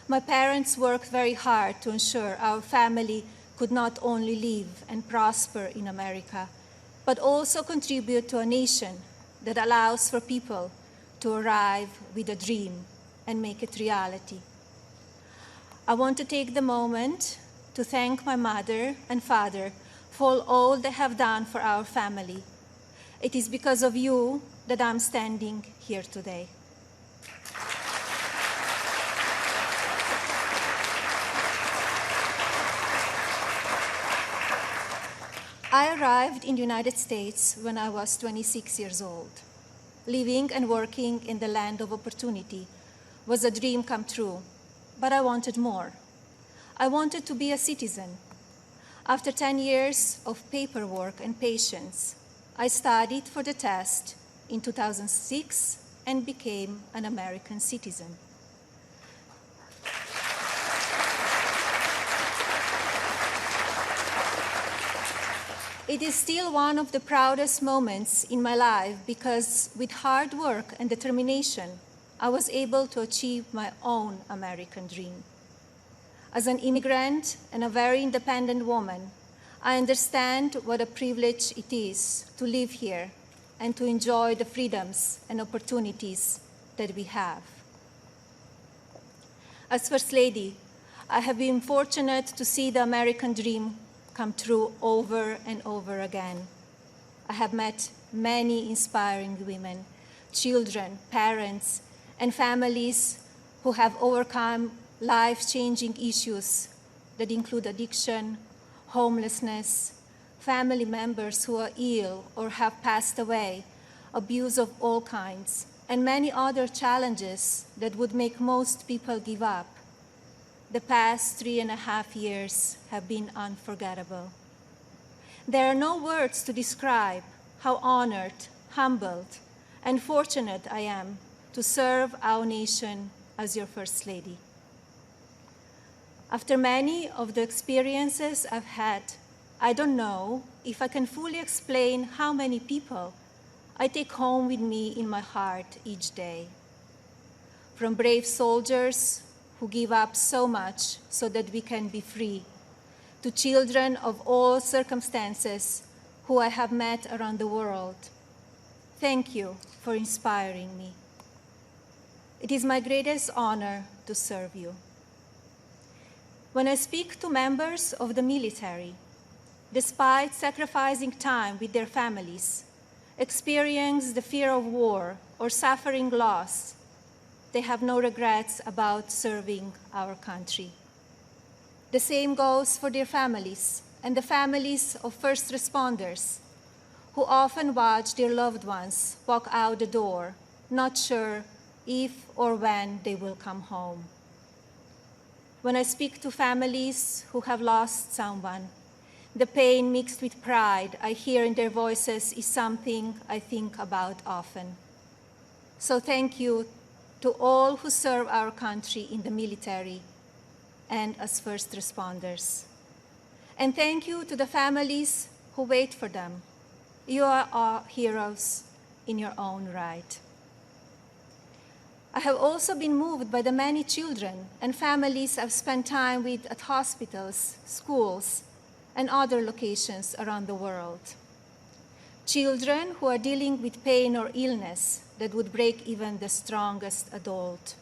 My parents worked very hard to ensure our family could not only live and prosper in America, but also contribute to a nation that allows for people to arrive with a dream and make it reality. I want to take the moment to thank my mother and father for all they have done for our family. It is because of you that I'm standing here today. I arrived in the United States when I was 26 years old. Living and working in the land of opportunity was a dream come true, but I wanted more. I wanted to be a citizen. After 10 years of paperwork and patience, I studied for the test in 2006 and became an American citizen. It is still one of the proudest moments in my life because with hard work and determination, I was able to achieve my own American dream. As an immigrant and a very independent woman, I understand what a privilege it is to live here and to enjoy the freedoms and opportunities that we have. As First Lady, I have been fortunate to see the American dream come true over and over again. I have met many inspiring women, children, parents, and families who have overcome life-changing issues that include addiction, homelessness, family members who are ill or have passed away, abuse of all kinds, and many other challenges that would make most people give up. The past 3.5 years have been unforgettable. There are no words to describe how honored, humbled, and fortunate I am to serve our nation as your First Lady. After many of the experiences I've had, I don't know if I can fully explain how many people I take home with me in my heart each day. From brave soldiers who give up so much so that we can be free, to children of all circumstances who I have met around the world. Thank you for inspiring me. It is my greatest honor to serve you. When I speak to members of the military, despite sacrificing time with their families, experience the fear of war or suffering loss, they have no regrets about serving our country. The same goes for their families and the families of first responders who often watch their loved ones walk out the door, not sure if or when they will come home. When I speak to families who have lost someone, the pain mixed with pride I hear in their voices is something I think about often. So thank you to all who serve our country in the military and as first responders. And thank you to the families who wait for them. You are our heroes in your own right. I have also been moved by the many children and families I've spent time with at hospitals, schools, and other locations around the world. Children who are dealing with pain or illness that would break even the strongest adult.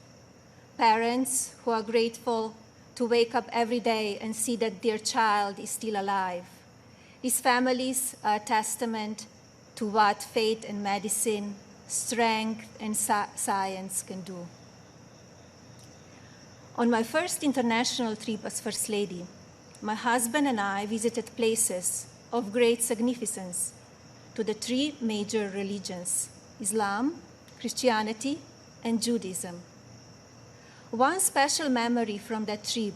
Parents who are grateful to wake up every day and see that their child is still alive. His families are a testament to what faith and medicine, strength and science can do. On my first international trip as First Lady, my husband and I visited places of great significance to the three major religions, Islam, Christianity, and Judaism. One special memory from that trip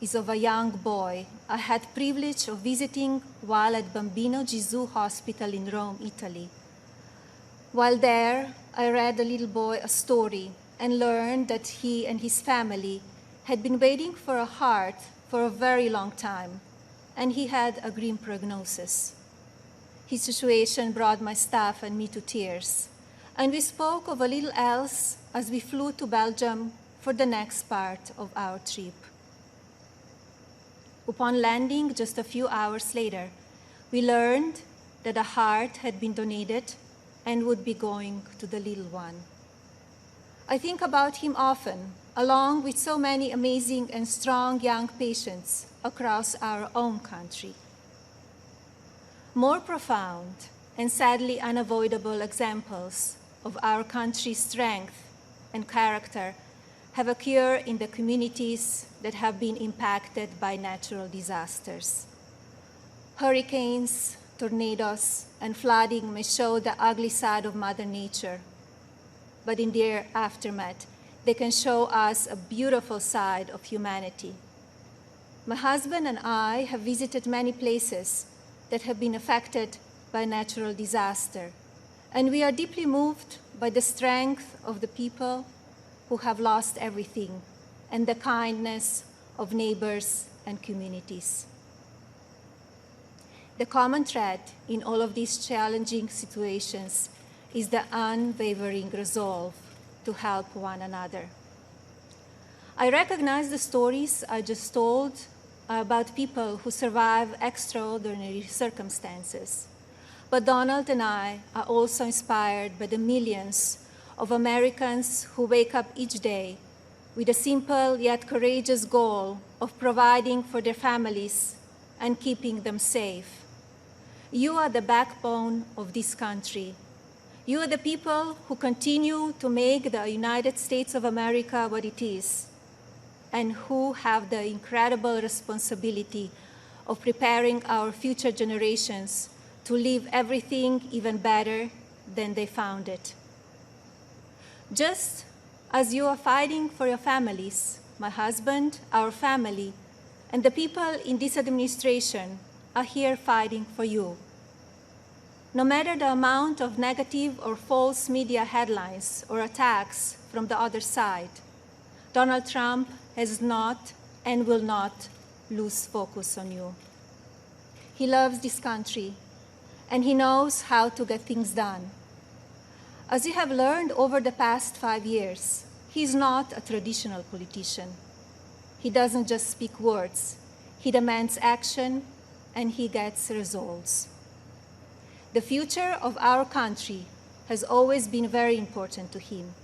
is of a young boy I had privilege of visiting while at Bambino Gesù Hospital in Rome, Italy. While there, I read the little boy a story and learned that he and his family had been waiting for a heart for a very long time, and he had a grim prognosis. His situation brought my staff and me to tears, and we spoke of a little else as we flew to Belgium for the next part of our trip. Upon landing just a few hours later, we learned that a heart had been donated and would be going to the little one. I think about him often, along with so many amazing and strong young patients across our own country. More profound and sadly unavoidable examples of our country's strength and character have occurred in the communities that have been impacted by natural disasters. Hurricanes, tornadoes, and flooding may show the ugly side of Mother Nature, but in their aftermath, they can show us a beautiful side of humanity. My husband and I have visited many places that have been affected by natural disaster, and we are deeply moved by the strength of the people who have lost everything and the kindness of neighbors and communities. The common thread in all of these challenging situations is the unwavering resolve to help one another. I recognize the stories I just told about people who survive extraordinary circumstances. But Donald and I are also inspired by the millions of Americans who wake up each day with a simple yet courageous goal of providing for their families and keeping them safe. You are the backbone of this country. You are the people who continue to make the United States of America what it is, and who have the incredible responsibility of preparing our future generations to leave everything even better than they found it. Just as you are fighting for your families, my husband, our family, and the people in this administration are here fighting for you. No matter the amount of negative or false media headlines or attacks from the other side, Donald Trump has not and will not lose focus on you. He loves this country, and he knows how to get things done. As you have learned over the past 5 years, he is not a traditional politician. He doesn't just speak words. He demands action, and he gets results. The future of our country has always been very important to him,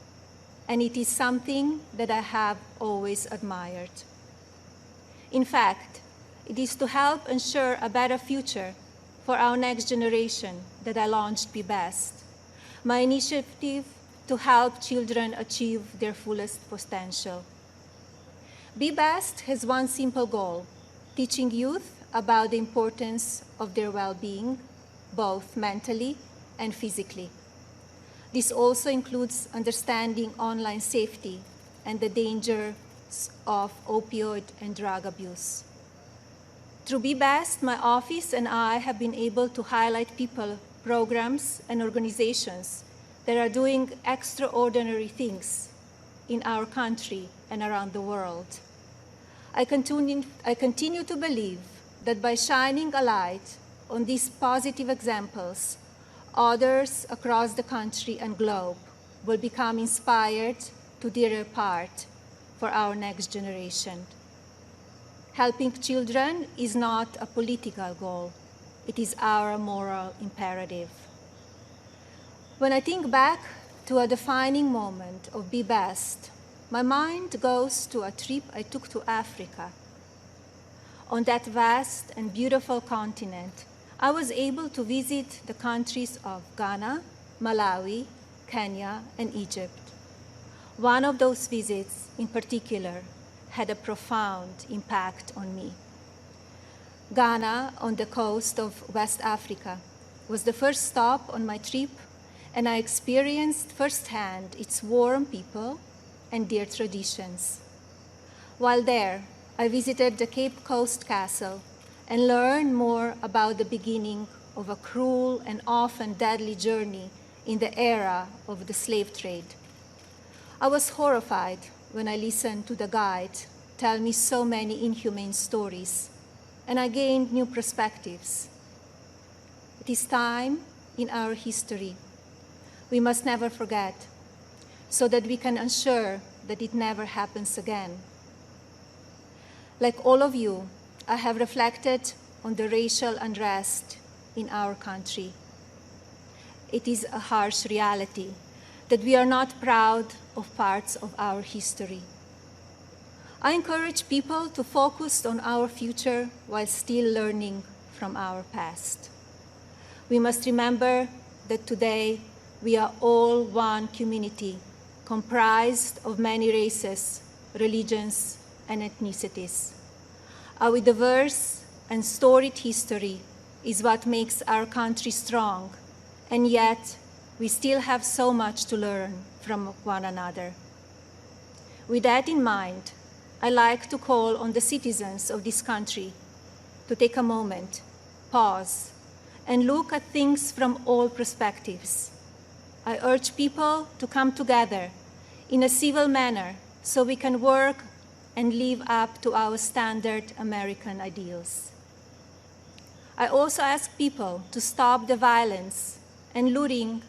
and it is something that I have always admired. In fact, it is to help ensure a better future for our next generation that I launched Be Best, my initiative to help children achieve their fullest potential. Be Best has one simple goal: teaching youth about the importance of their well-being, both mentally and physically. This also includes understanding online safety and the dangers of opioid and drug abuse. Through Be Best, my office and I have been able to highlight people, programs, and organizations that are doing extraordinary things in our country and around the world. I continue to believe that by shining a light on these positive examples, others across the country and globe will become inspired to do their part for our next generation. Helping children is not a political goal. It is our moral imperative. When I think back to a defining moment of Be Best, my mind goes to a trip I took to Africa. On that vast and beautiful continent, I was able to visit the countries of Ghana, Malawi, Kenya, and Egypt. One of those visits, in particular, had a profound impact on me. Ghana, on the coast of West Africa, was the first stop on my trip, and I experienced firsthand its warm people and their traditions. While there, I visited the Cape Coast Castle and learned more about the beginning of a cruel and often deadly journey in the era of the slave trade. I was horrified when I listened to the guide tell me so many inhumane stories, and I gained new perspectives. It is time in our history we must never forget, so that we can ensure that it never happens again. Like all of you, I have reflected on the racial unrest in our country. It is a harsh reality that we are not proud of parts of our history. I encourage people to focus on our future while still learning from our past. We must remember that today we are all one community comprised of many races, religions, and ethnicities. Our diverse and storied history is what makes our country strong, and yet we still have so much to learn from one another. With that in mind, I like to call on the citizens of this country to take a moment, pause, and look at things from all perspectives. I urge people to come together in a civil manner so we can work and live up to our standard American ideals. I also ask people to stop the violence and looting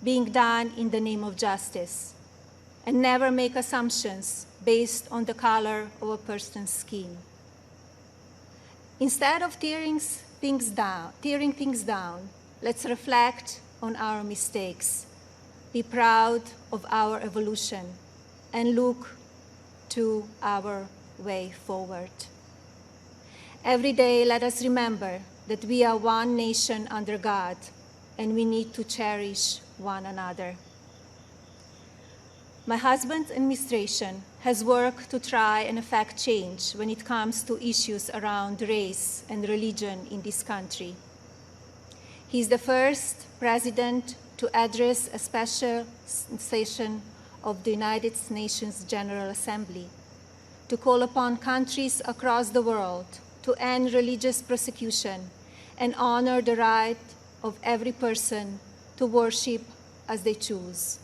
being done in the name of justice, and never make assumptions based on the color of a person's skin. Instead of tearing things down, let's reflect on our mistakes, be proud of our evolution, and look to our way forward. Every day, let us remember that we are one nation under God, and we need to cherish one another. My husband's administration has worked to try and effect change when it comes to issues around race and religion in this country. He is the first president to address a special session of the United Nations General Assembly to call upon countries across the world to end religious persecution and honor the right of every person to worship as they choose.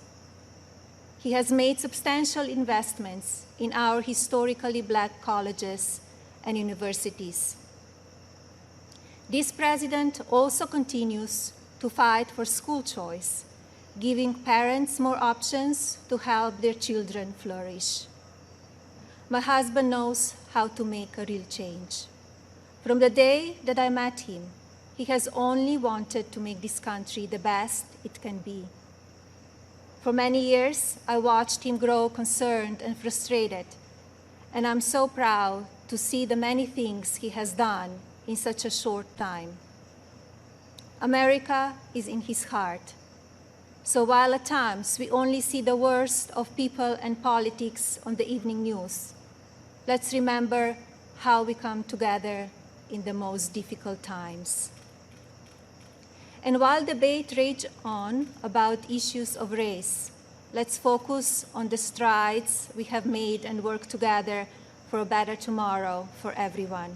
He has made substantial investments in our historically Black colleges and universities. This president also continues to fight for school choice, giving parents more options to help their children flourish. My husband knows how to make a real change. From the day that I met him, he has only wanted to make this country the best it can be. For many years, I watched him grow concerned and frustrated, and I'm so proud to see the many things he has done in such a short time. America is in his heart. So while at times we only see the worst of people and politics on the evening news, let's remember how we come together in the most difficult times. And while debate rages on about issues of race, let's focus on the strides we have made and work together for a better tomorrow for everyone.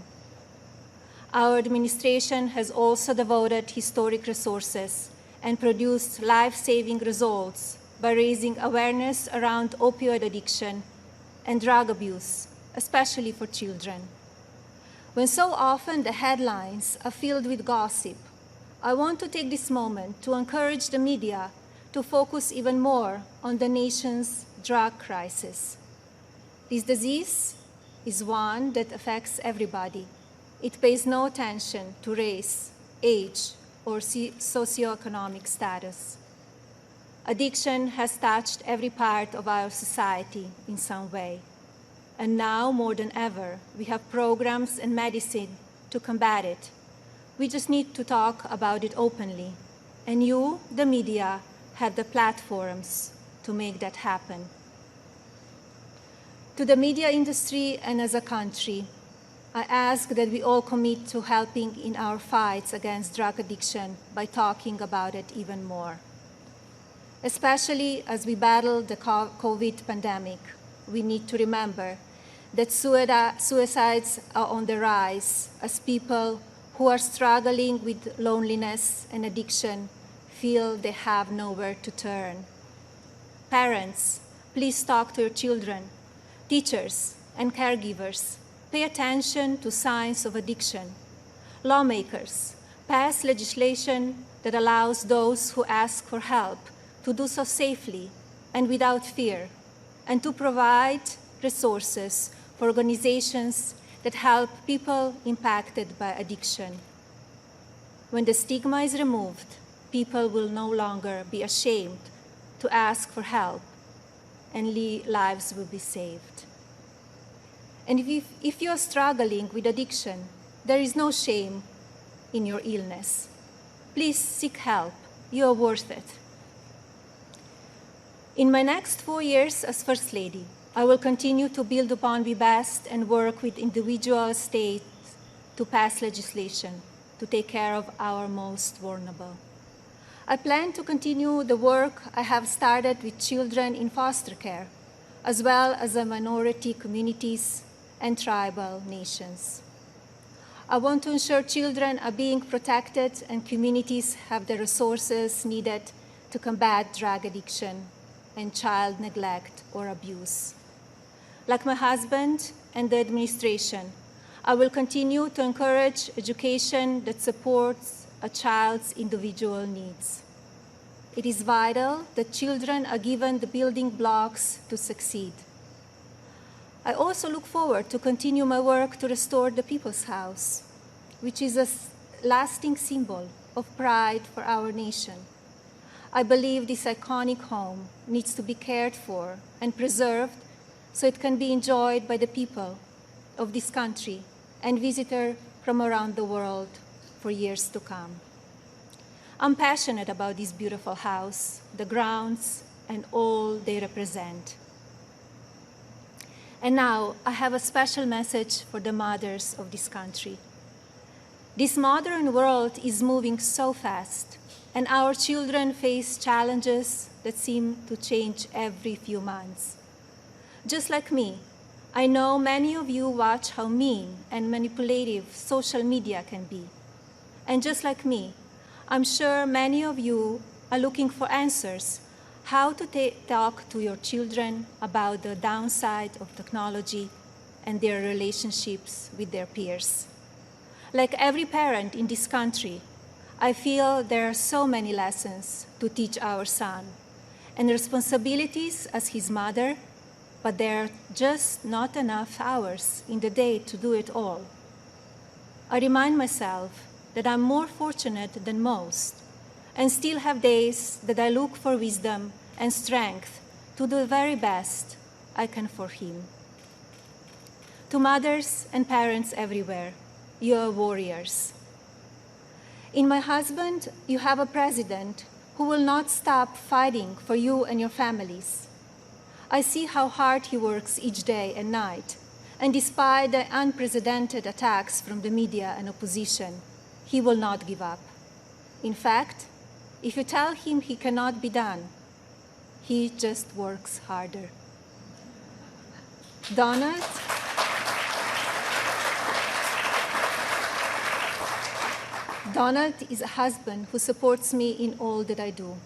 Our administration has also devoted historic resources and produced life-saving results by raising awareness around opioid addiction and drug abuse, especially for children. When so often the headlines are filled with gossip, I want to take this moment to encourage the media to focus even more on the nation's drug crisis. This disease is one that affects everybody. It pays no attention to race, age, or socioeconomic status. Addiction has touched every part of our society in some way. And now, more than ever, we have programs and medicine to combat it. We just need to talk about it openly. And you, the media, have the platforms to make that happen. To the media industry and as a country, I ask that we all commit to helping in our fights against drug addiction by talking about it even more. Especially as we battle the COVID pandemic, we need to remember that suicides are on the rise as people who are struggling with loneliness and addiction feel they have nowhere to turn. Parents, please talk to your children. Teachers and caregivers, pay attention to signs of addiction. Lawmakers, pass legislation that allows those who ask for help to do so safely and without fear, and to provide resources for organizations that help people impacted by addiction. When the stigma is removed, people will no longer be ashamed to ask for help, and lives will be saved. And if you are struggling with addiction, there is no shame in your illness. Please seek help. You are worth it. In my next 4 years as First Lady, I will continue to build upon Be Best and work with individual states to pass legislation to take care of our most vulnerable. I plan to continue the work I have started with children in foster care, as well as the minority communities and tribal nations. I want to ensure children are being protected and communities have the resources needed to combat drug addiction and child neglect or abuse. Like my husband and the administration, I will continue to encourage education that supports a child's individual needs. It is vital that children are given the building blocks to succeed. I also look forward to continue my work to restore the People's House, which is a lasting symbol of pride for our nation. I believe this iconic home needs to be cared for and preserved so it can be enjoyed by the people of this country and visitors from around the world for years to come. I'm passionate about this beautiful house, the grounds, and all they represent. And now I have a special message for the mothers of this country. This modern world is moving so fast, and our children face challenges that seem to change every few months. Just like me, I know many of you watch how mean and manipulative social media can be. And just like me, I'm sure many of you are looking for answers how to talk to your children about the downside of technology and their relationships with their peers. Like every parent in this country, I feel there are so many lessons to teach our son and responsibilities as his mother, but there are just not enough hours in the day to do it all. I remind myself that I'm more fortunate than most and still have days that I look for wisdom and strength to do the very best I can for him. To mothers and parents everywhere, you are warriors. In my husband, you have a president who will not stop fighting for you and your families. I see how hard he works each day and night, and despite the unprecedented attacks from the media and opposition, he will not give up. In fact, if you tell him he cannot be done, he just works harder. Donald is a husband who supports me in all that I do.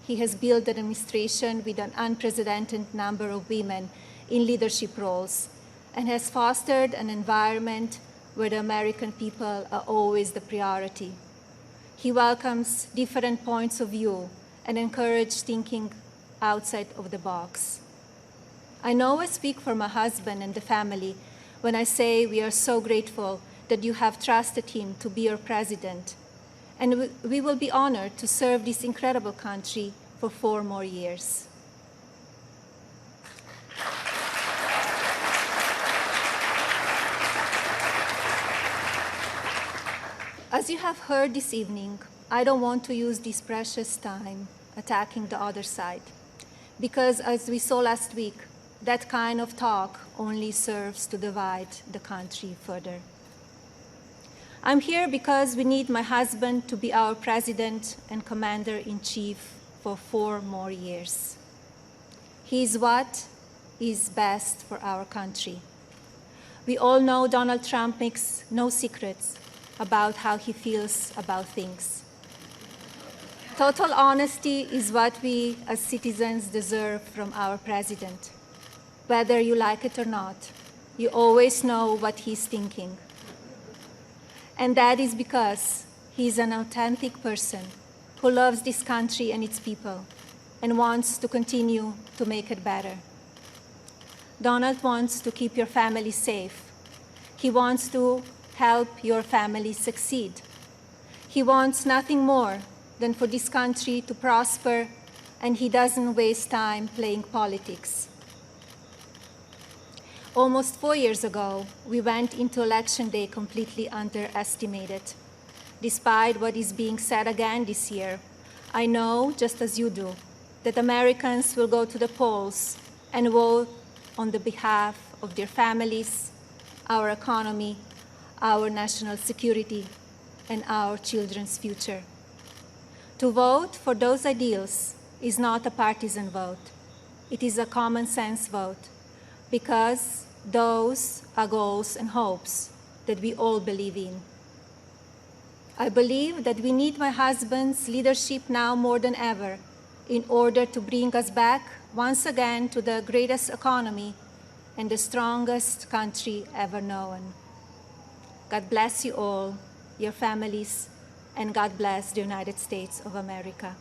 He has built an administration with an unprecedented number of women in leadership roles and has fostered an environment where the American people are always the priority. He welcomes different points of view and encourages thinking outside of the box. I know I speak for my husband and the family when I say we are so grateful that you have trusted him to be your president, and we will be honored to serve this incredible country for 4 more years. As you have heard this evening, I don't want to use this precious time attacking the other side, because as we saw last week, that kind of talk only serves to divide the country further. I'm here because we need my husband to be our president and commander-in-chief for 4 more years. He is what is best for our country. We all know Donald Trump makes no secrets about how he feels about things. Total honesty is what we as citizens deserve from our president. Whether you like it or not, you always know what he's thinking. And that is because he's an authentic person who loves this country and its people and wants to continue to make it better. Donald wants to keep your family safe. He wants to help your family succeed. He wants nothing more than for this country to prosper, and he doesn't waste time playing politics. Almost 4 years ago, we went into Election Day completely underestimated. Despite what is being said again this year, I know, just as you do, that Americans will go to the polls and vote on the behalf of their families, our economy, our national security, and our children's future. To vote for those ideals is not a partisan vote. It is a common sense vote, because those are goals and hopes that we all believe in. I believe that we need my husband's leadership now more than ever in order to bring us back once again to the greatest economy and the strongest country ever known. God bless you all, your families, and God bless the United States of America.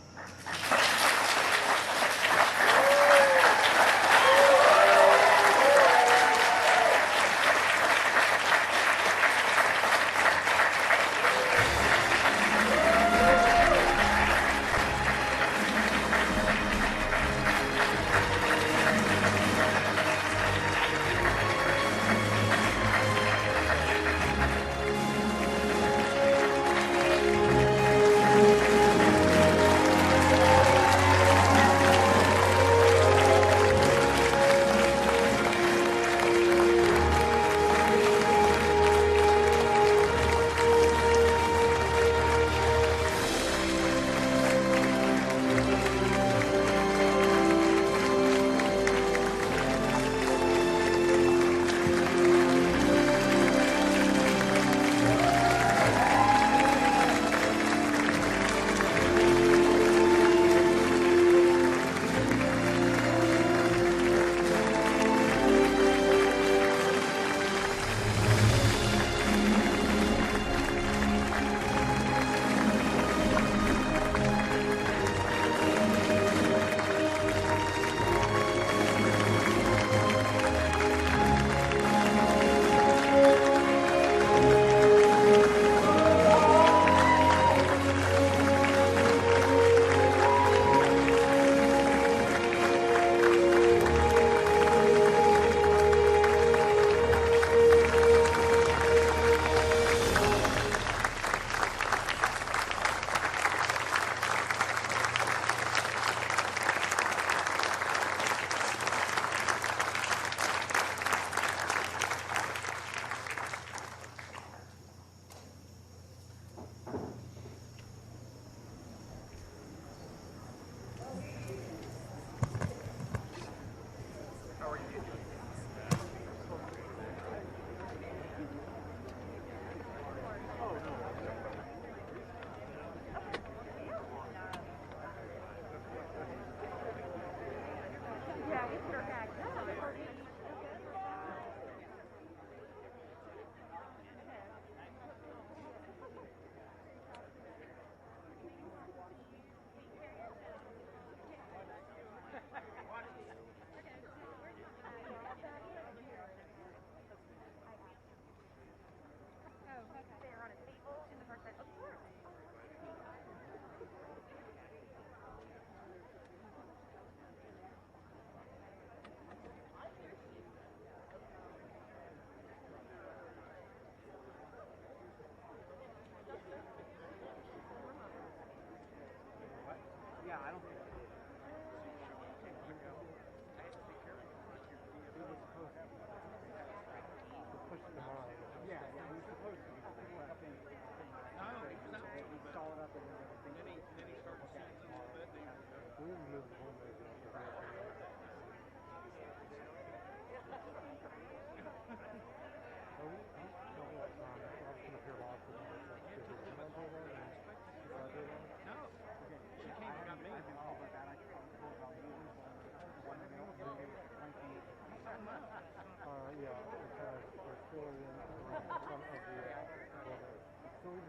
lighting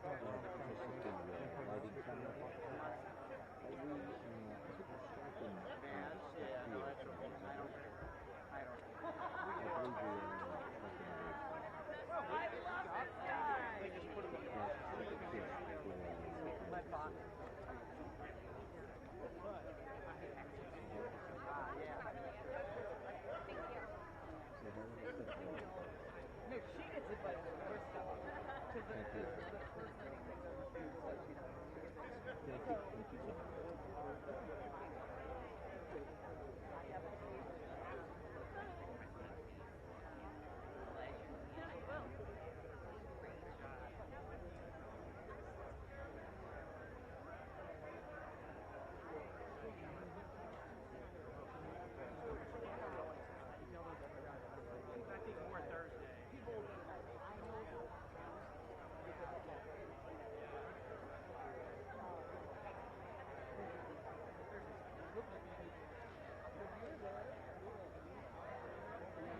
camera.